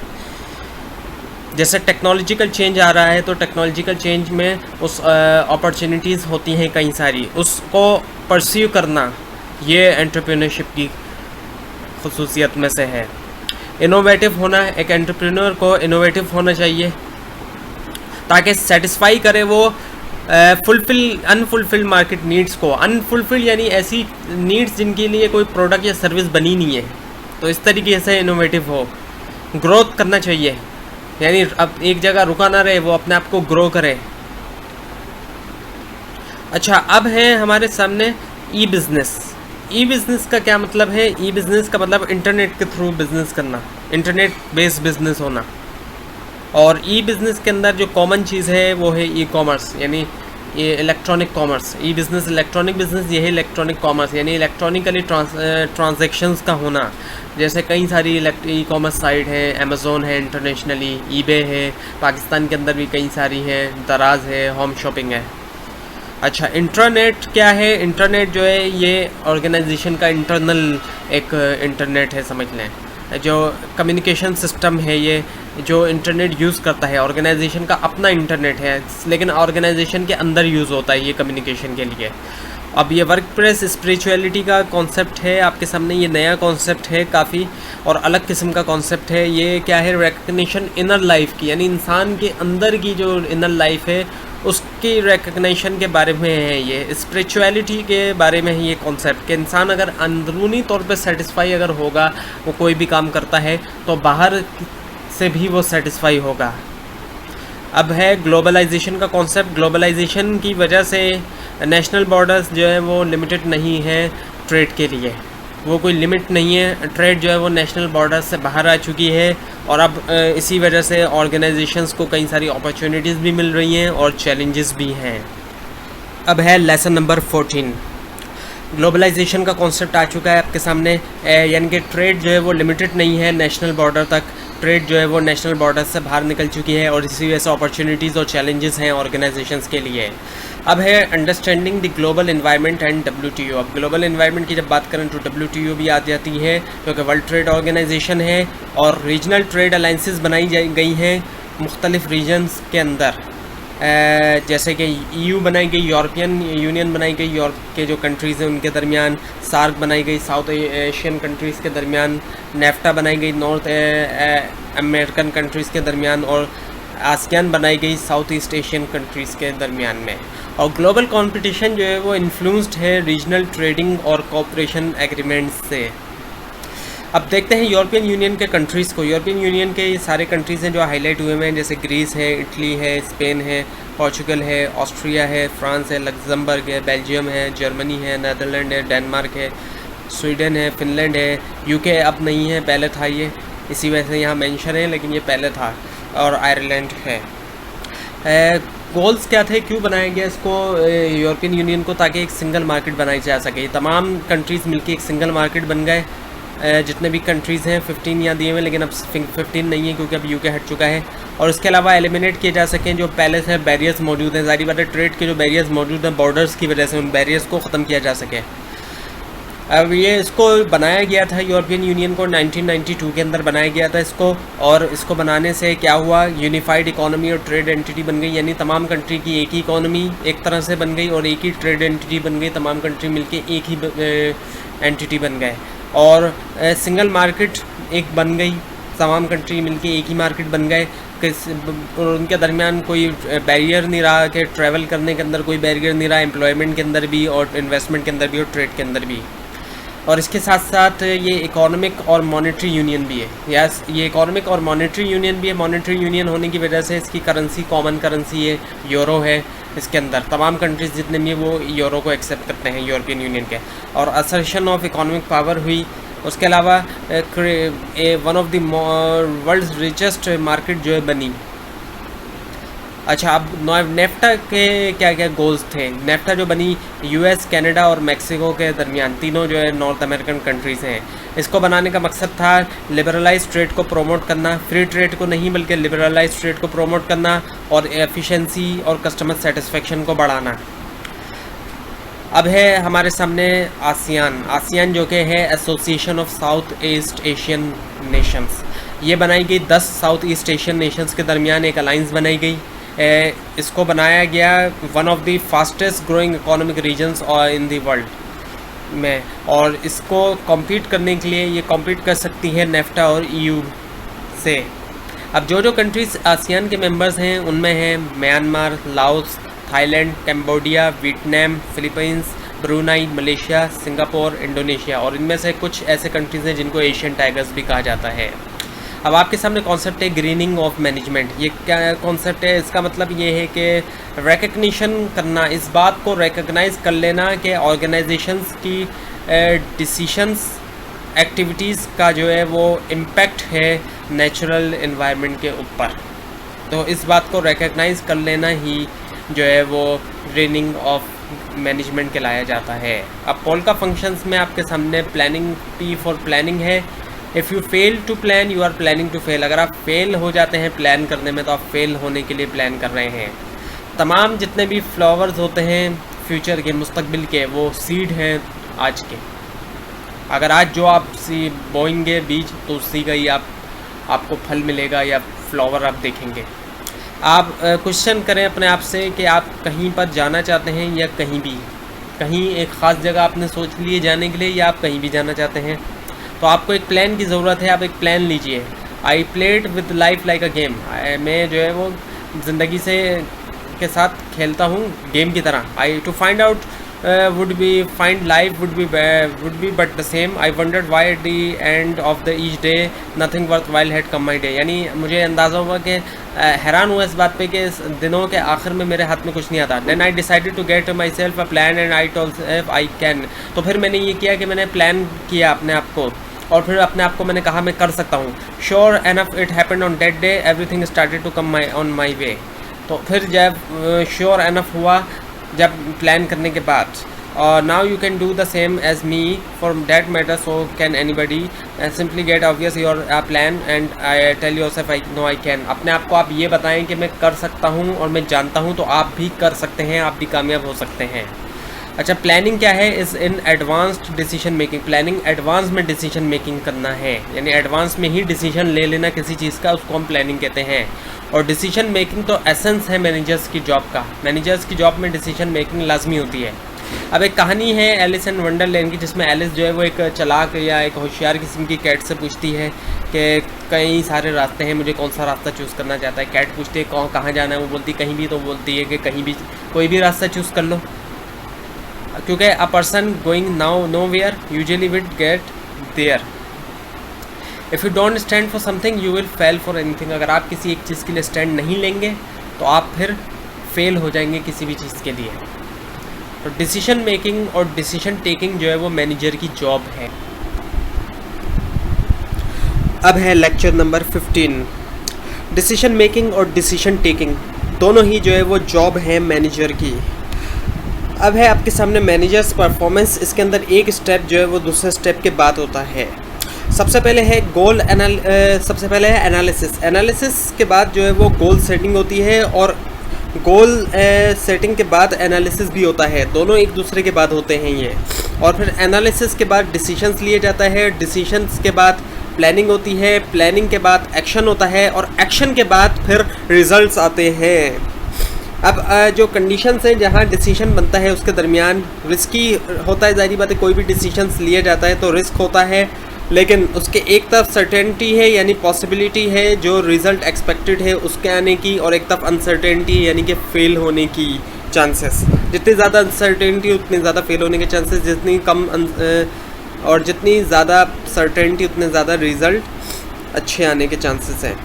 जैसे टेक्नोलॉजिकल चेंज आ रहा है तो टेक्नोलॉजिकल चेंज में उस अपॉर्चुनिटीज़ होती हैं कई सारी, उसको परस्यू करना ये एंटरप्रेन्योरशिप की खुसूसियत में से है। इनोवेटिव होना, एक एंटरप्रेन्योर को इनोवेटिव होना चाहिए ताकि सेटिस्फाई करे वो अनफुलफिल मार्केट नीड्स को। अनफुलफिल यानी ऐसी नीड्स जिनके लिए कोई प्रोडक्ट या सर्विस बनी नहीं है, तो इस तरीके से इनोवेटिव हो। ग्रोथ करना चाहिए, यानी अब एक जगह रुका ना रहे, वो अपने आप को ग्रो करे। अच्छा, अब है हमारे सामने ई बिज़नेस। ई बिज़नेस का क्या मतलब है? ई बिज़नेस का मतलब इंटरनेट के थ्रू बिज़नेस करना, इंटरनेट बेस्ड बिज़नेस होना। और ई बिज़नेस के अंदर जो कॉमन चीज़ है वो है ई कॉमर्स, यानी ये इलेक्ट्रॉनिक कॉमर्स। ई बिज़नेस इलेक्ट्रॉनिक बिज़नेस, ये है इलेक्ट्रॉनिक कॉमर्स, यानी इलेक्ट्रॉनिकली ट्रांजैक्शंस का होना। जैसे कई सारी ई कॉमर्स साइट है, अमेज़ोन है इंटरनेशनली, ईबे है, पाकिस्तान के अंदर भी कई सारी हैं, दराज है, होम शॉपिंग है। अच्छा, इंटरनेट क्या है? इंटरनेट जो है ये ऑर्गेनाइजेशन का इंटरनल एक इंटरनेट है, समझ लें, जो कम्युनिकेशन सिस्टम है, ये जो इंटरनेट यूज़ करता है ऑर्गेनाइजेशन का अपना इंटरनेट है, लेकिन ऑर्गेनाइजेशन के अंदर यूज़ होता है ये कम्युनिकेशन के लिए। अब ये वर्क प्लेस स्पिरिचुअलिटी का कॉन्सेप्ट है आपके सामने, ये नया कॉन्सेप्ट है काफ़ी और अलग किस्म का कॉन्सेप्ट है। ये क्या है? रिकग्निशन इनर लाइफ की, यानी इंसान के अंदर की जो इनर लाइफ है उसकी रिकग्निशन के बारे में है। ये स्पिरिचुअलिटी के बारे में है ये कॉन्सेप्ट, कि इंसान अगर अंदरूनी तौर पे सेटिस्फाई अगर होगा, वो कोई भी काम करता है तो बाहर से भी वो सेटिस्फाई होगा। अब है ग्लोबलाइजेशन का कॉन्सेप्ट। ग्लोबलाइजेशन की वजह से नेशनल बॉर्डर्स जो है वो लिमिटेड नहीं है ट्रेड के लिए, वो कोई लिमिट नहीं है, ट्रेड जो है वो नेशनल बॉर्डर से बाहर आ चुकी है। और अब इसी वजह से ऑर्गेनाइजेशंस को कई सारी अपॉर्चुनिटीज़ भी मिल रही हैं और चैलेंजेस भी हैं। अब है लेसन नंबर 14। ग्लोबलाइजेशन का कॉन्सेप्ट आ चुका है आपके सामने, यानी कि ट्रेड जो है वो लिमिटेड नहीं है नेशनल बॉर्डर तक, ट्रेड जो है वो नेशनल बॉर्डर से बाहर निकल चुकी है और इसी वजह से अपॉर्चुनिटीज़ और चैलेंजेस हैं ऑर्गेनाइजेशंस के लिए। अब है understanding the global environment and WTO। अब ग्लोबल एनवायरनमेंट की जब बात करें तो WTO भी आ जाती है, क्योंकि वर्ल्ड ट्रेड ऑर्गेनाइजेशन है और रीजनल ट्रेड अलाइंसेस बनाई गई हैं मुख्तलिफ रीजन्स के अंदर, जैसे कि EU बनाई गई, यूरोपियन यूनियन बनाई गई, यूरोप के जो कंट्रीज़ हैं उनके दरमियान, सार्क बनाई गई साउथ एशियन कंट्रीज़ के दरमियान, नेफ्टा बनाई गई नॉर्थ अमेरिकन कंट्रीज़ के दरमियान, और आसियान बनाई गई साउथ ईस्ट एशियन कंट्रीज़ के दरमियान में। और ग्लोबल कंपटीशन जो है वो इन्फ्लुएंस्ड है रीजनल ट्रेडिंग और कोऑपरेशन एग्रीमेंट्स से। अब देखते हैं यूरोपियन यूनियन के कंट्रीज़ को। यूरोपियन यूनियन के ये सारे कंट्रीज़ हैं जो हाईलाइट हुए हैं, जैसे ग्रीस है, इटली है, स्पेन है, पोर्चुगल है, ऑस्ट्रिया है, फ्रांस है, लग्जमबर्ग है, बेल्जियम है, जर्मनी है, नीदरलैंड है, डेनमार्क है, स्वीडन है, फिनलैंड है, UK अब नहीं है, पहले था ये, इसी वजह से यहाँ मेंशन है, लेकिन ये पहले था, और आयरलैंड है। गोल्स क्या थे, क्यों बनाया गया इसको यूरोपियन यूनियन को? ताकि एक सिंगल मार्केट बनाई जा सके। तमाम कंट्रीज़ मिलके एक सिंगल मार्केट बन गए। जितने भी कंट्रीज़ हैं 15 यहाँ दिए हुए, लेकिन अब 15 नहीं है क्योंकि अब UK हट चुका है। और उसके अलावा एलिमिनेट किए जा सकें जो पहले से बैरियर्स मौजूद हैं, ज़ाहिर बात है ट्रेड के जो बैरियर्स मौजूद हैं बॉर्डर्स की वजह से, उन बैरियर्स को ख़त्म किया जा सके। अब ये इसको बनाया गया था यूरोपियन यूनियन को 1992 के अंदर बनाया गया था इसको, और इसको बनाने से क्या हुआ, यूनिफाइड इकोनॉमी और ट्रेड एंटिटी बन गई, यानी तमाम कंट्री की एक ही इकोनॉमी एक तरह से बन गई और एक ही ट्रेड एंटिटी बन गई, तमाम कंट्री मिलके एक ही एंटिटी बन गए, और सिंगल मार्केट एक बन गई। तमाम कंट्री मिलके एक ही मार्केट बन गए, और उनके दरमियान कोई बैरियर नहीं रहा कि ट्रैवल करने के अंदर कोई बैरियर नहीं रहा, एम्प्लॉयमेंट के अंदर भी और इन्वेस्टमेंट के अंदर भी और ट्रेड के अंदर भी। और इसके साथ साथ ये इकोनॉमिक और मॉनेटरी यूनियन भी है। यस, ये इकोनॉमिक और मॉनेटरी यूनियन भी है। मॉनेटरी यूनियन होने की वजह से इसकी करेंसी कॉमन करेंसी है, यूरो है। इसके अंदर तमाम कंट्रीज़ जितने भी वो यूरो को एक्सेप्ट करते हैं, यूरोपियन यूनियन के। और असर्शन ऑफ इकोनॉमिक पावर हुई। उसके अलावा one of the world richest market जो है बनी। अच्छा, अब नेफ्टा के क्या क्या गोल्स थे? नेफ्टा जो बनी यूएस, कनाडा और मैक्सिको के दरमियान, तीनों जो है नॉर्थ अमेरिकन कंट्रीज़ हैं। इसको बनाने का मकसद था लिबरलाइज ट्रेड को प्रोमोट करना, फ्री ट्रेड को नहीं बल्कि लिबरलाइज ट्रेड को प्रोमोट करना और एफिशिएंसी और कस्टमर सेटिस्फेक्शन को बढ़ाना। अब है हमारे सामने आसियान। आसियान जो कि है association of south east Asian Nations. ये बनाई गई 10 साउथ ईस्ट एशियन नेशंस के दरमियान एक अलाइंस बनाई गई। इसको बनाया गया one of the fastest growing economic regions in the world में, और इसको कॉम्पीट करने के लिए ये कॉम्पीट कर सकती है नेफ्टा और ईयू से। अब जो कंट्रीज़ आसियान के मेंबर्स हैं उनमें हैं Myanmar, Laos, Thailand, Cambodia, Vietnam, Philippines, Brunei, Malaysia, Singapore, Indonesia, और इनमें से कुछ ऐसे कंट्रीज़ हैं जिनको एशियन टाइगर्स भी कहा जाता है। अब आपके सामने कॉन्सेप्ट है ग्रीनिंग ऑफ मैनेजमेंट। ये क्या कॉन्सेप्ट है? इसका मतलब ये है कि रिकग्निशन करना, इस बात को रिकग्नाइज कर लेना कि ऑर्गेनाइजेशंस की डिसीशंस एक्टिविटीज़ का जो है वो इम्पैक्ट है नेचुरल एनवायरनमेंट के ऊपर। तो इस बात को रिकग्नाइज कर लेना ही जो है वो ग्रीनिंग ऑफ मैनेजमेंट कहलाया जाता है। अब पोल का फंक्शंस में आपके सामने प्लानिंग, पी फॉर प्लानिंग है। If you fail to plan you are planning to fail. अगर आप फेल हो जाते हैं प्लान करने में तो आप फेल होने के लिए प्लान कर रहे हैं। तमाम जितने भी फ्लावर्स होते हैं फ्यूचर के, मुस्तकबिल के, वो सीड हैं आज के। अगर आज जो आप बोएंगे बीज तो उसी का ही आपको फल मिलेगा या फ्लावर आप देखेंगे। आप क्वेश्चन करें अपने आप से कि आप कहीं पर जाना चाहते हैं या कहीं एक ख़ास जगह आपने सोच लिए जाने के लिए, या आप कहीं भी जाना चाहते हैं। तो आपको एक प्लान की ज़रूरत है। आप एक प्लान लीजिए। I played with life like a game. मैं जो है वो ज़िंदगी से के साथ खेलता हूँ गेम की तरह। I to find out find life would be but the same. I wondered why at the end of the each day nothing worthwhile had come my day. यानी मुझे अंदाज़ा हुआ कि हैरान हुआ इस बात पे कि इस दिनों के आखिर में मेरे हाथ में कुछ नहीं आता। Then I decided to get myself a plan and I told if I can. तो फिर मैंने ये किया कि मैंने प्लान किया अपने आप को, और फिर अपने आप को मैंने कहा मैं कर सकता हूँ। Sure enough it happened on that day. Everything started to come on my way. तो फिर जब sure enough हुआ, जब प्लान करने के बाद, और now you can do the same as me for that matter, so can anybody. Simply get obvious your plan and I tell yourself I know I can. अपने आप को आप ये बताएं कि मैं कर सकता हूँ और मैं जानता हूँ, तो आप भी कर सकते हैं, आप भी कामयाब हो सकते हैं। अच्छा, प्लानिंग क्या है? Is in advanced decision making. Planning advance में डिसीजन मेकिंग करना है, यानी एडवांस में ही डिसीजन ले लेना किसी चीज़ का, उसको हम प्लानिंग कहते हैं। और डिसीजन मेकिंग तो एसेंस है मैनेजर्स की जॉब का। मैनेजर्स की जॉब में डिसीजन मेकिंग लाजमी होती है। अब एक कहानी है एलिस इन वंडरलैंड की, जिसमें एलिस जो है वो एक चालाक या एक होशियार किस्म की कैट से पूछती है कि कई सारे रास्ते हैं, मुझे कौन सा रास्ता चूज़ करना चाहता है। कैट पूछती है कहाँ जाना है, वो बोलती कहीं भी। तो बोलती है कि कहीं भी, कोई भी रास्ता चूज़ कर लो, क्योंकि a person going nowhere usually will get there. If you don't stand for something you will fail for anything. अगर आप किसी एक चीज़ के लिए स्टैंड नहीं लेंगे तो आप फिर फेल हो जाएंगे किसी भी चीज़ के लिए। तो डिसीजन मेकिंग और डिसीजन टेकिंग जो है वो मैनेजर की जॉब है। अब है लेक्चर नंबर 15। डिसीजन मेकिंग और डिसीजन टेकिंग दोनों ही जो है वो जॉब है मैनेजर की। अब है आपके सामने मैनेजर्स परफॉर्मेंस। इसके अंदर एक स्टेप जो है वो दूसरे स्टेप के बाद होता है। सबसे पहले है सबसे पहले है एनालिसिस। एनालिसिस के बाद जो है वो गोल सेटिंग होती है, और गोल सेटिंग के बाद एनालिसिस भी होता है। दोनों एक दूसरे के बाद होते हैं ये। और फिर एनालिसिस के बाद डिसीजंस लिए जाता है, डिसीजंस के बाद प्लानिंग होती है, प्लानिंग के बाद एक्शन होता है, और एक्शन के बाद फिर रिजल्ट्स आते हैं। अब जो कंडीशंस हैं जहाँ डिसीजन बनता है उसके दरमियान रिस्की होता है। ज़ाहिर बात है, कोई भी डिसीजंस लिए जाता है तो रिस्क होता है, लेकिन उसके एक तरफ सर्टेनिटी है यानी पॉसिबिलिटी है जो रिज़ल्ट एक्सपेक्टेड है उसके आने की, और एक तरफ अनसर्टेनिटी है यानी कि फ़ेल होने की चांसेस। जितनी ज़्यादा अनसर्टेनिटी उतने ज़्यादा फेल होने के चांसेस, जितनी कम और जितनी ज़्यादा सर्टेनिटी उतने ज़्यादा रिज़ल्ट अच्छे आने के चांसेस हैं।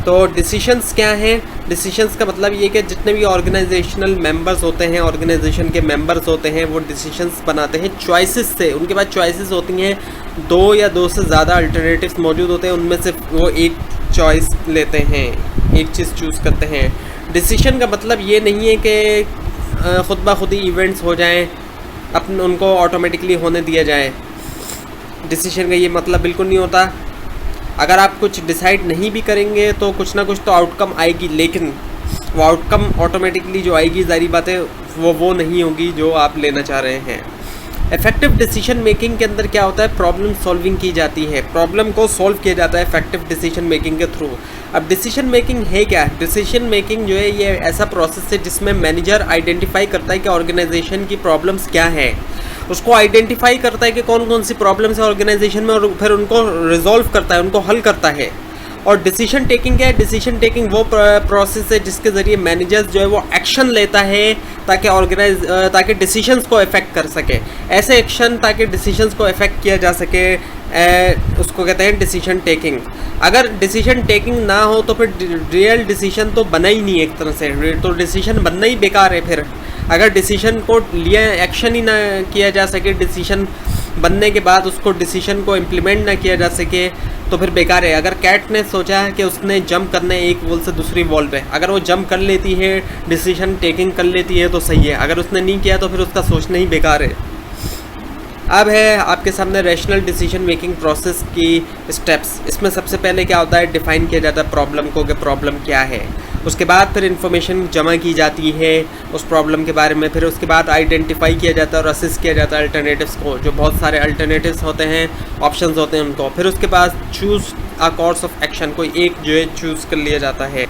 तो डिसीशंस क्या हैं? डिसीशंस का मतलब ये कि जितने भी ऑर्गेनाइजेशनल मेंबर्स होते हैं, ऑर्गेनाइजेशन के मेंबर्स होते हैं, वो डिसीशंस बनाते हैं चॉइसेस से। उनके पास चॉइसेस होती हैं, दो या दो से ज़्यादा अल्टरनेटिव्स मौजूद होते हैं, उनमें से वो एक चॉइस लेते हैं, एक चीज़ चूज़ करते हैं। डिसीशन का मतलब ये नहीं है कि खुद ब खुद ही इवेंट्स हो जाएँ, उनको ऑटोमेटिकली होने दिया जाए। डिसीशन का ये मतलब बिल्कुल नहीं होता। अगर आप कुछ डिसाइड नहीं भी करेंगे तो कुछ ना कुछ तो आउटकम आएगी, लेकिन वो आउटकम ऑटोमेटिकली जो आएगी, ज़ाहिर बात है वो नहीं होगी जो आप लेना चाह रहे हैं। इफेक्टिव डिसीजन मेकिंग के अंदर क्या होता है? प्रॉब्लम सॉल्विंग की जाती है, प्रॉब्लम को सॉल्व किया जाता है इफेक्टिव डिसीजन मेकिंग के थ्रू। अब डिसीजन मेकिंग है क्या? डिसीजन मेकिंग जो है ये ऐसा प्रोसेस है जिसमें मैनेजर आइडेंटिफाई करता है कि ऑर्गेनाइजेशन की प्रॉब्लम्स क्या है, उसको आइडेंटिफाई करता है कि कौन कौन सी प्रॉब्लम्स है ऑर्गेनाइजेशन में, और फिर उनको रिजॉल्व करता है, उनको हल करता है। और डिसीजन टेकिंग क्या है? डिसीजन टेकिंग वो प्रोसेस है जिसके ज़रिए मैनेजर्स जो है वो एक्शन लेता है ताकि डिसीजंस को इफ़ेक्ट कर सके। ऐसे एक्शन ताकि डिसीजंस को इफ़ेक्ट किया जा सके, उसको कहते हैं डिसीजन टेकिंग। अगर डिसीजन टेकिंग ना हो तो फिर रियल डिसीजन तो बना ही नहीं, एक तरह से तो डिसीजन बनना ही बेकार है। फिर अगर डिसीजन को लिया, एक्शन ही ना किया जा सके, डिसीजन बनने के बाद उसको डिसीजन को इम्प्लीमेंट ना किया जा सके तो फिर बेकार है। अगर कैट ने सोचा है कि उसने जंप करना है एक वॉल से दूसरी वॉल पे, अगर वो जंप कर लेती है, डिसीजन टेकिंग कर लेती है तो सही है, अगर उसने नहीं किया तो फिर उसका सोचना ही बेकार है। अब है आपके सामने रैशनल डिसीजन मेकिंग प्रोसेस की स्टेप्स। इसमें सबसे पहले क्या होता है? डिफ़ाइन किया जाता है प्रॉब्लम को कि प्रॉब्लम क्या है। उसके बाद फिर इन्फॉर्मेशन जमा की जाती है उस प्रॉब्लम के बारे में। फिर उसके बाद आइडेंटिफाई किया जाता है और असिस्ट किया जाता है अल्टरनेटिव्स को, जो बहुत सारे अल्टरनेटिव्स होते हैं, ऑप्शंस होते हैं उनको। फिर उसके बाद choose a course of action, कोई एक जो है चूज़ कर लिया जाता है।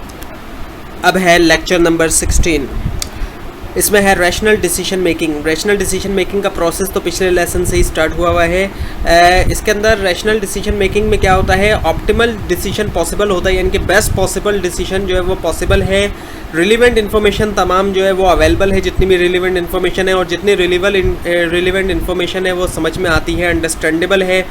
अब है लेक्चर नंबर 16। इसमें है rational decision making. Rational decision making का प्रोसेस तो पिछले लेसन से ही स्टार्ट हुआ है। इसके अंदर रैशनल डिसीजन मेकिंग में क्या होता है? ऑप्टिमल डिसीजन पॉसिबल होता है, यानी कि बेस्ट पॉसिबल डिसीजन जो है वो पॉसिबल है। रिलेवेंट इन्फॉर्मेशन तमाम जो है वो अवेलेबल है, जितनी भी रिलेवेंट इन्फॉर्मेशन है, और जितनी रिलेवेंट इन्फॉर्मेशन है वो समझ में आती है, अंडरस्टैंडेबल है।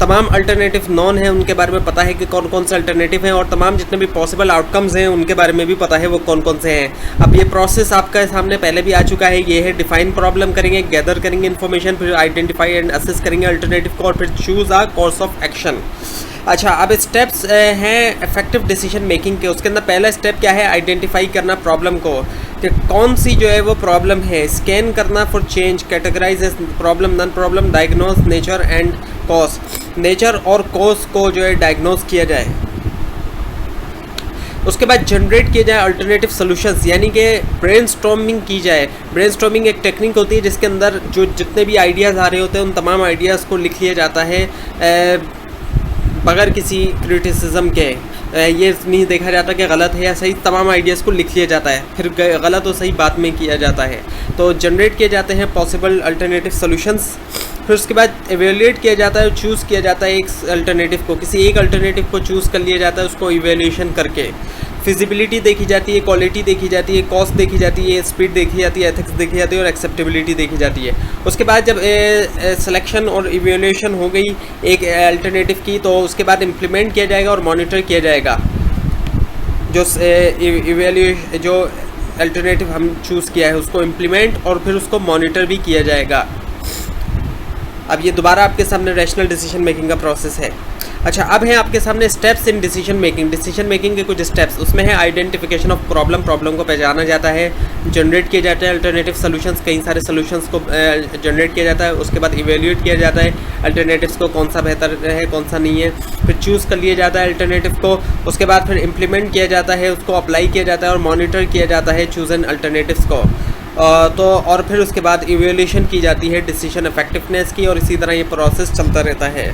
तमाम अल्टरनेटिव नॉन है, उनके बारे में पता है कि कौन कौन से अल्टरनेटिव हैं, और तमाम जितने भी पॉसिबल आउटकम्स हैं उनके बारे में भी पता है वो कौन कौन से हैं। अब ये प्रोसेस आपके सामने पहले भी आ चुका है। ये है डिफाइन प्रॉब्लम करेंगे, गैदर करेंगे इन्फॉर्मेशन, फिर आइडेंटिफाई एंड असेस करेंगे अल्टरनेटिव को, और फिर choose a course of action. अच्छा, अब स्टेप्स हैं इफेक्टिव डिसीजन मेकिंग के। उसके अंदर पहला स्टेप क्या है? आइडेंटिफाई करना प्रॉब्लम को, कि कौन सी जो है वो प्रॉब्लम है। स्कैन करना for change, categorise as problem, non problem, diagnose nature and cause. Nature और कॉज को जो है डायग्नोज किया जाए। उसके बाद जनरेट किए जाए अल्टरनेटिव सॉल्यूशंस, यानी कि ब्रेनस्टॉर्मिंग की जाए। ब्रेनस्टॉर्मिंग एक टेक्निक होती है जिसके अंदर जो जितने भी आइडियाज़ आ रहे होते हैं उन तमाम आइडियाज़ को लिख लिया जाता है बगैर किसी क्रिटिसिज्म के। ये नहीं देखा जाता कि गलत है या सही, तमाम आइडियाज़ को लिख लिया जाता है, फिर गलत और सही बात में किया जाता है। तो जनरेट किए जाते हैं पॉसिबल अल्टरनेटिव सॉल्यूशंस। फिर उसके बाद एवेल्यूएट किया जाता है, चूज़ किया जाता है एक अल्टरनेटिव को, किसी एक अल्टरनेटिव को चूज़ कर लिया जाता है, उसको इवेल्यूएशन करके फिजिबिलिटी देखी जाती है, क्वालिटी देखी जाती है, कॉस्ट देखी जाती है, स्पीड देखी जाती है, एथिक्स देखी जाती है, और एक्सेप्टेबिलिटी देखी जाती है। उसके बाद जब सिलेक्शन और इवेल्यूएशन हो गई एक अल्टरनेटिव की, तो उसके बाद इम्प्लीमेंट किया जाएगा और मॉनिटर किया जाएगा जो अल्टरनेटिव हम चूज़ किया है उसको इम्प्लीमेंट, और फिर उसको मॉनिटर भी किया जाएगा। अब ये दोबारा आपके सामने रैशनल डिसीजन मेकिंग का प्रोसेस है। अच्छा, अब है आपके सामने steps in decision making. Decision making के कुछ स्टेप्स, उसमें है आइडेंटिफिकेशन ऑफ प्रॉब्लम, प्रॉब्लम को पहचाना जाता है, जनरेट किए जाते हैं अल्टरनेटिव सॉल्यूशंस, कई सारे सॉल्यूशंस को जनरेट किया जाता है। उसके बाद इवेल्यूएट किया जाता है अल्टरनेटिव्स को, कौन सा बेहतर है कौन सा नहीं है, फिर चूज़ कर लिया जाता है अल्टरनेटिव को। उसके बाद फिर इम्प्लीमेंट किया जाता है, उसको अप्लाई किया जाता है और मॉनिटर किया जाता है चूज़न अल्टरनेटिव्स को। तो और फिर उसके बाद इवेल्यूएशन की जाती है डिसीजन इफेक्टिवनेस की, और इसी तरह ये प्रोसेस चलता रहता है।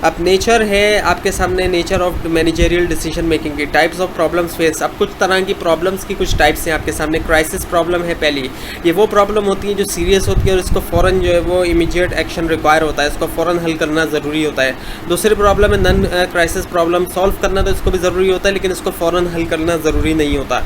अब नेचर है आपके सामने, nature of managerial decision making की टाइप्स ऑफ प्रॉब्लम्स फेस। अब कुछ तरह की प्रॉब्लम्स की कुछ टाइप्स हैं आपके सामने। क्राइसिस प्रॉब्लम है पहली, ये वो प्रॉब्लम होती है जो सीरियस होती है और इसको फ़ौरन जो है वो इमीडिएट एक्शन रिक्वायर होता है, इसको फ़ौरन हल करना ज़रूरी होता है। दूसरी प्रॉब्लम है नन क्राइसिस प्रॉब्लम, सॉल्व करना तो इसको भी ज़रूरी होता है लेकिन इसको फ़ौरन हल करना ज़रूरी नहीं होता।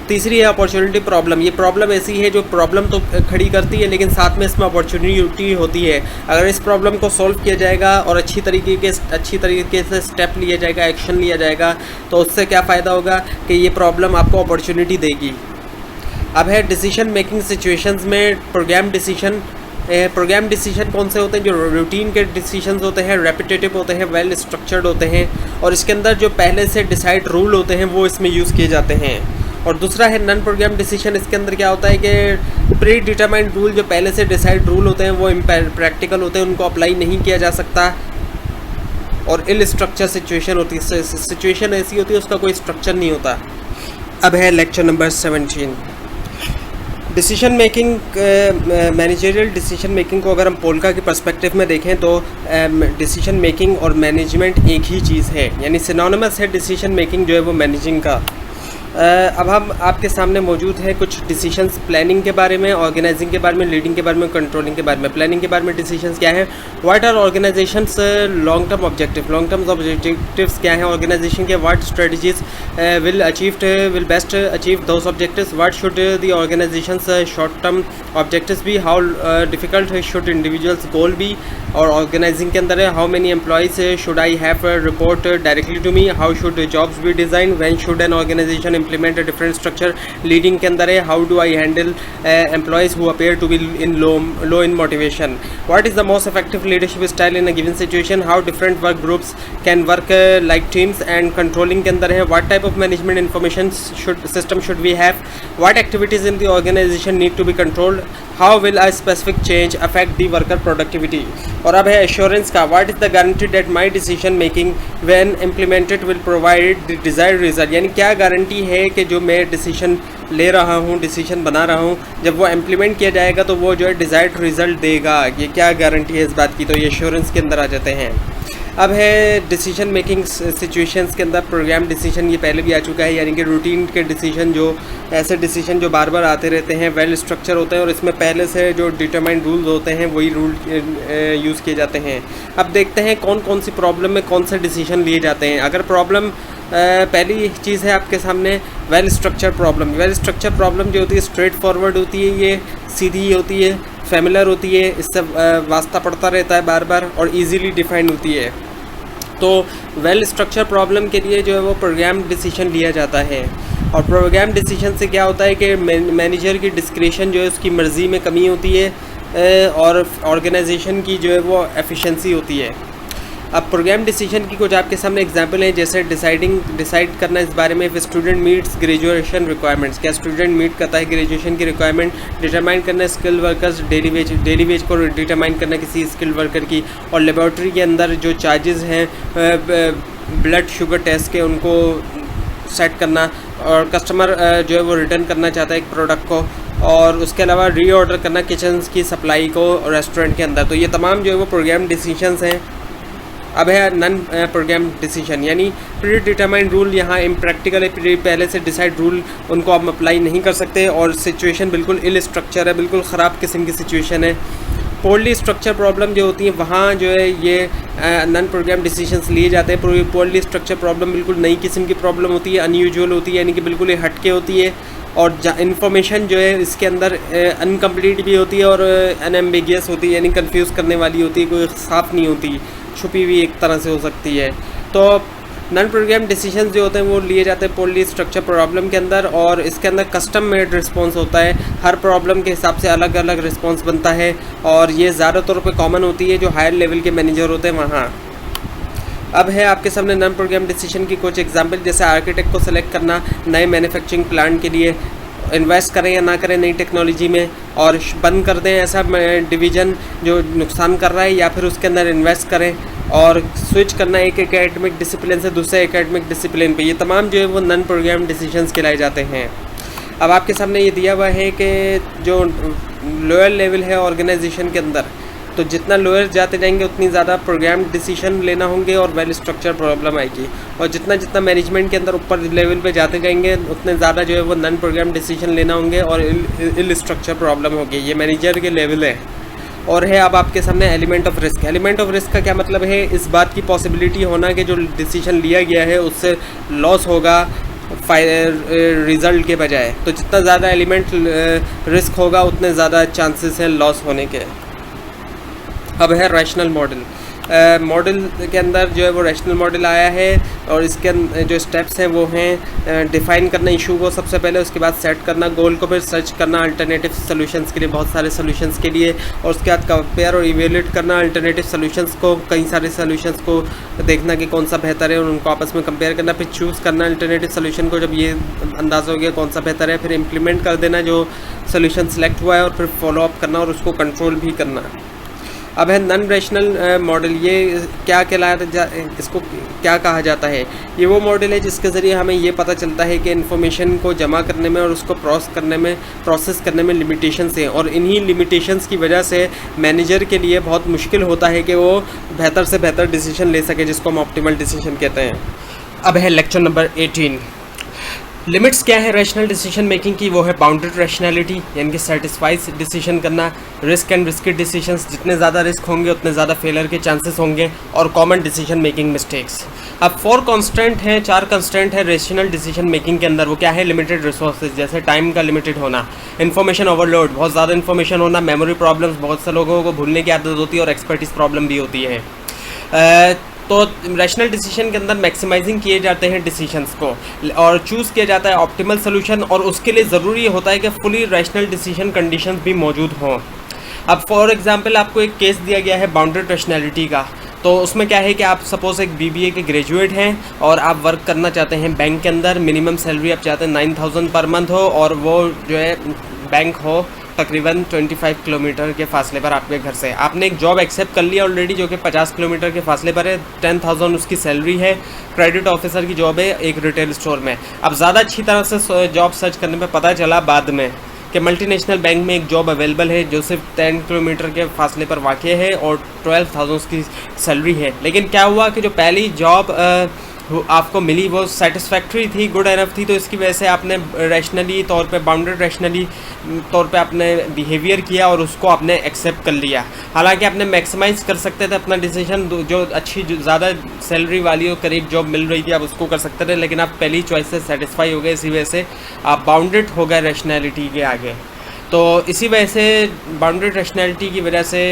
तीसरी है अपॉर्चुनिटी प्रॉब्लम। ये प्रॉब्लम ऐसी है जो प्रॉब्लम तो खड़ी करती है लेकिन साथ में इसमें अपॉर्चुनिटी होती है। अगर इस प्रॉब्लम को सॉल्व किया जाएगा और अच्छी तरीके से स्टेप लिया जाएगा, एक्शन लिया जाएगा, तो उससे क्या फ़ायदा होगा कि ये प्रॉब्लम आपको अपॉर्चुनिटी देगी। अब है डिसीजन मेकिंग सिचुएशंस में प्रोग्राम डिसीजन। प्रोग्राम डिसीजन कौन से होते हैं? जो रूटीन के डिसीजंस होते हैं, रेपिटेटिव होते हैं, वेल स्ट्रक्चर्ड होते हैं और इसके अंदर जो पहले से डिसाइड रूल होते हैं वो इसमें यूज़ किए जाते हैं। और दूसरा है नन प्रोग्राम डिसीजन। इसके अंदर क्या होता है कि प्री डिटरमाइंड रूल, जो पहले से डिसाइड रूल होते हैं वो प्रैक्टिकल होते हैं, उनको अप्लाई नहीं किया जा सकता। और इल स्ट्रक्चर सिचुएशन होती है, सिचुएशन ऐसी होती है उसका कोई स्ट्रक्चर नहीं होता। अब है lecture number 17, decision making. Managerial decision making को अगर हम पोल्का के पर्सपेक्टिव में देखें तो डिसीजन मेकिंग और मैनेजमेंट एक ही चीज़ है, यानी सिनोनिमस है डिसीजन मेकिंग जो है वो मैनेजिंग का। अब हम आपके सामने मौजूद हैं कुछ डिसीशंस प्लानिंग के बारे में, ऑर्गेनाइजिंग के बारे में, लीडिंग के बारे में, कंट्रोलिंग के बारे में। प्लानिंग के बारे में डिसीशंस क्या हैं? What are organisations long term objectives क्या हैं ऑर्गेनाइजेशन के? What strategies will best achieve those objectives? What should the organisations short term objectives be? How difficult should individuals goal be? और ऑर्गेनाइजिंग के अंदर है how many employees should I have report directly to me? How should jobs be design? When should an organisation implement a different structure? Leading के अंदर है how do I handle employees who appear to be in low in motivation? What is the most effective leadership style in a given situation? How different work groups can work like teams? And controlling के अंदर है what type of management information system should we have? What activities in the organisation need to be controlled? How will a specific change affect the worker productivity? और अब है assurance का। What is the guarantee that my decision making when implemented will provide the desired result? यानी क्या guarantee है कि जो मैं डिसीजन ले रहा हूँ, डिसीजन बना रहा हूँ, जब वो इम्प्लीमेंट किया जाएगा तो वो जो है डिज़ायर्ड रिजल्ट देगा? ये क्या गारंटी है इस बात की? तो ये एश्योरेंस के अंदर आ जाते हैं। अब है डिसीजन मेकिंग सिचुएशंस के अंदर प्रोग्राम डिसीजन, ये पहले भी आ चुका है, यानी कि रूटीन के डिसीजन, जो ऐसे डिसीजन जो बार बार आते रहते हैं, वेल स्ट्रक्चर होते हैं और इसमें पहले से जो डिटरमाइंड रूल्स होते हैं वही रूल यूज़ किए जाते हैं। अब देखते हैं कौन कौन सी प्रॉब्लम में कौन से डिसीजन लिए जाते हैं। अगर प्रॉब्लम पहली चीज़ है आपके सामने well structure problem. Well structure problem जो होती है स्ट्रेट फॉरवर्ड होती है, ये सीधी होती है, फेमिलर होती है, इससे वास्ता पड़ता रहता है बार बार और ईजीली डिफाइंड होती है। तो वेल स्ट्रक्चर प्रॉब्लम के लिए जो है वो प्रोग्राम डिसीजन लिया जाता है। और प्रोग्राम डिसीजन से क्या होता है कि मैनेजर की डिस्क्रिशन जो है उसकी मर्ज़ी में कमी होती है और ऑर्गेनाइजेशन की जो है वो एफिशिएंसी होती है। अब प्रोग्राम डिसीजन की कुछ आपके सामने एग्जांपल हैं, जैसे डिसाइड करना इस बारे में if student meets graduation requirements, क्या स्टूडेंट मीट करता है ग्रेजुएशन की रिक्वायरमेंट? डिटरमाइन करना स्किल वर्कर्स डेली वेज को डिटरमाइन करना किसी स्किल वर्कर की। और लेबॉर्ट्री के अंदर जो चार्जेस हैं ब्लड शुगर टेस्ट के, उनको सेट करना। और कस्टमर जो है वो रिटर्न करना चाहता है एक प्रोडक्ट को, और उसके अलावा रीऑर्डर करना किचन की सप्लाई को रेस्टोरेंट के अंदर। तो ये तमाम जो है वो प्रोग्राम डिसीजंस हैं। अब है नन प्रोग्राम डिसीजन, यानी प्री डिटरमाइंड रूल, यहाँ इम्प्रैक्टिकल है, पहले से डिसाइड रूल उनको आप अप्लाई नहीं कर सकते और सिचुएशन बिल्कुल इल स्ट्रक्चर है, बिल्कुल ख़राब किस्म की सिचुएशन है। पोर्ली स्ट्रक्चर प्रॉब्लम जो होती है वहाँ जो है ये नन प्रोग्राम डिसीजंस लिए जाते हैं। पोर्ली स्ट्रक्चर प्रॉब्लम बिल्कुल नई किस्म की प्रॉब्लम होती है, अनयूजुअल होती है, यानी कि बिल्कुल ये हटके होती है और इन्फॉर्मेशन जो है इसके अंदर अनकम्प्लीट भी होती है और अनएम्बिगियस होती है, यानी कंफ्यूज करने वाली होती है, कोई साफ़ नहीं होती, छुपी हुई एक तरह से हो सकती है। तो नन प्रोग्राम डिसीजंस जो होते हैं वो लिए जाते हैं पोर्ली स्ट्रक्चर प्रॉब्लम के अंदर, और इसके अंदर कस्टम मेड रिस्पॉन्स होता है, हर प्रॉब्लम के हिसाब से अलग अलग रिस्पॉन्स बनता है और ये ज़्यादा तौर पे कॉमन होती है जो हायर लेवल के मैनेजर होते हैं वहाँ। अब है आपके सामने नन प्रोग्राम डिसीजन की कुछ एग्जांपल, जैसे आर्किटेक्ट को सेलेक्ट करना नए मैन्युफैक्चरिंग प्लांट के लिए, इन्वेस्ट करें या ना करें नई टेक्नोलॉजी में, और बंद कर दें ऐसा डिवीज़न जो नुकसान कर रहा है या फिर उसके अंदर इन्वेस्ट करें, और स्विच करना एक एकेडमिक डिसिप्लिन से दूसरे एकेडमिक डिसिप्लिन पे। ये तमाम जो है वो नन प्रोग्राम डिसीजंस कहलाए जाते हैं। अब आपके सामने ये दिया हुआ है कि जो लोअर लेवल है ऑर्गेनाइजेशन के अंदर, तो जितना लोअर जाते जाएंगे उतनी ज़्यादा प्रोग्राम डिसीजन लेना होंगे और वेल स्ट्रक्चर प्रॉब्लम आएगी, और जितना जितना मैनेजमेंट के अंदर ऊपर लेवल पे जाते जाएंगे उतने ज़्यादा जो है वो नॉन प्रोग्राम डिसीजन लेना होंगे और इल स्ट्रक्चर प्रॉब्लम होगी। ये मैनेजर के लेवल है। और है अब आपके सामने element of risk. Element of risk का क्या मतलब है? इस बात की पॉसिबिलिटी होना कि जो डिसीजन लिया गया है उससे लॉस होगा रिज़ल्ट के बजाय। तो जितना ज़्यादा एलिमेंट रिस्क होगा उतने ज़्यादा चांसेस हैं लॉस होने के। अब है रैशनल मॉडल। मॉडल के अंदर जो है वो रैशनल मॉडल आया है, और इसके जो स्टेप्स हैं वो हैं डिफ़ाइन करना इशू को सबसे पहले, उसके बाद सेट करना गोल को, फिर सर्च करना अल्टरनेटिव सॉल्यूशंस के लिए, बहुत सारे सॉल्यूशंस के लिए, और उसके बाद कंपेयर और इवेल्यूएट करना अल्टरनेटिव सॉल्यूशंस को, कई सारे सॉल्यूशंस को देखना कि कौन सा बेहतर है और उनको आपस में कंपेयर करना, फिर चूज़ करना अल्टरनेटिव सॉल्यूशन को। जब ये अंदाज़ा हो गया कौन सा बेहतर है, फिर इम्प्लीमेंट कर देना जो सॉल्यूशन सेलेक्ट हुआ है, और फिर फॉलो अप करना और उसको कंट्रोल भी करना। अब है नॉन रैशनल मॉडल। ये क्या कहलाता है, इसको क्या कहा जाता है? ये वो मॉडल है जिसके ज़रिए हमें ये पता चलता है कि इन्फॉर्मेशन को जमा करने में और उसको प्रोसेस करने में लिमिटेशंस हैं, और इन्हीं लिमिटेशंस की वजह से मैनेजर के लिए बहुत मुश्किल होता है कि वो बेहतर से बेहतर डिसीजन ले सके, जिसको हम ऑप्टिमल डिसीजन कहते हैं। अब है लेक्चर नंबर 18। लिमिट्स क्या है रैशनल डिसीजन मेकिंग की? वो है बाउंडेड रैशनैलिटी, यानी कि सेटिस्फाइज डिसीजन करना, रिस्क एंड रिस्की डिसीजंस, जितने ज़्यादा रिस्क होंगे उतने ज़्यादा फेलियर के चांसेस होंगे, और कॉमन डिसीजन मेकिंग मिस्टेक्स। अब 4 कांस्टेंट हैं, 4 कांस्टेंट है रैशनल डिसीजन मेकिंग के अंदर। वो क्या है? लिमिटेड रिसोर्सेज, जैसे टाइम का लिमिटेड होना, इन्फॉर्मेशन ओवरलोड, बहुत ज़्यादा इन्फॉर्मेशन होना, मेमोरी प्रॉब्लम्स, बहुत से लोगों को भूलने की आदत होती है, और एक्सपर्टीज प्रॉब्लम भी होती है। तो रैशनल डिसीजन के अंदर मैक्सिमाइजिंग किए जाते हैं डिसीजंस को, और चूज़ किया जाता है ऑप्टिमल सोल्यूशन, और उसके लिए ज़रूरी होता है कि फुली रैशनल डिसीजन कंडीशंस भी मौजूद हों। अब फॉर एग्जांपल आपको एक केस दिया गया है बाउंडेड रैशनैलिटी का। तो उसमें क्या है कि आप सपोज़ एक BBA के ग्रेजुएट हैं और आप वर्क करना चाहते हैं बैंक के अंदर, मिनिमम सैलरी आप चाहते हैं 9,000 पर मंथ हो, और वो जो है बैंक हो तकरीबन 25 किलोमीटर के फासले पर आपके घर से। आपने एक जॉब एक्सेप्ट कर लिया ऑलरेडी जो कि 50 किलोमीटर के फासले पर है, 10,000 उसकी सैलरी है, क्रेडिट ऑफिसर की जॉब है एक रिटेल स्टोर में। अब ज़्यादा अच्छी तरह से जॉब सर्च करने पे पता चला बाद में कि मल्टीनेशनल बैंक में एक जॉब अवेलेबल है जो सिर्फ 10 किलोमीटर के फासले पर वाक़ है, और 12,000 उसकी सैलरी है। लेकिन क्या हुआ कि जो पहली जॉब आपको मिली वो सेटिस्फैक्ट्री थी, गुड एनफ थी, तो इसकी वजह से आपने रैशनली तौर पे, बाउंडेड रैशनली तौर पे आपने बिहेवियर किया और उसको आपने एक्सेप्ट कर लिया। हालांकि आपने मैक्सिमाइज़ कर सकते थे अपना डिसीजन, जो अच्छी ज़्यादा सैलरी वाली और करीब जॉब मिल रही थी आप उसको कर सकते थे, लेकिन आप पहली चॉइस से सेटिस्फाई हो गए, इसी वजह से आप बाउंडेड हो गए रैशनैलिटी के आगे। तो इसी वजह से बाउंडेड रैशनैलिटी की वजह से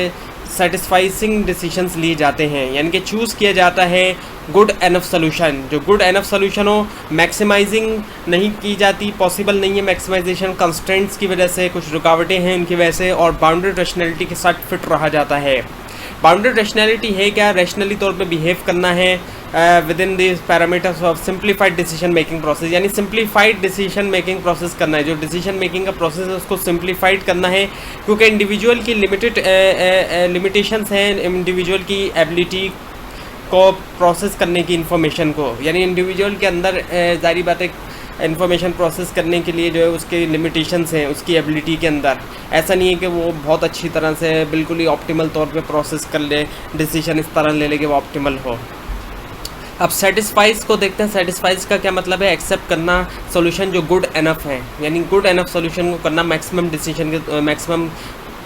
सेटिस्फाइसिंग डिसीजंस लिए जाते हैं, यानी कि चूज़ किया जाता है गुड एनफ सोल्यूशन। जो गुड एनफ सोल्यूशन हो, मैक्सिमाइजिंग नहीं की जाती, पॉसिबल नहीं है मैक्सिमाइजेशन, कंस्ट्रेंट्स की वजह से, कुछ रुकावटें हैं उनकी वजह से, और बाउंडेड रैशनैलिटी के साथ फिट रहा जाता है। बाउंडेड रैशनैलिटी है क्या? रैशनली तौर पे बिहेव करना है with in the parameters of simplified decision making process, यानी सिंप्लीफाइड डिसीजन मेकिंग प्रोसेस करना है। जो डिसीजन मेकिंग का प्रोसेस है उसको सिंप्लीफाइड करना है, क्योंकि इंडिविजुअल की लिमिटेशंस हैं, इंडिविजुअल की एबिलिटी को प्रोसेस करने की इंफॉर्मेशन को, यानी इंडिविजुअल के अंदर जारी बात है इन्फॉर्मेशन प्रोसेस करने के लिए जो है उसके लिमिटेशंस हैं उसकी एबिलिटी के अंदर। ऐसा नहीं है कि वो बहुत अच्छी तरह से बिल्कुल ही ऑप्टिमल तौर पे प्रोसेस कर ले, डिसीजन इस तरह ले कि वो ऑप्टिमल हो। अब सेटिस्फाइज को देखते हैं। सेटिस्फाइज का क्या मतलब है? एक्सेप्ट करना सॉल्यूशन जो गुड एनफ है, यानी गुड एनफ सॉल्यूशन को करना, मैक्सिमम डिसीजन के मैक्सिमम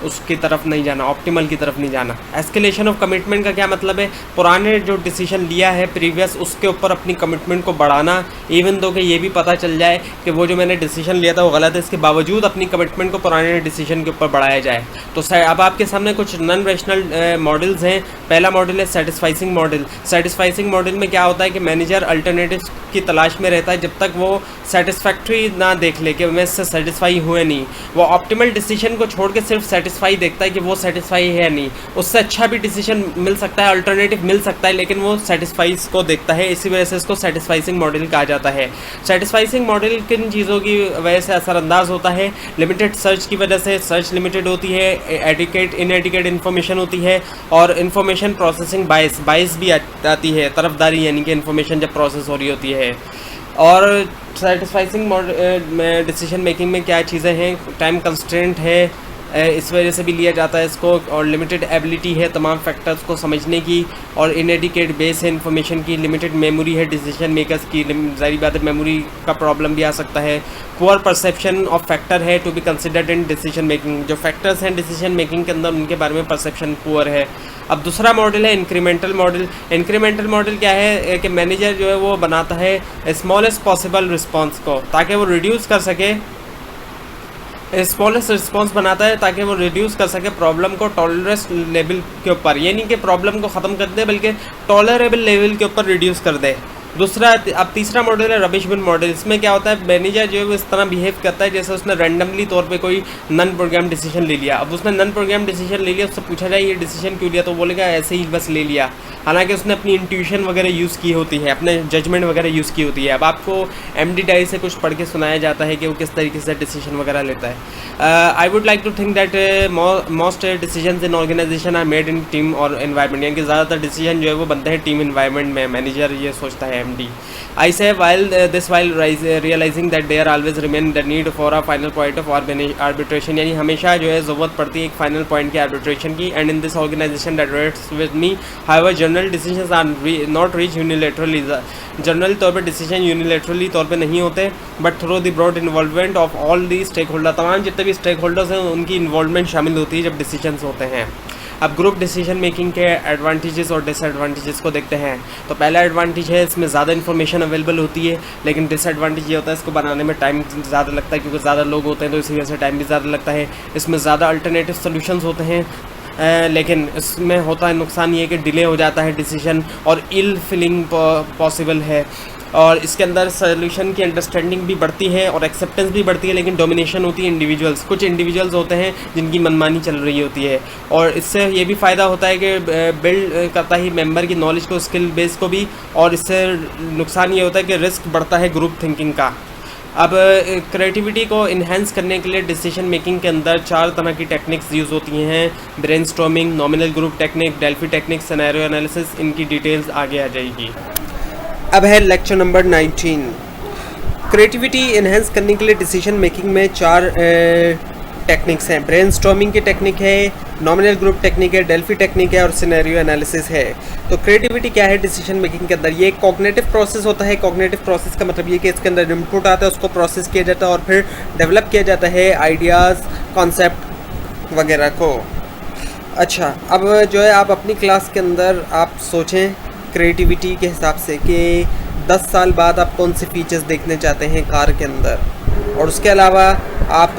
उसकी तरफ नहीं जाना, ऑप्टिमल की तरफ नहीं जाना। एस्केलेशन ऑफ कमिटमेंट का क्या मतलब है? पुराने जो डिसीजन लिया है प्रीवियस, उसके ऊपर अपनी कमिटमेंट को बढ़ाना, इवन दो कि ये भी पता चल जाए कि वो जो मैंने डिसीजन लिया था वो गलत है, इसके बावजूद अपनी कमिटमेंट को पुराने डिसीजन के ऊपर बढ़ाया जाए। तो अब आपके सामने कुछ नॉन रैशनल मॉडल्स हैं। पहला मॉडल है सेटिस्फाइसिंग मॉडल। सेटिस्फाइसिंग मॉडल में क्या होता है कि मैनेजर अल्टरनेटिव्स की तलाश में रहता है जब तक वो सेटिस्फैक्ट्री ना देख ले कि मैं इससे सेटिस्फाई हुए नहीं। वो ऑप्टिमल डिसीजन को छोड़ के सिर्फ सेटिस्फाई देखता है कि वो सेटिस्फाई है या नहीं। उससे अच्छा भी डिसीजन मिल सकता है, अल्टरनेटिव मिल सकता है, लेकिन वो सेटिस्फाइज को देखता है। इसी वजह से इसको सेटिस्फाइसिंग मॉडल कहा जाता है। सेटिस्फाइसिंग मॉडल किन चीज़ों की वजह से असरअंदाज होता है? लिमिटेड सर्च की वजह से, सर्च लिमिटेड होती है, एडिकेट इनएडिकेट इन्फॉर्मेशन होती है, और इन्फॉर्मेशन प्रोसेसिंग बायस भी आती है, तरफदारी, यानी कि इन्फॉर्मेशन जब प्रोसेस हो रही होती है। और सेटिस्फाइसिंग डिसीजन मेकिंग में क्या चीज़ें हैं? टाइम कंस्ट्रेंट है, इस वजह से भी लिया जाता है इसको। और लिमिटेड एबिलिटी है तमाम फैक्टर्स को समझने की, और इनएडिकेट बेस है इन्फॉर्मेशन की, लिमिटेड मेमोरी है डिसीजन मेकर्स की, ज़ाहिर बात है मेमोरी का प्रॉब्लम भी आ सकता है। पुअर परसेप्शन ऑफ फैक्टर है to be considered in decision making, जो फैक्टर्स हैं डिसीजन मेकिंग के अंदर उनके बारे में परसेप्शन पुअर है। अब दूसरा मॉडल है इंक्रीमेंटल मॉडल। इंक्रीमेंटल मॉडल क्या है कि मैनेजर जो है वो बनाता है स्मॉलेस्ट पॉसिबल रिस्पॉन्स को, ताकि वो रिड्यूस कर सके, स्मॉलेस्ट रिस्पॉन्स बनाता है ताकि वो रिड्यूस कर सके प्रॉब्लम को टॉलरेंस लेवल के ऊपर, यानी कि प्रॉब्लम को ख़त्म कर दे बल्कि टॉलरेबल लेवल के ऊपर रिड्यूस कर दे। दूसरा, अब तीसरा मॉडल है रबिश बिन मॉडल। इसमें क्या होता है, मैनेजर जो है वो इस तरह बिहेव करता है जैसे उसने रैंडमली तौर पे कोई नन प्रोग्राम डिसीजन ले लिया। अब उसने नन प्रोग्राम डिसीजन ले लिया, उससे पूछा जाए ये डिसीजन क्यों लिया, तो बोलेगा ऐसे ही बस ले लिया, हालांकि उसने अपनी इंट्यूशन वगैरह यूज़ की होती है, अपने जजमेंट वगैरह यूज़ की होती है। अब आपको एमडी डाई से कुछ पढ़ के सुनाया जाता है कि वो किस तरीके से डिसीजन वगैरह लेता है। I would like to think that most decision in organisation are made in team और एनवायरनमेंट, यानी कि ज़्यादातर डिसीजन जो है वो बनते हैं टीम एनवायरनमेंट में, मैनेजर ये सोचता है MD. I say while realizing that there always remain the need for a final point of arbitration, यानी हमेशा जो है ज़रूरत पड़ती है एक फाइनल पॉइंट की आर्बिट्रेशन की। And in this organisation that rests with me, however general decisions are not reached unilaterally, जनरल तौर पर डिसीजन यूनिलेटरली तौर पे नहीं होते, but through the broad involvement of all the stakeholder, तमाम जितने भी स्टेक होल्डर्स हैं उनकी इन्वॉल्वमेंट शामिल होती है जब डिसीजंस होते हैं। अब ग्रुप डिसीजन मेकिंग के एडवांटेजेस और डिसएडवांटेजेस को देखते हैं। तो पहला एडवांटेज है इसमें ज़्यादा इन्फॉर्मेशन अवेलेबल होती है, लेकिन डिसएडवांटेज ये होता है इसको बनाने में टाइम ज़्यादा लगता है, क्योंकि ज़्यादा लोग होते हैं तो इसी वजह से टाइम भी ज़्यादा लगता है। इसमें ज़्यादा अल्टरनेटिव सोल्यूशंस होते हैं, लेकिन इसमें होता है नुकसान ये कि डिले हो जाता है डिसीजन और इल फीलिंग पॉसिबल है। और इसके अंदर सोल्यूशन की अंडरस्टैंडिंग भी बढ़ती है और एक्सेप्टेंस भी बढ़ती है, लेकिन डोमिनेशन होती है इंडिविजुअल्स, कुछ इंडिविजुअल्स होते हैं जिनकी मनमानी चल रही होती है। और इससे ये भी फ़ायदा होता है कि बिल्ड करता ही मेंबर की नॉलेज को, स्किल बेस को भी, और इससे नुकसान ये होता है कि रिस्क बढ़ता है ग्रुप थिंकिंग का। अब क्रिएटिविटी को इन्हेंस करने के लिए डिसीजन मेकिंग के अंदर 4 तरह की टेक्निक्स यूज़ होती हैं, brainstorming, nominal group technique, Delphi technique, scenario analysis. इनकी डिटेल्स आगे आ जाएगी। अब है लेक्चर नंबर 19। क्रिएटिविटी इन्हेंस करने के लिए डिसीजन मेकिंग में 4 टेक्निक्स हैं। ब्रेनस्टॉर्मिंग की टेक्निक है, नॉमिनल ग्रुप टेक्निक है, डेल्फी टेक्निक है और सिनेरियो एनालिसिस है। तो क्रिएटिविटी क्या है डिसीजन मेकिंग के अंदर, ये एक कॉग्निटिव प्रोसेस होता है। कॉग्निटिव प्रोसेस का मतलब ये कि इसके अंदर इनपुट आता है, उसको प्रोसेस किया जाता है और फिर डेवलप किया जाता है आइडियाज़, कॉन्सेप्ट वगैरह को। अच्छा, अब जो है आप अपनी क्लास के अंदर आप सोचें क्रिएटिविटी के हिसाब से कि 10 साल बाद आप कौन से फीचर्स देखने चाहते हैं कार के अंदर, और उसके अलावा आप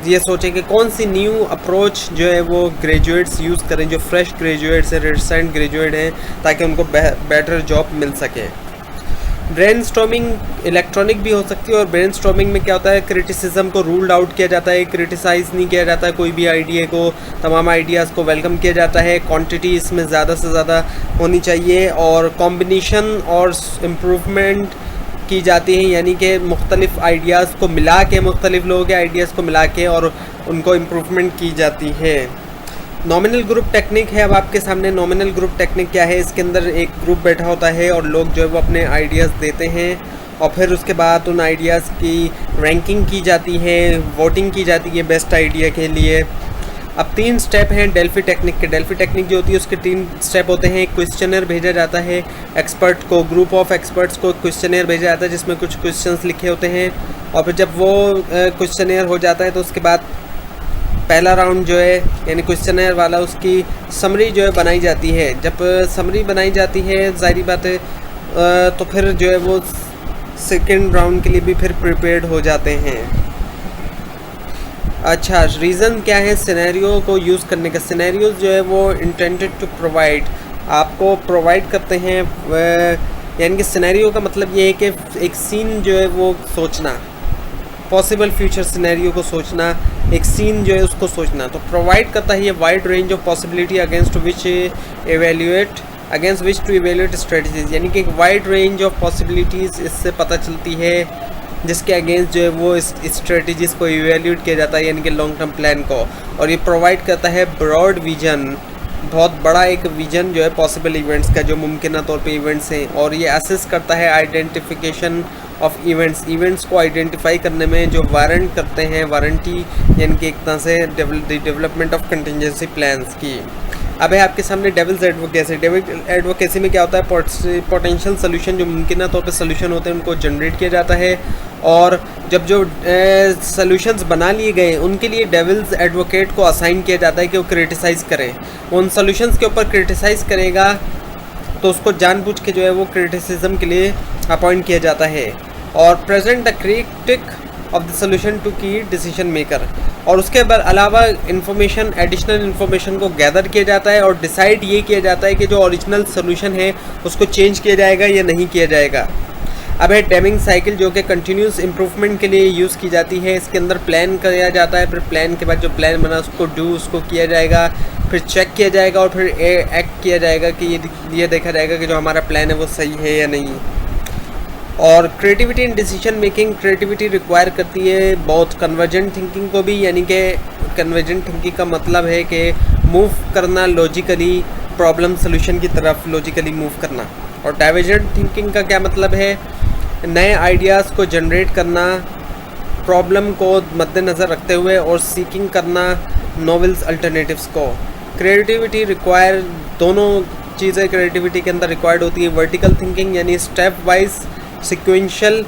ये सोचें कि कौन सी न्यू अप्रोच जो है वो ग्रेजुएट्स यूज़ करें, जो फ्रेश ग्रेजुएट्स हैं, रिसेंट ग्रेजुएट हैं, ताकि उनको बेटर जॉब मिल सके। ब्रेनस्टॉर्मिंग इलेक्ट्रॉनिक भी हो सकती है, और ब्रेनस्टॉर्मिंग में क्या होता है, क्रिटिसिज्म को रूल्ड आउट किया जाता है, क्रिटिसाइज़ नहीं किया जाता है कोई भी आइडिया को, तमाम आइडियाज़ को वेलकम किया जाता है। क्वांटिटी इसमें ज़्यादा से ज़्यादा होनी चाहिए, और कॉम्बिनेशन और इम्प्रूवमेंट की जाती है, यानी कि मुख्तलिफ़ आइडियाज़ को मिला के, मुख्तलिफ़ लोगों के आइडियाज़ को मिला के और उनको इम्प्रूवमेंट की जाती है। नॉमिनल ग्रुप टेक्निक है। अब आपके सामने नॉमिनल ग्रुप टेक्निक क्या है, इसके अंदर एक ग्रुप बैठा होता है और लोग जो है वो अपने आइडियाज़ देते हैं, और फिर उसके बाद उन आइडियाज़ की रैंकिंग की जाती है, वोटिंग की जाती है बेस्ट आइडिया के लिए। अब 3 स्टेप हैं डेल्फी टेक्निक के। डेल्फी टेक्निक जो होती है उसके 3 स्टेप होते हैं। क्वेश्चनर भेजा जाता है एक्सपर्ट को, ग्रुप ऑफ एक्सपर्ट्स को क्वेश्चनर भेजा जाता है जिसमें कुछ क्वेश्चंस लिखे होते हैं, और फिर जब वो क्वेश्चनर हो जाता है तो उसके बाद पहला राउंड जो है यानी क्वेश्चनर वाला, उसकी समरी जो है बनाई जाती है। जब समरी बनाई जाती है, ज़ाहिर बात है, तो फिर जो है वो सेकंड राउंड के लिए भी फिर प्रिपेयर्ड हो जाते हैं। अच्छा, रीज़न क्या है सिनेरियो को यूज़ करने का। सिनेरियोज जो है वो इंटेंडेड टू प्रोवाइड, आपको प्रोवाइड करते हैं, यानी कि सिनेरियो का मतलब ये है कि एक सीन जो है वो सोचना, पॉसिबल फ्यूचर सिनेरियो को सोचना, एक सीन जो है उसको सोचना। तो प्रोवाइड करता है ये wide range of possibility against which to evaluate strategies, यानी कि एक वाइड रेंज ऑफ पॉसिबिलिटीज़ इससे पता चलती है जिसके अगेंस्ट जो है वो इस स्ट्रेटजीज़ को इवेल्यूएट किया जाता है, यानी कि लॉन्ग टर्म प्लान को। और ये प्रोवाइड करता है ब्रॉड विजन, बहुत बड़ा एक विजन जो है पॉसिबल इवेंट्स का, जो मुमकिन तौर पे इवेंट्स हैं, और ये असेस करता है आइडेंटिफिकेशन ऑफ इवेंट्स को आइडेंटिफाई करने में जो वारंट करते हैं, वारंटी यानी कि एक तरह से डेवलपमेंट ऑफ कंटिजेंसी प्लान्स की। अब है आपके सामने डेविल्स एडवोकेसी। डेविल एडवोकेसी में क्या होता है, पोटेंशियल सोल्यूशन जो मुमकिन तौर पे सोल्यूशन होते हैं उनको जनरेट किया जाता है, और जब जो सोल्यूशंस बना लिए गए उनके लिए डेविल्स एडवोकेट को असाइन किया जाता है कि वो क्रिटिसाइज़ करे। उन सोल्यूशंस के ऊपर क्रिटिसाइज़ करेगा तो उसको जानबूझ के जो है वो क्रिटिसिज्म के लिए अपॉइंट किया जाता है, और present the critic of the solution to key decision maker. और उसके अलावा इंफॉर्मेशन, एडिशनल इन्फॉर्मेशन को गैदर किया जाता है और डिसाइड ये किया जाता है कि जो ओरिजिनल सोल्यूशन है उसको चेंज किया जाएगा या नहीं किया जाएगा। अब है डेमिंग साइकिल जो कि कंटिन्यूस इम्प्रूवमेंट के लिए यूज़ की जाती है। इसके अंदर प्लान किया जाता है, फिर प्लान के बाद जो प्लान बना उसको किया जाएगा, फिर चेक किया जाएगा और फिर एक्ट किया जाएगा कि ये देखा जाएगा कि जो हमारा प्लान है वो सही है या नहीं। और creativity in decision making, creativity require करती है बहुत कन्वर्जेंट थिंकिंग को भी, यानी कि कन्वर्जेंट थिंकिंग का मतलब है कि मूव करना लॉजिकली, प्रॉब्लम सोल्यूशन की तरफ लॉजिकली मूव करना। और डाइवर्जेंट थिंकिंग का क्या मतलब है, नए आइडियाज़ को जनरेट करना, प्रॉब्लम को मद्देनज़र रखते हुए और सीकिंग करना नोवेल्स अल्टरनेटिव्स को। क्रिएटिविटी रिक्वायर, दोनों चीज़ें क्रिएटिविटी के अंदर रिक्वायर्ड होती है। वर्टिकल थिंकिंग यानी step wise, sequential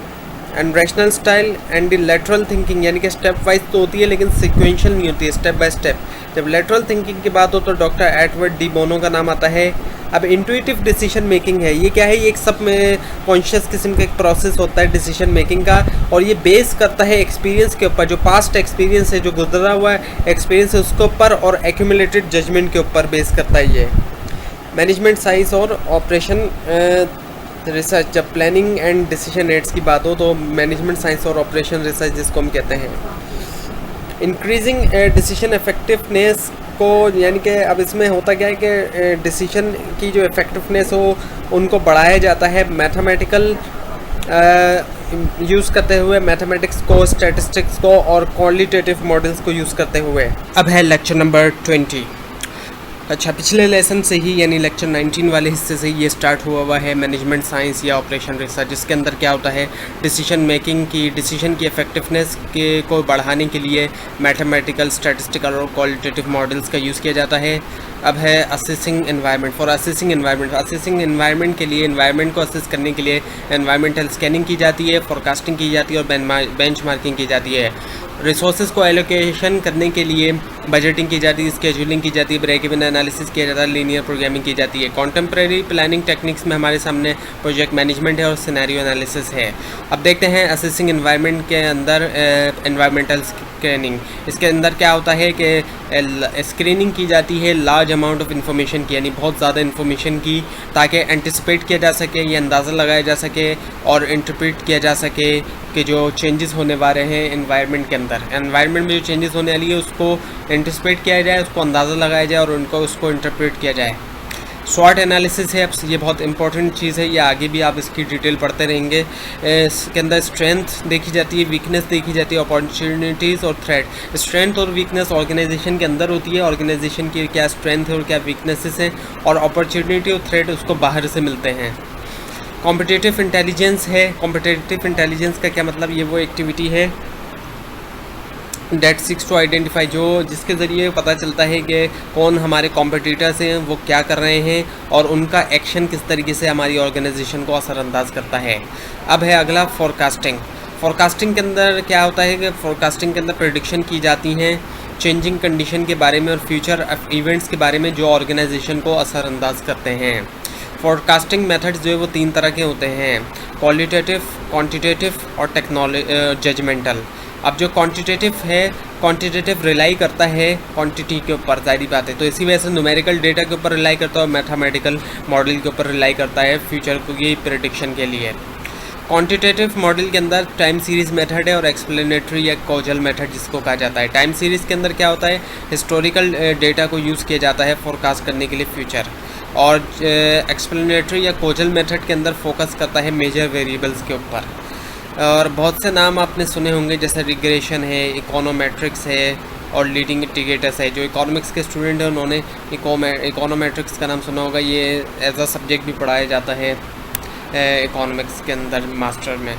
and rational style, and lateral thinking यानी कि स्टेप वाइज तो होती है लेकिन सिक्वेंशियल नहीं होती है, स्टेप बाय स्टेप। जब लेटरल थिंकिंग की बात हो तो डॉक्टर एडवर्ड डी बोनो का नाम आता है। अब इंट्यूटिव डिसीजन मेकिंग है, ये क्या है, ये एक सब में कॉन्शियस किस्म का एक प्रोसेस होता है डिसीजन मेकिंग का, और ये बेस करता है एक्सपीरियंस के ऊपर, जो पास्ट एक्सपीरियंस है, जो गुजरा हुआ एक्सपीरियंस है उसके ऊपर, और एक्यूमुलेटेड जजमेंट के ऊपर बेस करता है ये। मैनेजमेंट साइंस और ऑपरेशन रिसर्च, जब प्लानिंग एंड डिसीजन एड्स की बात हो तो मैनेजमेंट साइंस और ऑपरेशन रिसर्च जिसको हम कहते हैं। इंक्रीजिंग डिसीजन इफेक्टिवनेस को, यानी कि अब इसमें होता क्या है कि डिसीजन की जो इफेक्टिवनेस हो उनको बढ़ाया जाता है मैथमेटिकल यूज़ करते हुए, मैथमेटिक्स को, स्टैटिस्टिक्स को और क्वालिटेटिव मॉडल्स को यूज़ करते हुए। अब है लेक्चर नंबर 20। अच्छा, पिछले लेसन से ही यानी लेक्चर 19 वाले हिस्से से ही ये स्टार्ट हुआ है मैनेजमेंट साइंस या ऑपरेशन रिसर्च, जिसके अंदर क्या होता है, डिसीजन मेकिंग की, डिसीजन की इफेक्टिवनेस को बढ़ाने के लिए मैथमेटिकल, स्टैटिस्टिकल और क्वालिटेटिव मॉडल्स का यूज़ किया जाता है। अब है assessing environment. For assessing environment के लिए, एनवायरनमेंट को असेस करने के लिए एनवायरमेंटल स्कैनिंग की जाती है, फोरकास्टिंग की जाती है और बेंचमार्किंग की जाती है। रिसोर्सेज को एलोकेशन करने के लिए बजटिंग की जाती है, स्केजुलिंग की जाती है, ब्रेक इवन एनालिसिस किया जाता है, लीनियर प्रोग्रामिंग की जाती है। कॉन्टेम्प्रेरी प्लानिंग टेक्निक्स में हमारे सामने प्रोजेक्ट मैनेजमेंट है और सिनेरियो एनालिसिस है। अब देखते हैं असेसिंग एनवायरनमेंट के अंदर एनवायरमेंटल स्क्रीनिंग। इसके अंदर क्या होता है कि स्क्रीनिंग की जाती है लार्ज अमाउंट ऑफ इन्फॉर्मेशन की, यानी बहुत ज़्यादा इन्फॉर्मेशन की, ताकि एंटिसिपेट किया जा सके, ये अंदाज़ा लगाया जा सके और इंटरप्रेट किया जा सके कि जो चेंजेस होने वाले हैं एनवायरनमेंट के अंदर, एनवायरनमेंट में जो चेंजेस होने वाली है उसको एंटिसिपेट किया जाए, उसको अंदाज़ा लगाया जाए और उसको इंटरप्रेट किया जाए। स्वॉट एनालिसिस है, अब ये बहुत इंपॉर्टेंट चीज़ है, ये आगे भी आप इसकी डिटेल पढ़ते रहेंगे। इसके अंदर स्ट्रेंथ देखी जाती है, वीकनेस देखी जाती है, अपॉर्चुनिटीज़ और थ्रेट। स्ट्रेंथ और वीकनेस ऑर्गेनाइजेशन के अंदर होती है, ऑर्गेनाइजेशन की क्या स्ट्रेंथ है और क्या वीकनेसेस हैं, और अपॉर्चुनिटी और थ्रेट उसको बाहर से मिलते हैं। कॉम्पिटिटिव इंटेलिजेंस है। कॉम्पिटिटिव इंटेलिजेंस का क्या मतलब, ये वो एक्टिविटी है डेट सिक्स टू आइडेंटिफाई, जिसके ज़रिए पता चलता है कि कौन हमारे कॉम्पिटिटर्स हैं, वो क्या कर रहे हैं और उनका एक्शन किस तरीके से हमारी ऑर्गेनाइजेशन को असरअंदाज करता है। अब है अगला फोरकास्टिंग। फोरकास्टिंग के अंदर क्या होता है कि फोरकास्टिंग के अंदर प्रेडिक्शन की जाती हैं चेंजिंग कंडीशन के बारे में और फ्यूचर इवेंट्स के बारे में जो ऑर्गेनाइजेशन को असरअंदाज करते हैं। फोरकास्टिंग मेथड्स जो है वो 3 तरह के होते हैं, क्वालिटेटिव, क्वांटिटेटिव और जजमेंटल। अब जो क्वांटिटेटिव है, क्वांटिटेटिव रिलाई करता है क्वांटिटी के ऊपर, ज़ाहिर बात है, तो इसी वजह से न्यूमेरिकल डेटा के ऊपर रिलाई करता है और मैथमेटिकल मॉडल के ऊपर रिलाई करता है फ्यूचर को की प्रेडिक्शन के लिए। क्वांटिटेटिव मॉडल के अंदर टाइम सीरीज़ मेथड है और एक्सप्लेनेटरी या कॉजल मेथड जिसको कहा जाता है। टाइम सीरीज़ के अंदर क्या होता है, हिस्टोरिकल डेटा को यूज़ किया जाता है फोरकास्ट करने के लिए फ्यूचर, और एक्सप्लेनेटरी या कॉजल मेथड के अंदर फोकस करता है मेजर वेरिएबल्स के ऊपर। और बहुत से नाम आपने सुने होंगे जैसे रिग्रेशन है, इकोनोमेट्रिक्स है, और लीडिंग इंडिकेटर्स है। जो इकोनॉमिक्स के स्टूडेंट हैं उन्होंने इकोनोमेट्रिक्स का नाम सुना होगा, ये एज अ सब्जेक्ट भी पढ़ाया जाता है इकोनॉमिक्स के अंदर मास्टर में।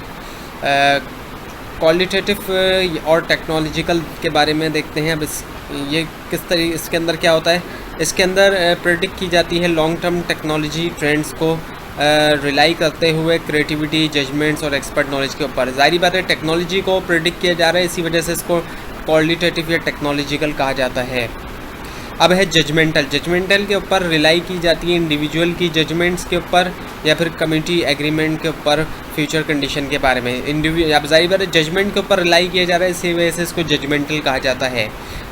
क्वालिटेटिव और टेक्नोलॉजिकल के बारे में देखते हैं। अब ये किस तरीके, इसके अंदर क्या होता है, इसके अंदर प्रेडिक्ट की जाती है लॉन्ग टर्म टेक्नोलॉजी ट्रेंड्स को रिलाई करते हुए क्रिएटिविटी, जजमेंट्स और एक्सपर्ट नॉलेज के ऊपर। जाहिर बात है टेक्नोलॉजी को प्रेडिक्ट किया जा रहा है, इसी वजह से इसको क्वालिटेटिव या टेक्नोलॉजिकल कहा जाता है। अब है जजमेंटल के ऊपर रिलाई की जाती है इंडिविजुअल की जजमेंट्स के ऊपर या फिर कम्युनिटी एग्रीमेंट के ऊपर फ्यूचर कंडीशन के बारे में। अब जाहिर बात है जजमेंट के ऊपर रिलाई किया जा रहा है, इसी वजह से इसको जजमेंटल कहा जाता है।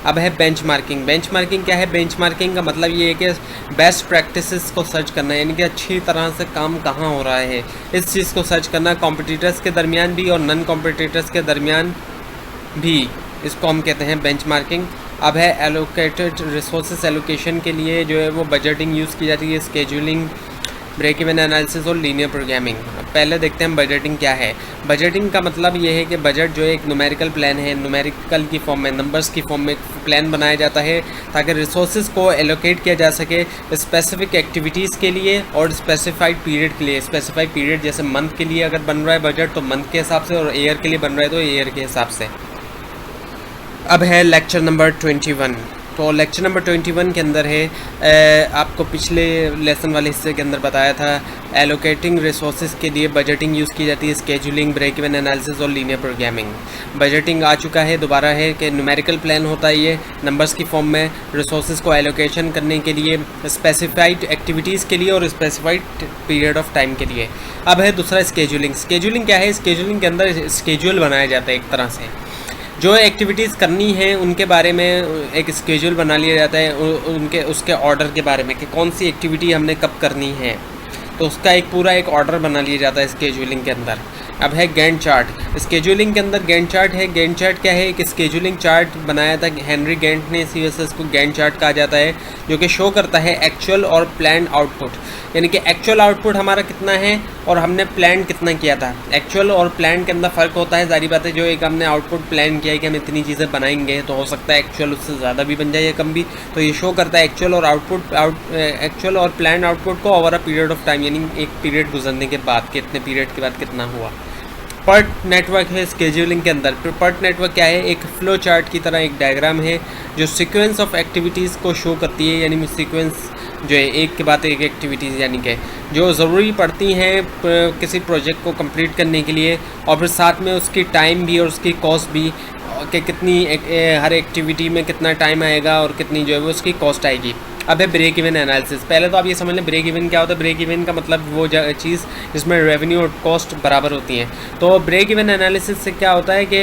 अब है बेंचमार्किंग क्या है? बेंचमार्किंग का मतलब ये है कि बेस्ट प्रैक्टिसेस को सर्च करना है, यानी कि अच्छी तरह से काम कहाँ हो रहा है इस चीज़ को सर्च करना, कॉम्पिटिटर्स के दरमियान भी और नॉन कॉम्पिटिटर्स के दरमियान भी, इसको हम कहते हैं बेंचमार्किंग। अब है एलोकेटेड रिसोर्सेस एलोकेशन के लिए जो है वो बजटिंग यूज़ की जाती है, स्केजुलिंग, ब्रेक इवन एनालिसिस और लीनियर प्रोग्रामिंग। पहले देखते हैं बजटिंग क्या है। बजटिंग का मतलब ये है कि बजट जो है एक न्यूमेरिकल प्लान है, न्यूमेरिकल की फॉर्म में, नंबर्स की फॉर्म में प्लान बनाया जाता है ताकि रिसोर्सेज को एलोकेट किया जा सके स्पेसिफिक एक्टिविटीज़ के लिए और स्पेसिफाइड पीरियड के लिए। स्पेसिफाइड पीरियड जैसे मंथ के लिए अगर बन रहा है बजट तो मंथ के हिसाब से, और ईयर के लिए बन रहा है तो ईयर के हिसाब से। अब है लेक्चर नंबर 21। तो लेक्चर नंबर 21 के अंदर है आपको पिछले लेसन वाले हिस्से के अंदर बताया था एलोकेटिंग रिसोर्सेज के लिए बजटिंग यूज़ की जाती है, स्केजुलिंग, ब्रेक इवन एनालिसिस और लीनियर प्रोग्रामिंग। बजटिंग आ चुका है, दोबारा है कि न्यूमेरिकल प्लान होता है ये नंबर्स की फॉर्म में रिसोर्सेज को एलोकेशन करने के लिए, स्पेसिफाइड एक्टिविटीज़ के लिए और स्पेसिफाइड पीरियड ऑफ टाइम के लिए। अब है दूसरा स्केजुलिंग क्या है? स्केजुलिंग के अंदर स्केड्यूल बनाया जाता है, एक तरह से जो एक्टिविटीज़ करनी है उनके बारे में एक स्केड्यूल बना लिया जाता है, उसके ऑर्डर के बारे में कि कौन सी एक्टिविटी हमने कब करनी है, तो उसका एक पूरा एक ऑर्डर बना लिया जाता है स्केड्यूलिंग के अंदर। अब है गैंट चार्ट। स्केड्यूलिंग के अंदर गैंट चार्ट है। गैंट चार्ट क्या है? एक स्केड्यूलिंग चार्ट बनाया था हेनरी गैंट ने, इसी वजह से इसको गैंट चार्ट कहा जाता है, जो कि शो करता है एक्चुअल और प्लान आउटपुट, यानी कि एक्चुअल आउटपुट हमारा कितना है और हमने प्लान कितना किया था। एक्चुअल और प्लान के अंदर फ़र्क होता है, जारी बात है। जो एक हमने आउटपुट प्लान किया है कि हम इतनी चीज़ें बनाएंगे तो हो सकता है एक्चुअल उससे ज़्यादा भी बन जाए या कम भी, तो ये शो करता है एक्चुअल और एक्चुअल और प्लान आउटपुट को over a period of time, यानी एक पीरियड गुजरने के बाद, कितने पीरियड के बाद कितना हुआ। पर्ट नेटवर्क है स्केड्यूलिंग के अंदर। पर्ट नेटवर्क क्या है? एक फ्लो चार्ट की तरह एक डायग्राम है जो सीक्वेंस ऑफ एक्टिविटीज़ को शो करती है, यानी सीक्वेंस जो है एक के बाद एक एक्टिविटीज़, यानी कि जो ज़रूरी पड़ती हैं किसी प्रोजेक्ट को कंप्लीट करने के लिए, और फिर साथ में उसकी टाइम भी और उसकी कॉस्ट भी कि कितनी हर एक्टिविटी में कितना टाइम आएगा और कितनी जो है वो उसकी कॉस्ट आएगी। अब है ब्रेक इवन एनालिसिस। पहले तो आप ये समझ लें ब्रेक इवन क्या होता है। ब्रेक इवन का मतलब वो चीज़ जिसमें रेवेन्यू और कॉस्ट बराबर होती हैं। तो ब्रेक इवन एनालिसिस से क्या होता है कि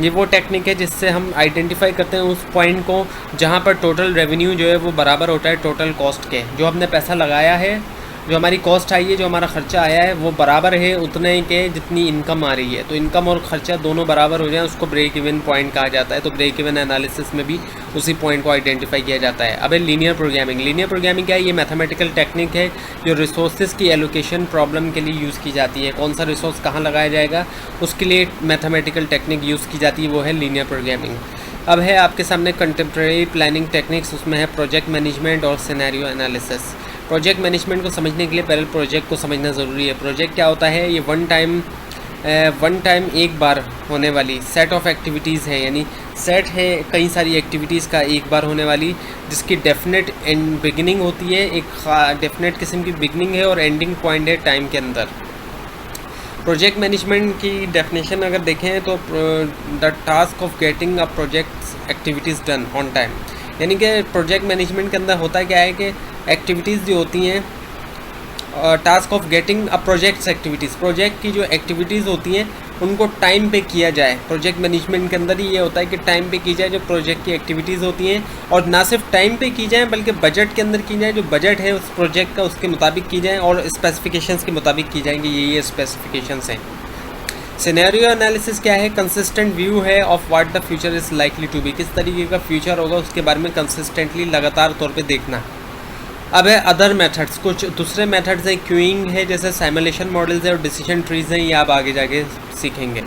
ये वो टेक्निक है जिससे हम आइडेंटिफाई करते हैं उस पॉइंट को जहाँ पर टोटल रेवेन्यू जो है वो बराबर होता है टोटल कॉस्ट के। जो हमने पैसा लगाया है, जो हमारी कॉस्ट आई है, जो हमारा ख़र्चा आया है, वो बराबर है उतने के जितनी इनकम आ रही है। तो इनकम और ख़र्चा दोनों बराबर हो जाए, उसको ब्रेक इवन पॉइंट कहा जाता है। तो ब्रेक इवन एनालिसिस में भी उसी पॉइंट को आइडेंटिफाई किया जाता है। अब लीनियर प्रोग्रामिंग। लीनियर प्रोग्रामिंग क्या है? ये मैथमेटिकल टेक्निक है जो रिसोर्सेज की एलोकेशन प्रॉब्लम के लिए यूज़ की जाती है। कौन सा रिसोर्स कहाँ लगाया जाएगा उसके लिए मैथमेटिकल टेक्निक यूज़ की जाती है, वो है लीनियर प्रोग्रामिंग। अब है आपके सामने कंटेम्प्रेरी प्लानिंग टेक्निक्स, उसमें है प्रोजेक्ट मैनेजमेंट और सिनेरियो एनालिसिस। प्रोजेक्ट मैनेजमेंट को समझने के लिए पहले प्रोजेक्ट को समझना ज़रूरी है। प्रोजेक्ट क्या होता है? ये वन टाइम एक बार होने वाली सेट ऑफ एक्टिविटीज़ है, यानी सेट है कई सारी एक्टिविटीज़ का एक बार होने वाली, जिसकी डेफिनेट एंड बिगिनिंग होती है, एक डेफिनेट किस्म की बिगिनिंग है और एंडिंग पॉइंट है टाइम के अंदर। प्रोजेक्ट मैनेजमेंट की डेफिनेशन अगर देखें तो the task of getting a project activities done on time, यानी कि प्रोजेक्ट मैनेजमेंट के अंदर होता क्या है कि एक्टिविटीज़ जो होती हैं, task of getting a projects activities, project की जो एक्टिविटीज़ होती हैं उनको टाइम पे किया जाए। प्रोजेक्ट मैनेजमेंट के अंदर ही ये होता है कि टाइम पे की जाए जो प्रोजेक्ट की एक्टिविटीज़ होती हैं, और ना सिर्फ टाइम पे की जाए बल्कि बजट के अंदर की जाए। जो बजट है उस प्रोजेक्ट का उसके मुताबिक की जाए और स्पेसिफिकेशंस के मुताबिक की जाएंगी। ये स्पेसिफिकेशंस हैं। सिनेरियो एनालिसिस क्या है? कंसिस्टेंट व्यू है of what the future is likely to be, किस तरीके का फ्यूचर होगा उसके बारे में कंसिस्टेंटली लगातार तौर पे देखना। अब है अदर मेथड्स, कुछ दूसरे मेथड्स हैं। क्यूइंग है, जैसे सिमुलेशन मॉडल्स है और डिसीजन ट्रीज हैं, ये आप आगे जाके सीखेंगे।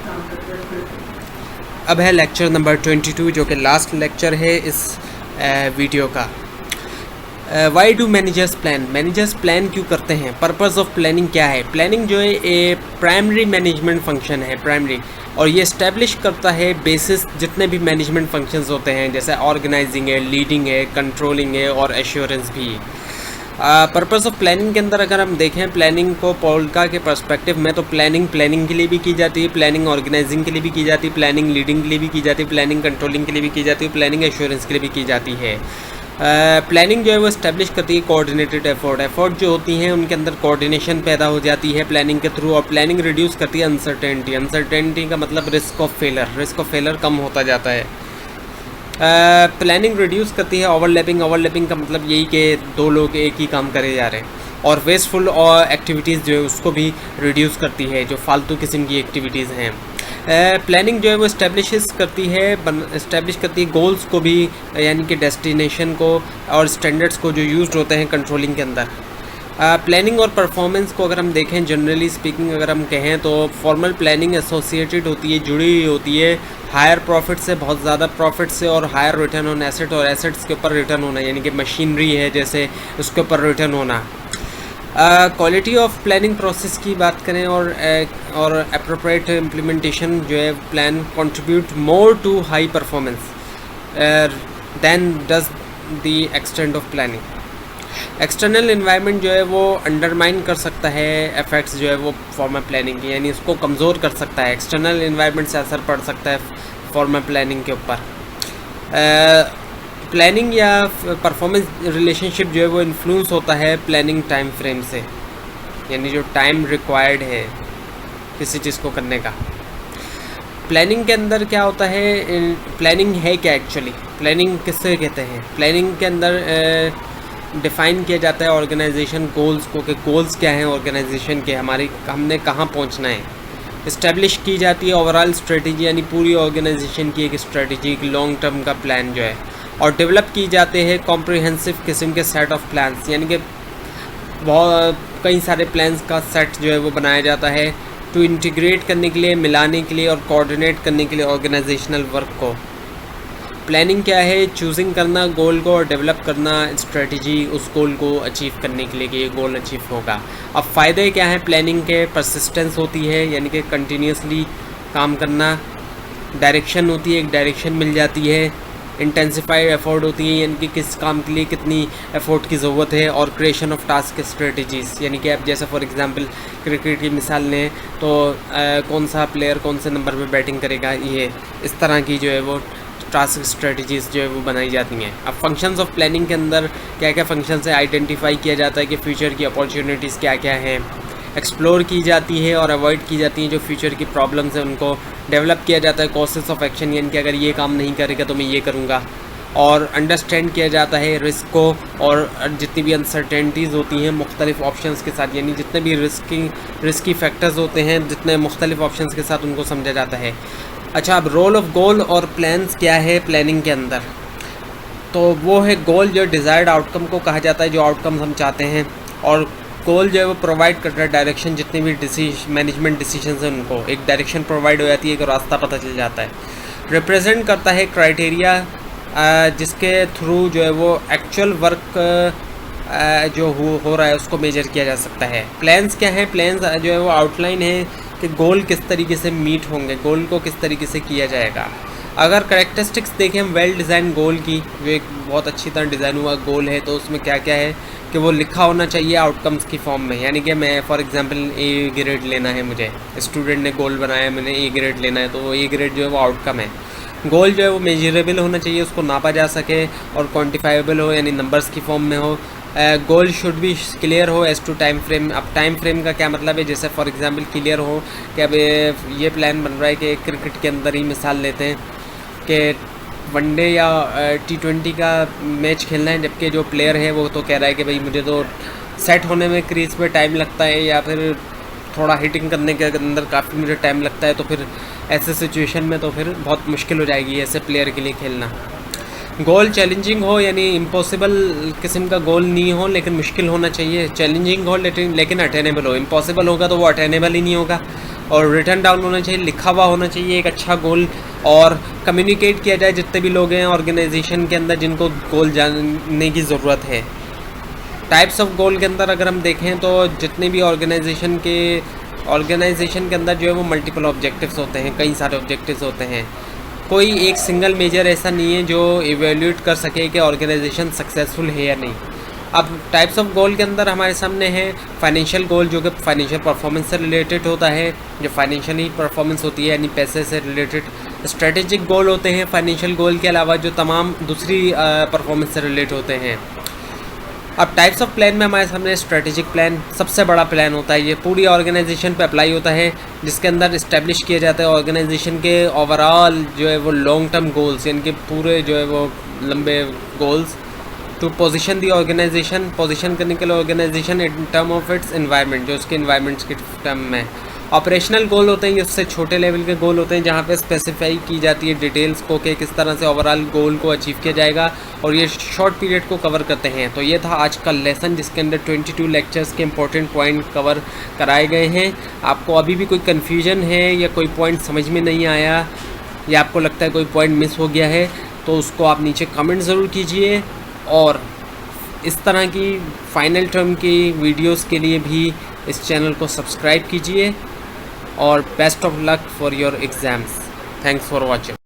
अब है लेक्चर नंबर 22 जो कि लास्ट लेक्चर है इस वीडियो का। Why do managers plan? Managers plan क्यों करते हैं? पर्पस ऑफ प्लानिंग क्या है? प्लानिंग जो है ए प्राइमरी मैनेजमेंट फंक्शन है, प्राइमरी, और ये इस्टेब्लिश करता है बेसिस जितने भी मैनेजमेंट फंक्शंस होते हैं, जैसे ऑर्गेनाइजिंग है, लीडिंग है, कंट्रोलिंग है और एश्योरेंस भी। पर्पस ऑफ प्लानिंग के अंदर अगर हम देखें प्लानिंग को पोल्का के पर्सपेक्टिव में, तो प्लानिंग के लिए भी की जाती है, प्लानिंग ऑर्गेनाइजिंग के लिए भी की जाती है, प्लानिंग लीडिंग के लिए भी की जाती है, प्लानिंग कंट्रोलिंग के लिए भी की जाती है, प्लानिंग एश्योरेंस के लिए भी की जाती है। प्लानिंग जो है वो इस्टेब्लिश करती है कोऑर्डिनेटेड एफर्ट जो होती हैं उनके अंदर कोऑर्डिनेशन पैदा हो जाती है प्लानिंग के थ्रू, और प्लानिंग रिड्यूस करती है अनसर्टेनिटी का मतलब रिस्क ऑफ फेलर कम होता जाता है। प्लानिंग रिड्यूस करती है ओवरलैपिंग का मतलब यही कि दो लोग एक ही काम करे जा रहे हैं, और वेस्टफुल और एक्टिविटीज़ जो है उसको भी रिड्यूस करती है, जो फालतू किस्म की एक्टिविटीज़ हैं। प्लानिंग जो है वो इस्टेब्लिश करती है गोल्स को भी, यानी कि डेस्टिनेशन को और स्टैंडर्ड्स को जो यूज्ड होते हैं कंट्रोलिंग के अंदर। प्लानिंग और परफॉर्मेंस को अगर हम देखें जनरली स्पीकिंग अगर हम कहें तो फॉर्मल प्लानिंग एसोसिएटेड होती है, जुड़ी हुई होती है हायर प्रॉफिट से, बहुत ज़्यादा प्रॉफिट से, और हायर रिटर्न ऑन एसेट, और एसेट्स के ऊपर रिटर्न होना, यानी कि मशीनरी है जैसे उसके ऊपर रिटर्न होना। क्वालिटी ऑफ प्लानिंग प्रोसेस की बात करें और अप्रोप्रिएट इम्प्लीमेंटेशन जो है plan contribute more to high performance than does the extent of planning. External environment जो है वो अंडरमाइन कर सकता है इफेक्ट्स जो है वो फॉर्मल प्लानिंग की, यानी उसको कमज़ोर कर सकता है, एक्सटर्नल इन्वायरमेंट से असर पड़ सकता है फॉर्मल प्लानिंग के ऊपर। प्लानिंग या परफॉर्मेंस रिलेशनशिप जो है वो इन्फ्लुएंस होता है प्लानिंग टाइम फ्रेम से, यानी जो टाइम रिक्वायर्ड है किसी चीज़ को करने का। प्लानिंग के अंदर क्या होता है, प्लानिंग है क्या एक्चुअली, प्लानिंग किससे कहते हैं? प्लानिंग के अंदर डिफ़ाइन किया जाता है ऑर्गेनाइजेशन गोल्स को, कि गोल्स क्या हैं ऑर्गेनाइजेशन के, हमने कहाँ पहुँचना है। इस्टेब्लिश की जाती है ओवरऑल स्ट्रेटजी, यानी पूरी ऑर्गेनाइजेशन की एक स्ट्रेटजी, एक लॉन्ग टर्म का प्लान जो है, और डेवलप की जाते हैं कॉम्प्रिहेंसिव किस्म के सेट ऑफ प्लान्स, यानी कि बहुत कई सारे प्लान्स का सेट जो है वो बनाया जाता है टू इंटीग्रेट करने के लिए, मिलाने के लिए और कोऑर्डिनेट करने के लिए ऑर्गेनाइजेशनल वर्क को। प्लानिंग क्या है? चूजिंग करना गोल को और डेवलप करना स्ट्रेटजी उस गोल को अचीव करने के लिए कि ये गोल अचीव होगा। अब फ़ायदे क्या हैं प्लानिंग के? परसिस्टेंस होती है, यानी कि कंटिन्यूसली काम करना, डायरेक्शन होती है, एक डायरेक्शन मिल जाती है, इंटेंसिफाइड एफर्ट होती है, यानी कि किस काम के लिए कितनी एफर्ट की ज़रूरत है, और क्रिएशन ऑफ टास्क स्ट्रेटजीज़, यानी कि आप जैसे फॉर एग्जांपल क्रिकेट की मिसाल लें तो कौन सा प्लेयर कौन से नंबर पे बैटिंग करेगा, ये इस तरह की जो है वो टास्क स्ट्रेटजीज़ जो है वो बनाई जाती हैं। अब फंक्शंस ऑफ प्लानिंग के अंदर क्या क्या फंक्शन से आइडेंटिफाई किया जाता है कि फ्यूचर की अपॉर्चुनिटीज़ क्या क्या हैं, एक्सप्लोर की जाती है और अवॉइड की जाती हैं जो फ्यूचर की प्रॉब्लम्स हैं, उनको डेवलप किया जाता है कोर्सेस ऑफ एक्शन, यानी कि अगर ये काम नहीं करेगा तो मैं ये करूँगा, और अंडरस्टैंड किया जाता है रिस्क को, और जितनी भी अनसर्टेनिटीज़ होती हैं मुख्तलिफ ऑप्शंस के साथ, यानी जितने भी रिस्की फैक्टर्स होते हैं जितने मुख्तलिफ ऑप्शंस के साथ उनको समझा जाता है। अच्छा, अब रोल ऑफ गोल और प्लान्स क्या है प्लानिंग के अंदर? तो वो है गोल जो डिज़ायर्ड आउटकम को कहा जाता है, जो आउटकम हम चाहते हैं, और गोल जो है वो प्रोवाइड करता है डायरेक्शन, जितने भी मैनेजमेंट डिसीजंस हैं उनको एक डायरेक्शन प्रोवाइड हो जाती है, एक रास्ता पता चल जाता है। रिप्रेजेंट करता है क्राइटेरिया जिसके थ्रू जो है वो एक्चुअल वर्क जो हो रहा है उसको मेजर किया जा सकता है। प्लान्स क्या है? प्लान्स जो है वो आउटलाइन है कि गोल किस तरीके से मीट होंगे, गोल को किस तरीके से किया जाएगा। अगर करेक्टरिस्टिक्स देखें हम वेल डिज़ाइन गोल की, जो एक बहुत अच्छी तरह डिज़ाइन हुआ गोल है, तो उसमें क्या क्या है कि वो लिखा होना चाहिए आउटकम्स की फॉर्म में, यानी कि मैं फॉर एग्जांपल ए ग्रेड लेना है, मुझे स्टूडेंट ने गोल बनाया, मैंने ए ग्रेड लेना है, तो वो ए ग्रेड जो है वो आउटकम है। गोल जो है वो मेजरेबल होना चाहिए, उसको नापा जा सके, और क्वान्टिफाइबल हो, यानी नंबर्स की फॉर्म में हो। गोल शुड भी क्लियर हो एज टू टाइम फ्रेम। अब टाइम फ्रेम का क्या मतलब है? जैसे फॉर एग्जांपल क्लियर हो कि अब ये प्लान बन रहा है कि क्रिकेट के अंदर ही मिसाल लेते हैं कि वनडे या T20 का मैच खेलना है, जबकि जो प्लेयर है वो तो कह रहा है कि भाई मुझे तो सेट होने में क्रीज पे टाइम लगता है, या फिर थोड़ा हिटिंग करने के अंदर काफ़ी मुझे टाइम लगता है, तो फिर ऐसे सिचुएशन में तो फिर बहुत मुश्किल हो जाएगी ऐसे प्लेयर के लिए खेलना। गोल चैलेंजिंग हो, यानी इम्पॉसिबल किस्म का गोल नहीं हो लेकिन मुश्किल होना चाहिए, चैलेंजिंग हो लेकिन अटेनेबल हो। इम्पॉसिबल होगा तो वो अटेनेबल ही नहीं होगा, और रिटन डाउन होना चाहिए, लिखा हुआ होना चाहिए एक अच्छा गोल, और कम्युनिकेट किया जाए जितने भी लोग हैं ऑर्गेनाइजेशन के अंदर जिनको गोल जानने की ज़रूरत है। टाइप्स ऑफ गोल के अंदर अगर हम देखें तो जितने भी ऑर्गेनाइजेशन के अंदर जो है वो मल्टीपल ऑब्जेक्टिव्स होते हैं, कई सारे ऑब्जेक्टिव्स होते हैं। कोई एक सिंगल मेजर ऐसा नहीं है जो इवेल्यूएट कर सके कि ऑर्गेनाइजेशन सक्सेसफुल है या नहीं। अब टाइप्स ऑफ गोल के अंदर हमारे सामने है फाइनेंशियल गोल, जो कि फाइनेंशियल परफॉर्मेंस से रिलेटेड होता है, जो फाइनेंशियली परफॉर्मेंस होती है यानी पैसे से रिलेटेड। स्ट्रेटेजिक गोल होते हैं फाइनेंशियल गोल के अलावा, जो तमाम दूसरी परफॉर्मेंस से रिलेट होते हैं। अब टाइप्स ऑफ प्लान में हमारे सामने स्ट्रेटेजिक प्लान सबसे बड़ा प्लान होता है। ये पूरी ऑर्गेनाइजेशन पे अप्लाई होता है, जिसके अंदर इस्टेब्लिश किया जाता है ऑर्गेनाइजेशन के ओवरऑल जो है वो लॉन्ग टर्म गोल्स, यानी कि पूरे जो है वो लंबे goals to position the organisation, position करने के लिए organisation in term of its environment, जो उसके एनवायरनमेंट्स के टर्म में। ऑपरेशनल गोल होते हैं, ये उससे छोटे लेवल के गोल होते हैं जहाँ पे स्पेसिफाई की जाती है डिटेल्स को कि किस तरह से ओवरऑल गोल को अचीव किया जाएगा, और ये शॉर्ट पीरियड को कवर करते हैं। तो ये था आज का लेसन, जिसके अंदर 22 लेक्चर्स के इंपॉर्टेंट पॉइंट कवर कराए गए हैं। आपको अभी भी कोई कन्फ्यूजन है या कोई पॉइंट समझ में नहीं आया या आपको लगता है कोई पॉइंट मिस हो गया है, तो उसको आप नीचे कमेंट ज़रूर कीजिए। और इस तरह की फाइनल टर्म की वीडियोस के लिए भी इस चैनल को सब्सक्राइब कीजिए, और best of luck for your exams. Thanks for watching.